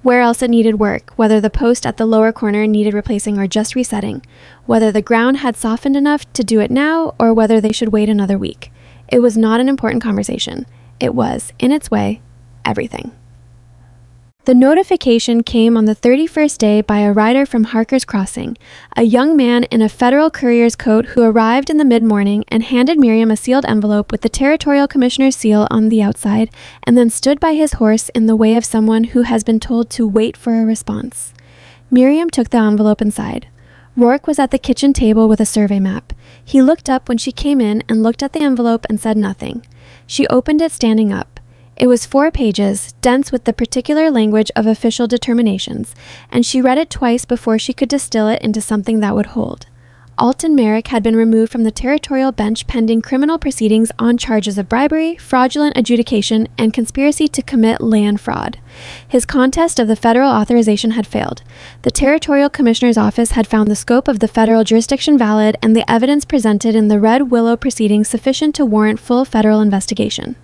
where else it needed work, whether the post at the lower corner needed replacing or just resetting, whether the ground had softened enough to do it now or whether they should wait another week. It was not an important conversation. It was, in its way, everything. The notification came on the 31st day by a rider from Harker's Crossing, a young man in a federal courier's coat who arrived in the mid-morning and handed Miriam a sealed envelope with the territorial commissioner's seal on the outside, and then stood by his horse in the way of someone who has been told to wait for a response. Miriam took the envelope inside. Rourke was at the kitchen table with a survey map. He looked up when she came in and looked at the envelope and said nothing. She opened it standing up. It was 4 pages, dense with the particular language of official determinations, and she read it twice before she could distill it into something that would hold. Alton Merrick had been removed from the territorial bench pending criminal proceedings on charges of bribery, fraudulent adjudication, and conspiracy to commit land fraud. His contest of the federal authorization had failed. The territorial commissioner's office had found the scope of the federal jurisdiction valid and the evidence presented in the Red Willow proceedings sufficient to warrant full federal investigation.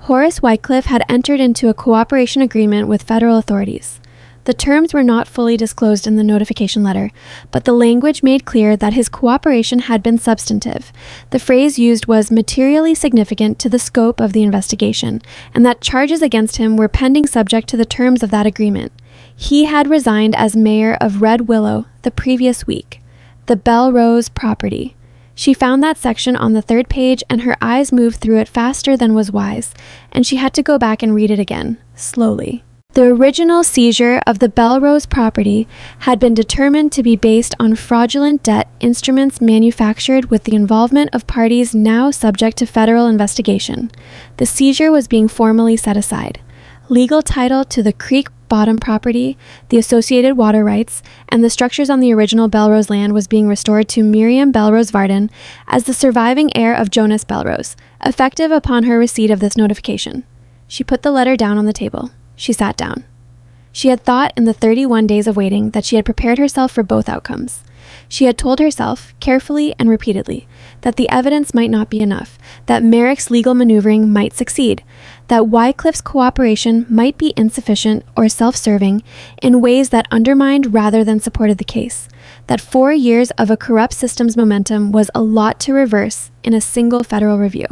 Horace Wycliffe had entered into a cooperation agreement with federal authorities. The terms were not fully disclosed in the notification letter, but the language made clear that his cooperation had been substantive. The phrase used was materially significant to the scope of the investigation, and that charges against him were pending subject to the terms of that agreement. He had resigned as mayor of Red Willow the previous week, the Bellrose property. She found that section on the 3rd page and her eyes moved through it faster than was wise, and she had to go back and read it again, slowly. The original seizure of the Bellrose property had been determined to be based on fraudulent debt instruments manufactured with the involvement of parties now subject to federal investigation. The seizure was being formally set aside. Legal title to the creek bottom property, the associated water rights, and the structures on the original Bellrose land was being restored to Miriam Bellrose Varden as the surviving heir of Jonas Bellrose, effective upon her receipt of this notification. She put the letter down on the table. She sat down. She had thought in the 31 days of waiting that she had prepared herself for both outcomes. She had told herself, carefully and repeatedly, that the evidence might not be enough, that Merrick's legal maneuvering might succeed, that Wycliffe's cooperation might be insufficient or self-serving in ways that undermined rather than supported the case, that 4 years of a corrupt system's momentum was a lot to reverse in a single federal review.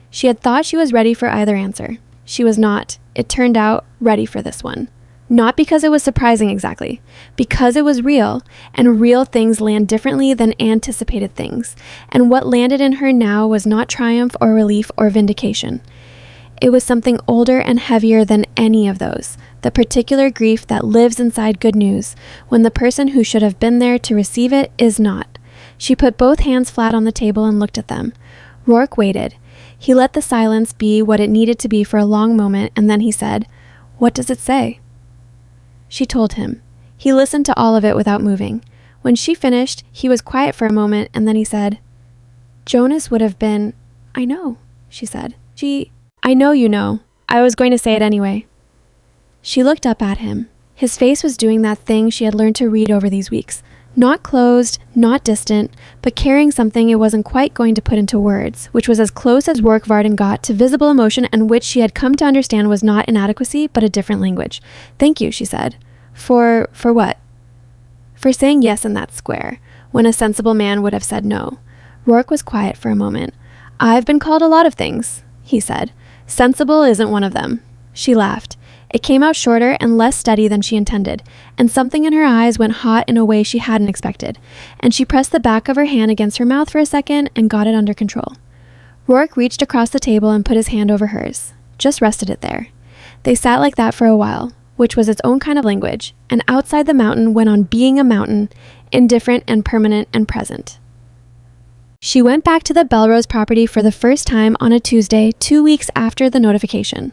She had thought she was ready for either answer. She was not, it turned out, ready for this one. Not because it was surprising exactly, because it was real, and real things land differently than anticipated things, and what landed in her now was not triumph or relief or vindication. It was something older and heavier than any of those, the particular grief that lives inside good news, when the person who should have been there to receive it is not. She put both hands flat on the table and looked at them. Rourke waited. He let the silence be what it needed to be for a long moment, and then he said, "What does it say?" She told him. He listened to all of it without moving. When she finished, he was quiet for a moment, and then he said, "Jonas would have been—" "I know," she said. "I know you know. I was going to say it anyway." She looked up at him. His face was doing that thing she had learned to read over these weeks. Not closed, not distant, but carrying something it wasn't quite going to put into words, which was as close as Rourke Varden got to visible emotion, and which she had come to understand was not inadequacy, but a different language. "Thank you," she said. For what?" "For saying yes in that square, when a sensible man would have said no." Rourke was quiet for a moment. "I've been called a lot of things," he said. "Sensible isn't one of them." She laughed. It came out shorter and less steady than she intended, and something in her eyes went hot in a way she hadn't expected, and she pressed the back of her hand against her mouth for a second and got it under control. Rourke reached across the table and put his hand over hers, just rested it there. They sat like that for a while, which was its own kind of language, and outside the mountain went on being a mountain, indifferent and permanent and present. She went back to the Bellrose property for the first time on a Tuesday, 2 weeks after the notification.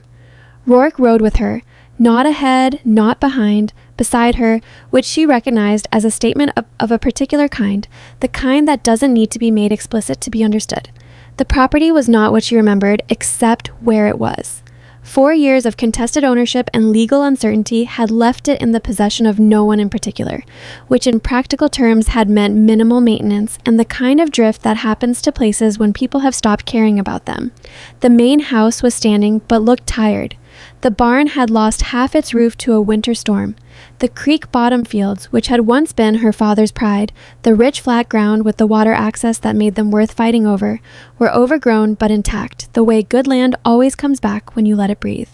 Rourke rode with her, not ahead, not behind, beside her, which she recognized as a statement of a particular kind, the kind that doesn't need to be made explicit to be understood. The property was not what she remembered, except where it was. 4 years of contested ownership and legal uncertainty had left it in the possession of no one in particular, which in practical terms had meant minimal maintenance and the kind of drift that happens to places when people have stopped caring about them. The main house was standing but looked tired. The barn had lost half its roof to a winter storm. The creek bottom fields, which had once been her father's pride, the rich flat ground with the water access that made them worth fighting over, were overgrown but intact, the way good land always comes back when you let it breathe.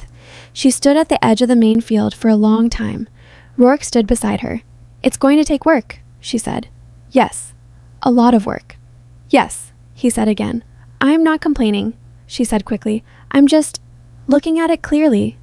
She stood at the edge of the main field for a long time. Rourke stood beside her. "It's going to take work," she said. "Yes." "A lot of work." "Yes," he said again. "I'm not complaining," she said quickly. "I'm just looking at it clearly."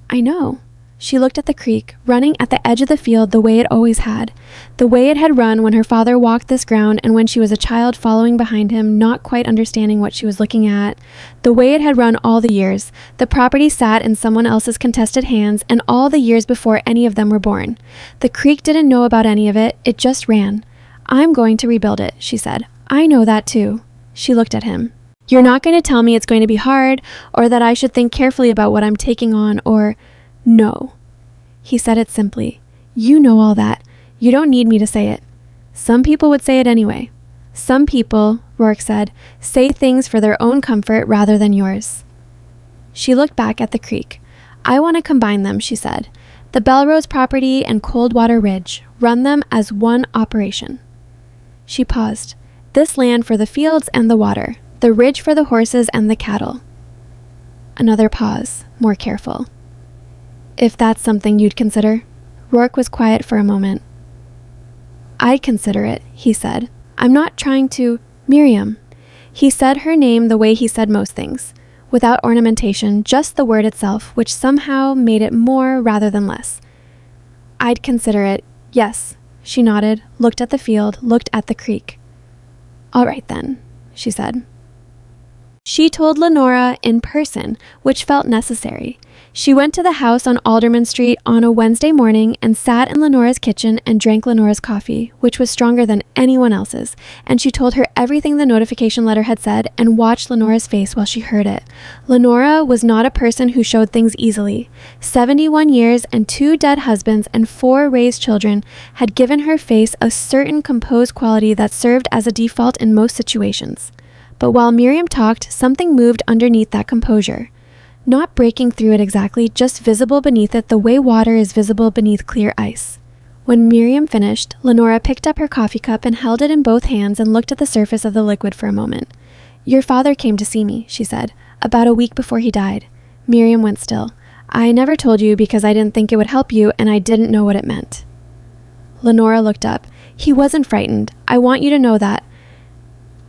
"I know." She looked at the creek, running at the edge of the field the way it always had, the way it had run when her father walked this ground and when she was a child following behind him, not quite understanding what she was looking at, the way it had run all the years. The property sat in someone else's contested hands, and all the years before any of them were born. The creek didn't know about any of it, it just ran. "I'm going to rebuild it," she said. "I know that too." She looked at him. "You're not going to tell me it's going to be hard, or that I should think carefully about what I'm taking on, or—" "No." He said it simply. "You know all that. You don't need me to say it." "Some people would say it anyway." "Some people," Rourke said, "say things for their own comfort rather than yours." She looked back at the creek. "I want to combine them," she said. "The Bellrose property and Coldwater Ridge. Run them as one operation." She paused. "This land for the fields and the water. The ridge for the horses and the cattle." Another pause, more careful. "If that's something you'd consider." Rourke was quiet for a moment. "I'd consider it," he said. "I'm not trying to—" "Miriam." He said her name the way he said most things, without ornamentation, just the word itself, which somehow made it more rather than less. "I'd consider it, yes." She nodded, looked at the field, looked at the creek. "All right then," she said. She told Lenora in person, which felt necessary. She went to the house on Alderman Street on a Wednesday morning and sat in Lenora's kitchen and drank Lenora's coffee, which was stronger than anyone else's, and she told her everything the notification letter had said and watched Lenora's face while she heard it. Lenora was not a person who showed things easily. 71 years and 2 dead husbands and 4 raised children had given her face a certain composed quality that served as a default in most situations. But while Miriam talked, something moved underneath that composure. Not breaking through it exactly, just visible beneath it the way water is visible beneath clear ice. When Miriam finished, Lenora picked up her coffee cup and held it in both hands and looked at the surface of the liquid for a moment. "Your father came to see me," she said, "about a week before he died." Miriam went still. "I never told you because I didn't think it would help you and I didn't know what it meant." Lenora looked up. "He wasn't frightened. I want you to know that.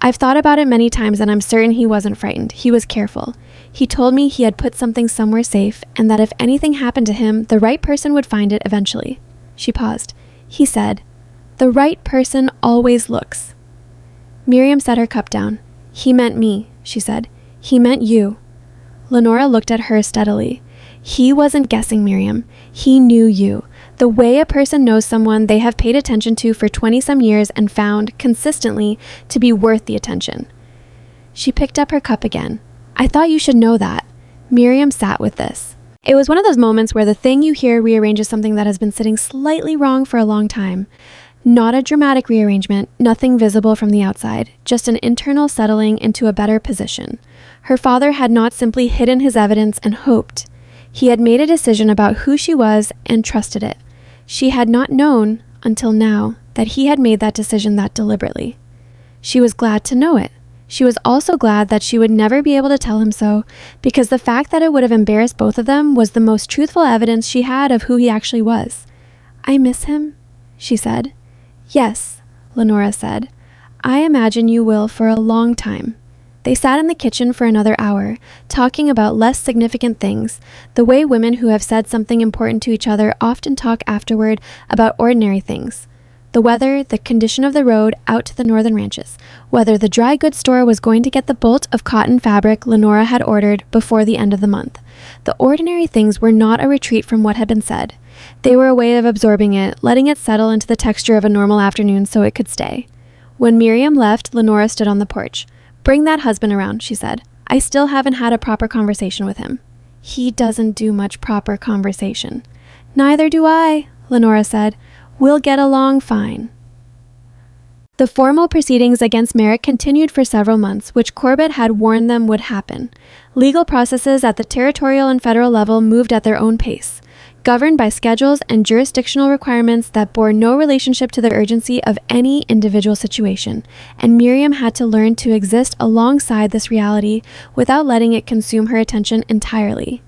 I've thought about it many times and I'm certain he wasn't frightened. He was careful. He told me he had put something somewhere safe and that if anything happened to him, the right person would find it eventually." She paused. "He said, 'The right person always looks.' Miriam set her cup down. "He meant me," she said. "He meant you." Lenora looked at her steadily. "He wasn't guessing, Miriam. He knew you. The way a person knows someone they have paid attention to for 20-some years and found, consistently, to be worth the attention." She picked up her cup again. "I thought you should know that." Miriam sat with this. It was one of those moments where the thing you hear rearranges something that has been sitting slightly wrong for a long time. Not a dramatic rearrangement, nothing visible from the outside, just an internal settling into a better position. Her father had not simply hidden his evidence and hoped. He had made a decision about who she was and trusted it. She had not known, until now, that he had made that decision that deliberately. She was glad to know it. She was also glad that she would never be able to tell him so, because the fact that it would have embarrassed both of them was the most truthful evidence she had of who he actually was. "I miss him," she said. "Yes," Lenora said. "I imagine you will for a long time." They sat in the kitchen for another hour, talking about less significant things, the way women who have said something important to each other often talk afterward about ordinary things. The weather, the condition of the road out to the northern ranches, whether the dry goods store was going to get the bolt of cotton fabric Lenora had ordered before the end of the month. The ordinary things were not a retreat from what had been said. They were a way of absorbing it, letting it settle into the texture of a normal afternoon so it could stay. When Miriam left, Lenora stood on the porch. "Bring that husband around," she said. "I still haven't had a proper conversation with him." "He doesn't do much proper conversation." "Neither do I," Lenora said. "We'll get along fine." The formal proceedings against Merrick continued for several months, which Corbett had warned them would happen. Legal processes at the territorial and federal level moved at their own pace, governed by schedules and jurisdictional requirements that bore no relationship to the urgency of any individual situation, and Miriam had to learn to exist alongside this reality without letting it consume her attention entirely.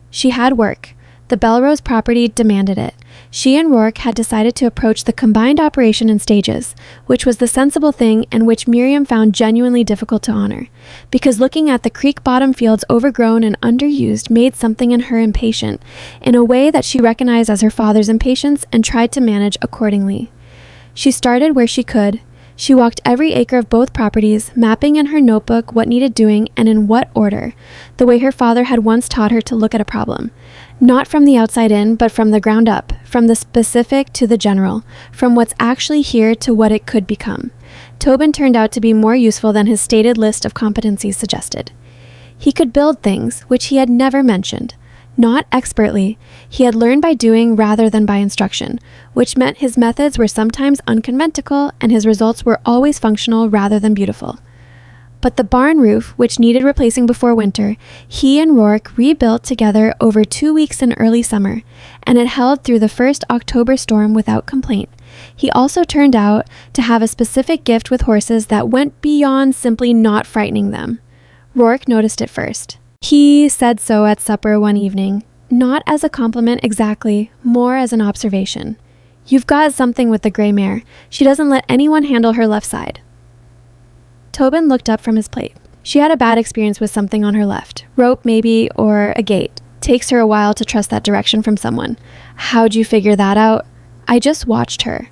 She had work. The Bellrose property demanded it. She and Rourke had decided to approach the combined operation in stages, which was the sensible thing and which Miriam found genuinely difficult to honor, because looking at the creek bottom fields overgrown and underused made something in her impatient, in a way that she recognized as her father's impatience and tried to manage accordingly. She started where she could. She walked every acre of both properties, mapping in her notebook what needed doing and in what order, the way her father had once taught her to look at a problem. Not from the outside in, but from the ground up, from the specific to the general, from what's actually here to what it could become. Tobin turned out to be more useful than his stated list of competencies suggested. He could build things, which he had never mentioned. Not expertly, he had learned by doing rather than by instruction, which meant his methods were sometimes unconventional and his results were always functional rather than beautiful. But the barn roof, which needed replacing before winter, he and Rourke rebuilt together over 2 weeks in early summer, and it held through the first October storm without complaint. He also turned out to have a specific gift with horses that went beyond simply not frightening them. Rourke noticed it first. He said so at supper one evening, not as a compliment exactly, more as an observation. "You've got something with the gray mare. She doesn't let anyone handle her left side." Tobin looked up from his plate. She had a bad experience with something on her left. Rope, maybe, or a gate. Takes her a while to trust that direction from someone. "How'd you figure that out?" "I just watched her."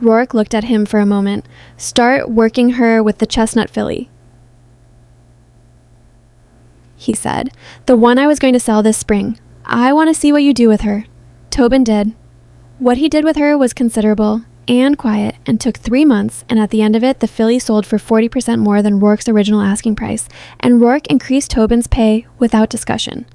Rourke looked at him for a moment. "Start working her with the chestnut filly," he said. "The one I was going to sell this spring. I want to see what you do with her." Tobin did. What he did with her was considerable and quiet and took 3 months, and at the end of it, the filly sold for 40% more than Rourke's original asking price, and Rourke increased Tobin's pay without discussion.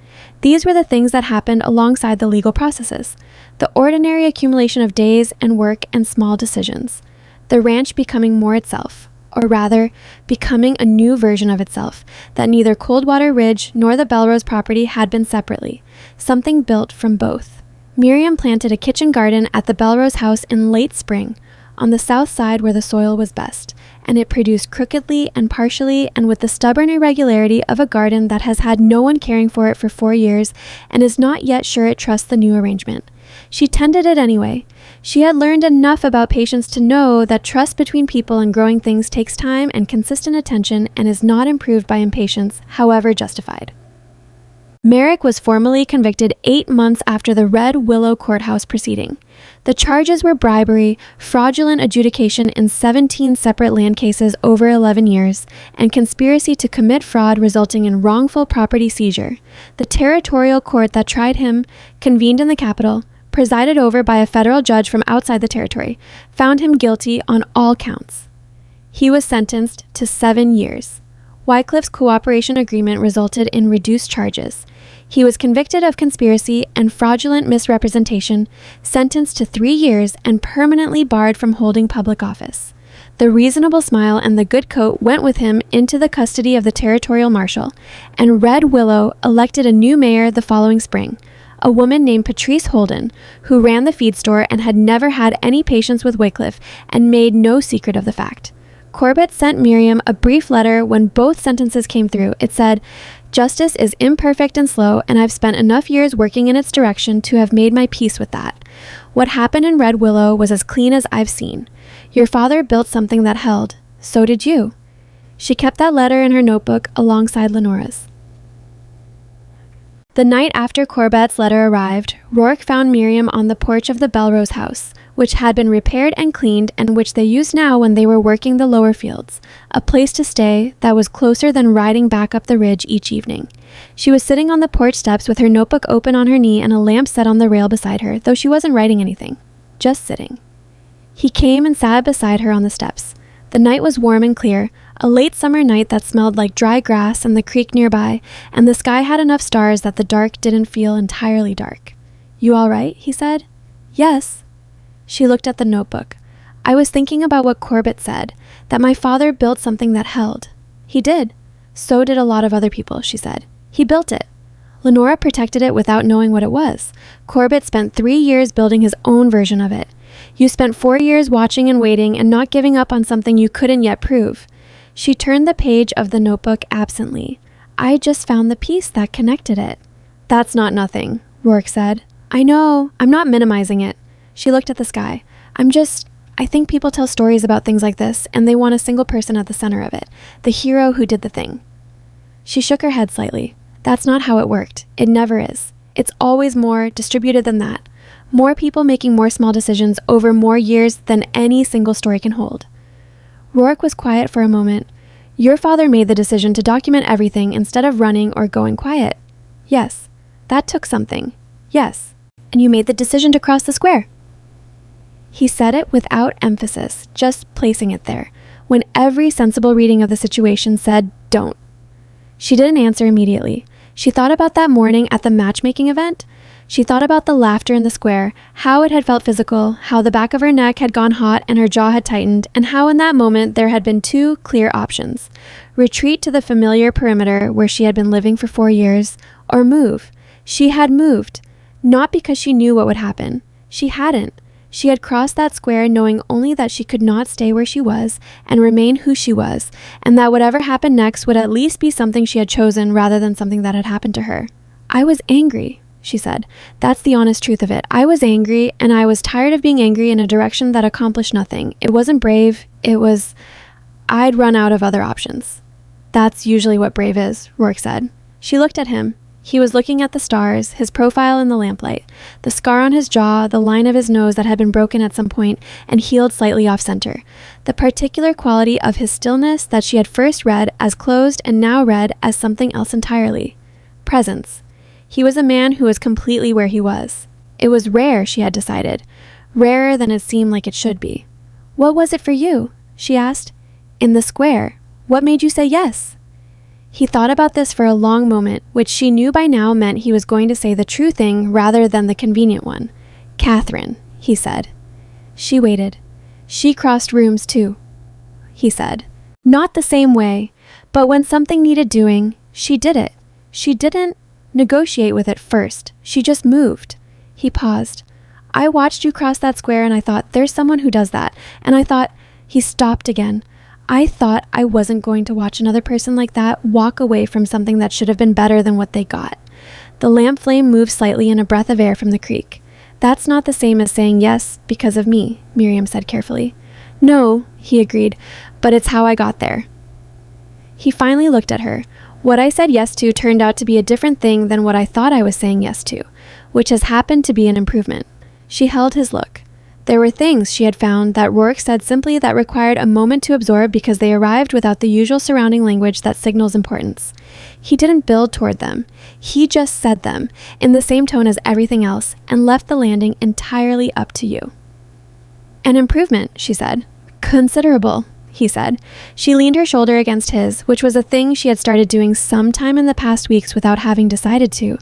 These were the things that happened alongside the legal processes, the ordinary accumulation of days and work and small decisions, the ranch becoming more itself, or rather, becoming a new version of itself, that neither Coldwater Ridge nor the Bellrose property had been separately, something built from both. Miriam planted a kitchen garden at the Bellrose house in late spring, on the south side where the soil was best, and it produced crookedly and partially and with the stubborn irregularity of a garden that has had no one caring for it for 4 years and is not yet sure it trusts the new arrangement. She tended it anyway. She had learned enough about patience to know that trust between people and growing things takes time and consistent attention and is not improved by impatience, however justified. Merrick was formally convicted 8 months after the Red Willow courthouse proceeding. The The charges were bribery, fraudulent adjudication in 17 separate land cases over 11 years, and conspiracy to commit fraud resulting in wrongful property seizure. The territorial court that tried him, convened in the capital, presided over by a federal judge from outside the territory, found him guilty on all counts. He was sentenced to 7 years. Wycliffe's cooperation agreement resulted in reduced charges. He was convicted of conspiracy and fraudulent misrepresentation, sentenced to 3 years, and permanently barred from holding public office. The reasonable smile and the good coat went with him into the custody of the territorial marshal, and Red Willow elected a new mayor the following spring, a woman named Patrice Holden, who ran the feed store and had never had any patience with Wycliffe and made no secret of the fact. Corbett sent Miriam a brief letter when both sentences came through. It said, "Justice is imperfect and slow, and I've spent enough years working in its direction to have made my peace with that. What happened in Red Willow was as clean as I've seen. Your father built something that held. So did you." She kept that letter in her notebook alongside Lenora's. The night after Corbett's letter arrived, Rourke found Miriam on the porch of the Bellrose house, which had been repaired and cleaned and which they used now when they were working the lower fields, a place to stay that was closer than riding back up the ridge each evening. She was sitting on the porch steps with her notebook open on her knee and a lamp set on the rail beside her, though she wasn't writing anything, just sitting. He came and sat beside her on the steps. The night was warm and clear, a late summer night that smelled like dry grass and the creek nearby, and the sky had enough stars that the dark didn't feel entirely dark. "You all right?" he said. "Yes." She looked at the notebook. "I was thinking about what Corbett said, that my father built something that held. He did. So did a lot of other people," she said. "He built it. Lenora protected it without knowing what it was. Corbett spent 3 years building his own version of it. You spent 4 years watching and waiting and not giving up on something you couldn't yet prove." She turned the page of the notebook absently. "I just found the piece that connected it." "That's not nothing," Rourke said. "I know. I'm not minimizing it." She looked at the sky. I think people tell stories about things like this, and they want a single person at the center of it, the hero who did the thing." She shook her head slightly. "That's not how it worked. It never is. It's always more distributed than that. More people making more small decisions over more years than any single story can hold." Rourke was quiet for a moment. "Your father made the decision to document everything instead of running or going quiet." "Yes." "That took something." "Yes." "And you made the decision to cross the square." He said it without emphasis, just placing it there, when every sensible reading of the situation said, "Don't." She didn't answer immediately. She thought about that morning at the matchmaking event. She thought about the laughter in the square, how it had felt physical, how the back of her neck had gone hot and her jaw had tightened, and how in that moment there had been 2 clear options: retreat to the familiar perimeter where she had been living for 4 years, or move. She had moved, not because she knew what would happen. She hadn't. She had crossed that square knowing only that she could not stay where she was and remain who she was, and that whatever happened next would at least be something she had chosen rather than something that had happened to her. "I was angry," she said. "That's the honest truth of it. I was angry, and I was tired of being angry in a direction that accomplished nothing. It wasn't brave. I'd run out of other options." "That's usually what brave is," Rourke said. She looked at him. He was looking at the stars, his profile in the lamplight, the scar on his jaw, the line of his nose that had been broken at some point and healed slightly off-center, the particular quality of his stillness that she had first read as closed and now read as something else entirely. Presence. He was a man who was completely where he was. It was rare, she had decided, rarer than it seemed like it should be. "What was it for you?" she asked. "In the square. What made you say yes?" He thought about this for a long moment, which she knew by now meant he was going to say the true thing rather than the convenient one. "Catherine," he said. She waited. "She crossed rooms too," he said. "Not the same way, but when something needed doing, she did it. She didn't negotiate with it first. She just moved." He paused. "I watched you cross that square and I thought, there's someone who does that. And I thought," he stopped again. "I thought I wasn't going to watch another person like that walk away from something that should have been better than what they got." The lamp flame moved slightly in a breath of air from the creek. "That's not the same as saying yes because of me," Miriam said carefully. "No," he agreed, "but it's how I got there." He finally looked at her. "What I said yes to turned out to be a different thing than what I thought I was saying yes to, which has happened to be an improvement." She held his look. There were things she had found that Rourke said simply that required a moment to absorb because they arrived without the usual surrounding language that signals importance. He didn't build toward them. He just said them, in the same tone as everything else, and left the landing entirely up to you. An improvement, she said. Considerable, he said. She leaned her shoulder against his, which was a thing she had started doing sometime in the past weeks without having decided to,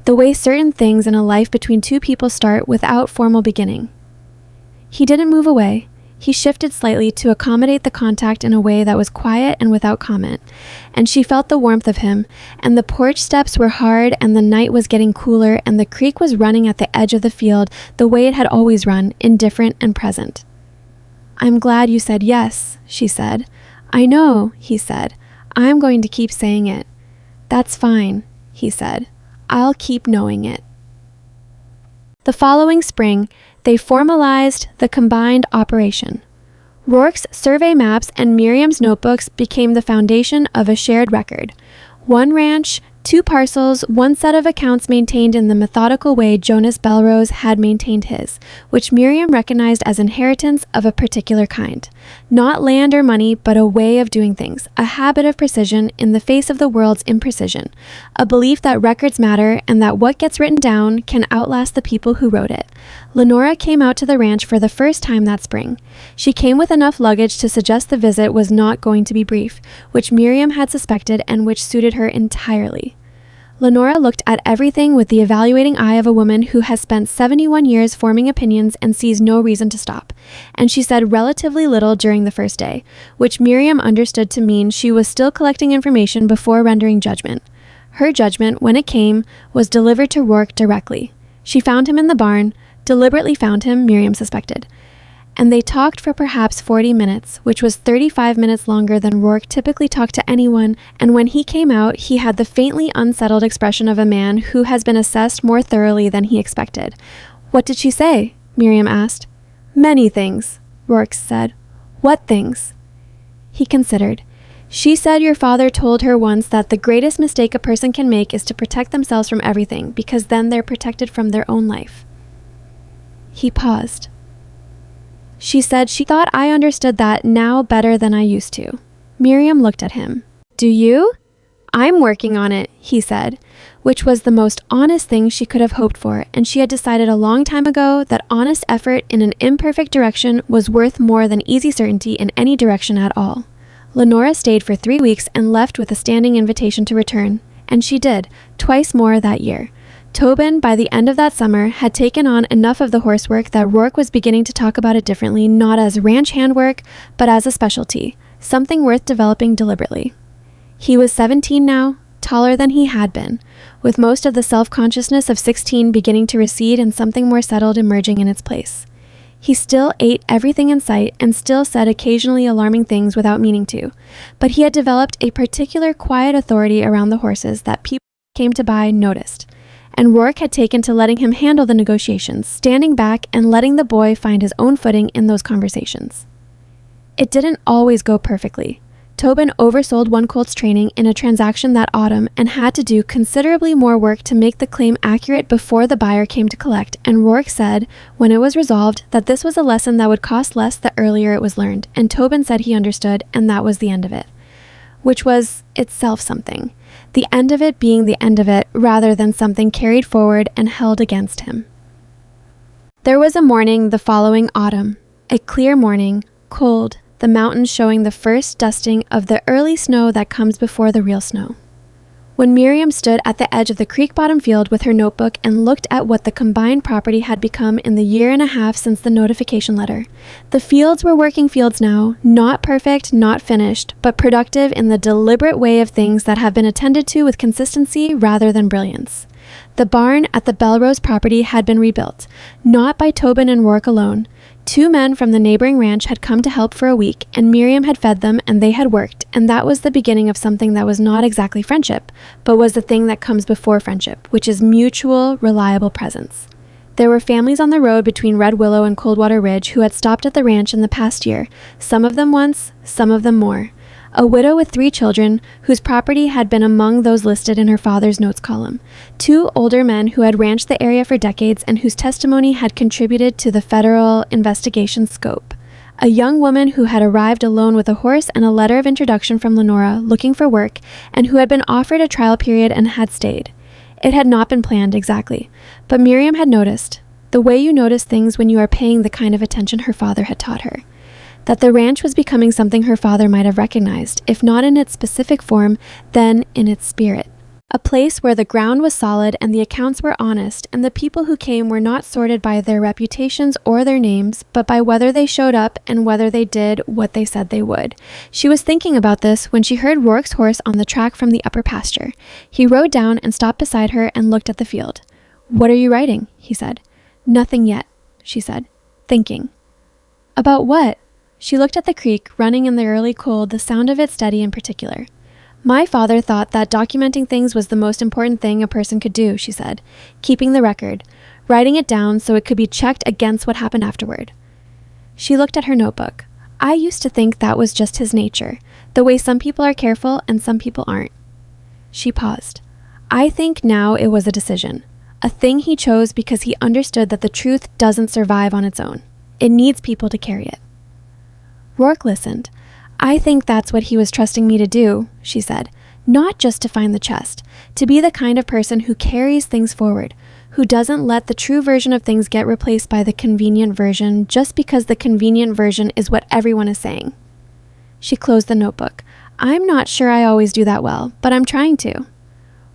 the way certain things in a life between two people start without formal beginning. He didn't move away. He shifted slightly to accommodate the contact in a way that was quiet and without comment, and she felt the warmth of him, and the porch steps were hard, and the night was getting cooler, and the creek was running at the edge of the field the way it had always run, indifferent and present. "I'm glad you said yes," she said. "I know," he said. "I'm going to keep saying it." "That's fine," he said. "I'll keep knowing it." The following spring, they formalized the combined operation. Rourke's survey maps and Miriam's notebooks became the foundation of a shared record. One ranch, 2 parcels, 1 set of accounts maintained in the methodical way Jonas Bellrose had maintained his, which Miriam recognized as inheritance of a particular kind. Not land or money, but a way of doing things, a habit of precision in the face of the world's imprecision, a belief that records matter and that what gets written down can outlast the people who wrote it. Lenora came out to the ranch for the first time that spring. She came with enough luggage to suggest the visit was not going to be brief, which Miriam had suspected and which suited her entirely. Lenora looked at everything with the evaluating eye of a woman who has spent 71 years forming opinions and sees no reason to stop, and she said relatively little during the first day, which Miriam understood to mean she was still collecting information before rendering judgment. Her judgment, when it came, was delivered to Rourke directly. She found him in the barn, deliberately found him, Miriam suspected. And they talked for perhaps 40 minutes, which was 35 minutes longer than Rourke typically talked to anyone, and when he came out, he had the faintly unsettled expression of a man who has been assessed more thoroughly than he expected. "What did she say?" Miriam asked. "Many things," Rourke said. "What things?" He considered. "She said your father told her once that the greatest mistake a person can make is to protect themselves from everything, because then they're protected from their own life." He paused. "She said she thought I understood that now better than I used to." Miriam looked at him. "Do you?" "I'm working on it," he said, which was the most honest thing she could have hoped for, and she had decided a long time ago that honest effort in an imperfect direction was worth more than easy certainty in any direction at all. Lenora stayed for 3 weeks and left with a standing invitation to return, and she did, twice more that year. Tobin, by the end of that summer, had taken on enough of the horsework that Rourke was beginning to talk about it differently, not as ranch handwork, but as a specialty, something worth developing deliberately. He was 17 now, taller than he had been, with most of the self-consciousness of 16 beginning to recede and something more settled emerging in its place. He still ate everything in sight and still said occasionally alarming things without meaning to, but he had developed a particular quiet authority around the horses that people who came to buy noticed. And Rourke had taken to letting him handle the negotiations, standing back and letting the boy find his own footing in those conversations. It didn't always go perfectly. Tobin oversold one colt's training in a transaction that autumn and had to do considerably more work to make the claim accurate before the buyer came to collect, and Rourke said, when it was resolved, that this was a lesson that would cost less the earlier it was learned, and Tobin said he understood, and that was the end of it. Which was itself something. The end of it being the end of it, rather than something carried forward and held against him. There was a morning the following autumn, a clear morning, cold, the mountains showing the first dusting of the early snow that comes before the real snow. When Miriam stood at the edge of the creek-bottom field with her notebook and looked at what the combined property had become in the year and a half since the notification letter, the fields were working fields now, not perfect, not finished, but productive in the deliberate way of things that have been attended to with consistency rather than brilliance. The barn at the Bellrose property had been rebuilt, not by Tobin and Rourke alone. 2 men from the neighboring ranch had come to help for a week, and Miriam had fed them, and they had worked, and that was the beginning of something that was not exactly friendship, but was the thing that comes before friendship, which is mutual, reliable presence. There were families on the road between Red Willow and Coldwater Ridge who had stopped at the ranch in the past year, some of them once, some of them more. a widow with 3 children whose property had been among those listed in her father's notes column, 2 older men who had ranched the area for decades and whose testimony had contributed to the federal investigation scope, a young woman who had arrived alone with a horse and a letter of introduction from Lenora looking for work and who had been offered a trial period and had stayed. It had not been planned exactly, but Miriam had noticed, the way you notice things when you are paying the kind of attention her father had taught her, that the ranch was becoming something her father might have recognized, if not in its specific form, then in its spirit. A place where the ground was solid and the accounts were honest, and the people who came were not sorted by their reputations or their names, but by whether they showed up and whether they did what they said they would. She was thinking about this when she heard Rourke's horse on the track from the upper pasture. He rode down and stopped beside her and looked at the field. "What are you writing?" he said. "Nothing yet," she said, thinking. "About what?" She looked at the creek, running in the early cold, the sound of it steady in particular. "My father thought that documenting things was the most important thing a person could do," she said, keeping the record, writing it down so it could be checked against what happened afterward. She looked at her notebook. "I used to think that was just his nature, the way some people are careful and some people aren't." She paused. "I think now it was a decision, a thing he chose because he understood that the truth doesn't survive on its own. It needs people to carry it." Rourke listened. "I think that's what he was trusting me to do," she said, "not just to find the chest, to be the kind of person who carries things forward, who doesn't let the true version of things get replaced by the convenient version just because the convenient version is what everyone is saying." She closed the notebook. "I'm not sure I always do that well, but I'm trying to."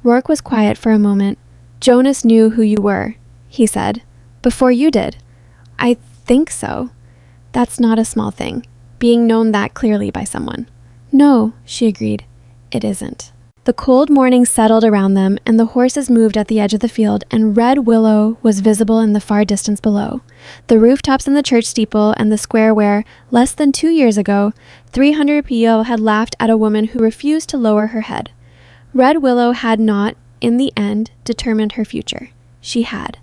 Rourke was quiet for a moment. "Jonas knew who you were," he said, "before you did." "I think so." "That's not a small thing, being known that clearly by someone." "No," she agreed, "it isn't." The cold morning settled around them, and the horses moved at the edge of the field, and Red Willow was visible in the far distance below. The rooftops and the church steeple and the square where, less than 2 years ago, 300 people had laughed at a woman who refused to lower her head. Red Willow had not, in the end, determined her future. She had.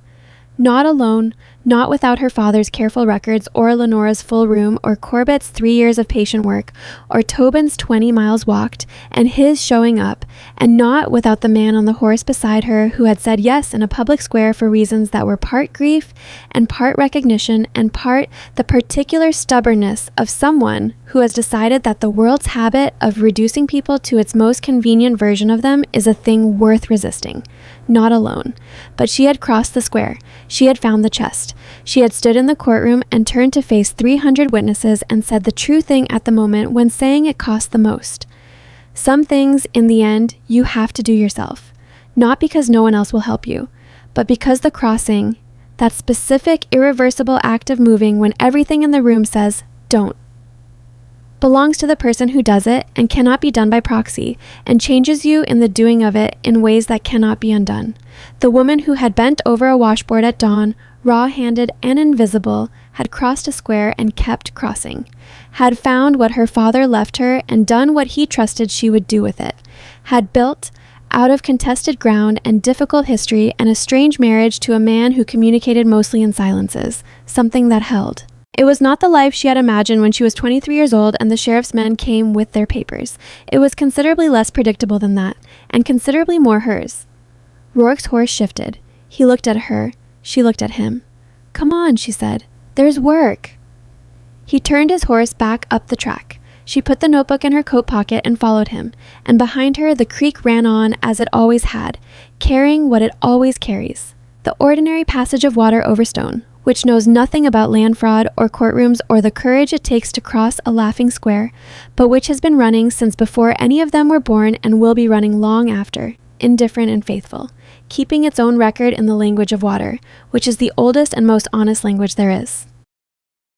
Not alone, not without her father's careful records, or Lenora's full room, or Corbett's 3 years of patient work, or Tobin's 20 miles walked, and his showing up, and not without the man on the horse beside her who had said yes in a public square for reasons that were part grief and part recognition and part the particular stubbornness of someone who has decided that the world's habit of reducing people to its most convenient version of them is a thing worth resisting. Not alone. But she had crossed the square. She had found the chest. She had stood in the courtroom and turned to face 300 witnesses and said the true thing at the moment when saying it cost the most. Some things, in the end, you have to do yourself. Not because no one else will help you, but because the crossing, that specific, irreversible act of moving when everything in the room says, don't, belongs to the person who does it and cannot be done by proxy, and changes you in the doing of it in ways that cannot be undone. The woman who had bent over a washboard at dawn, raw-handed and invisible, had crossed a square and kept crossing, had found what her father left her and done what he trusted she would do with it, had built, out of contested ground and difficult history and a strange marriage to a man who communicated mostly in silences, something that held. It was not the life she had imagined when she was 23 years old and the sheriff's men came with their papers. It was considerably less predictable than that, and considerably more hers. Rourke's horse shifted. He looked at her. She looked at him. "Come on," she said. "There's work." He turned his horse back up the track. She put the notebook in her coat pocket and followed him, and behind her the creek ran on as it always had, carrying what it always carries, the ordinary passage of water over stone, which knows nothing about land fraud or courtrooms or the courage it takes to cross a laughing square, but which has been running since before any of them were born and will be running long after, indifferent and faithful, keeping its own record in the language of water, which is the oldest and most honest language there is.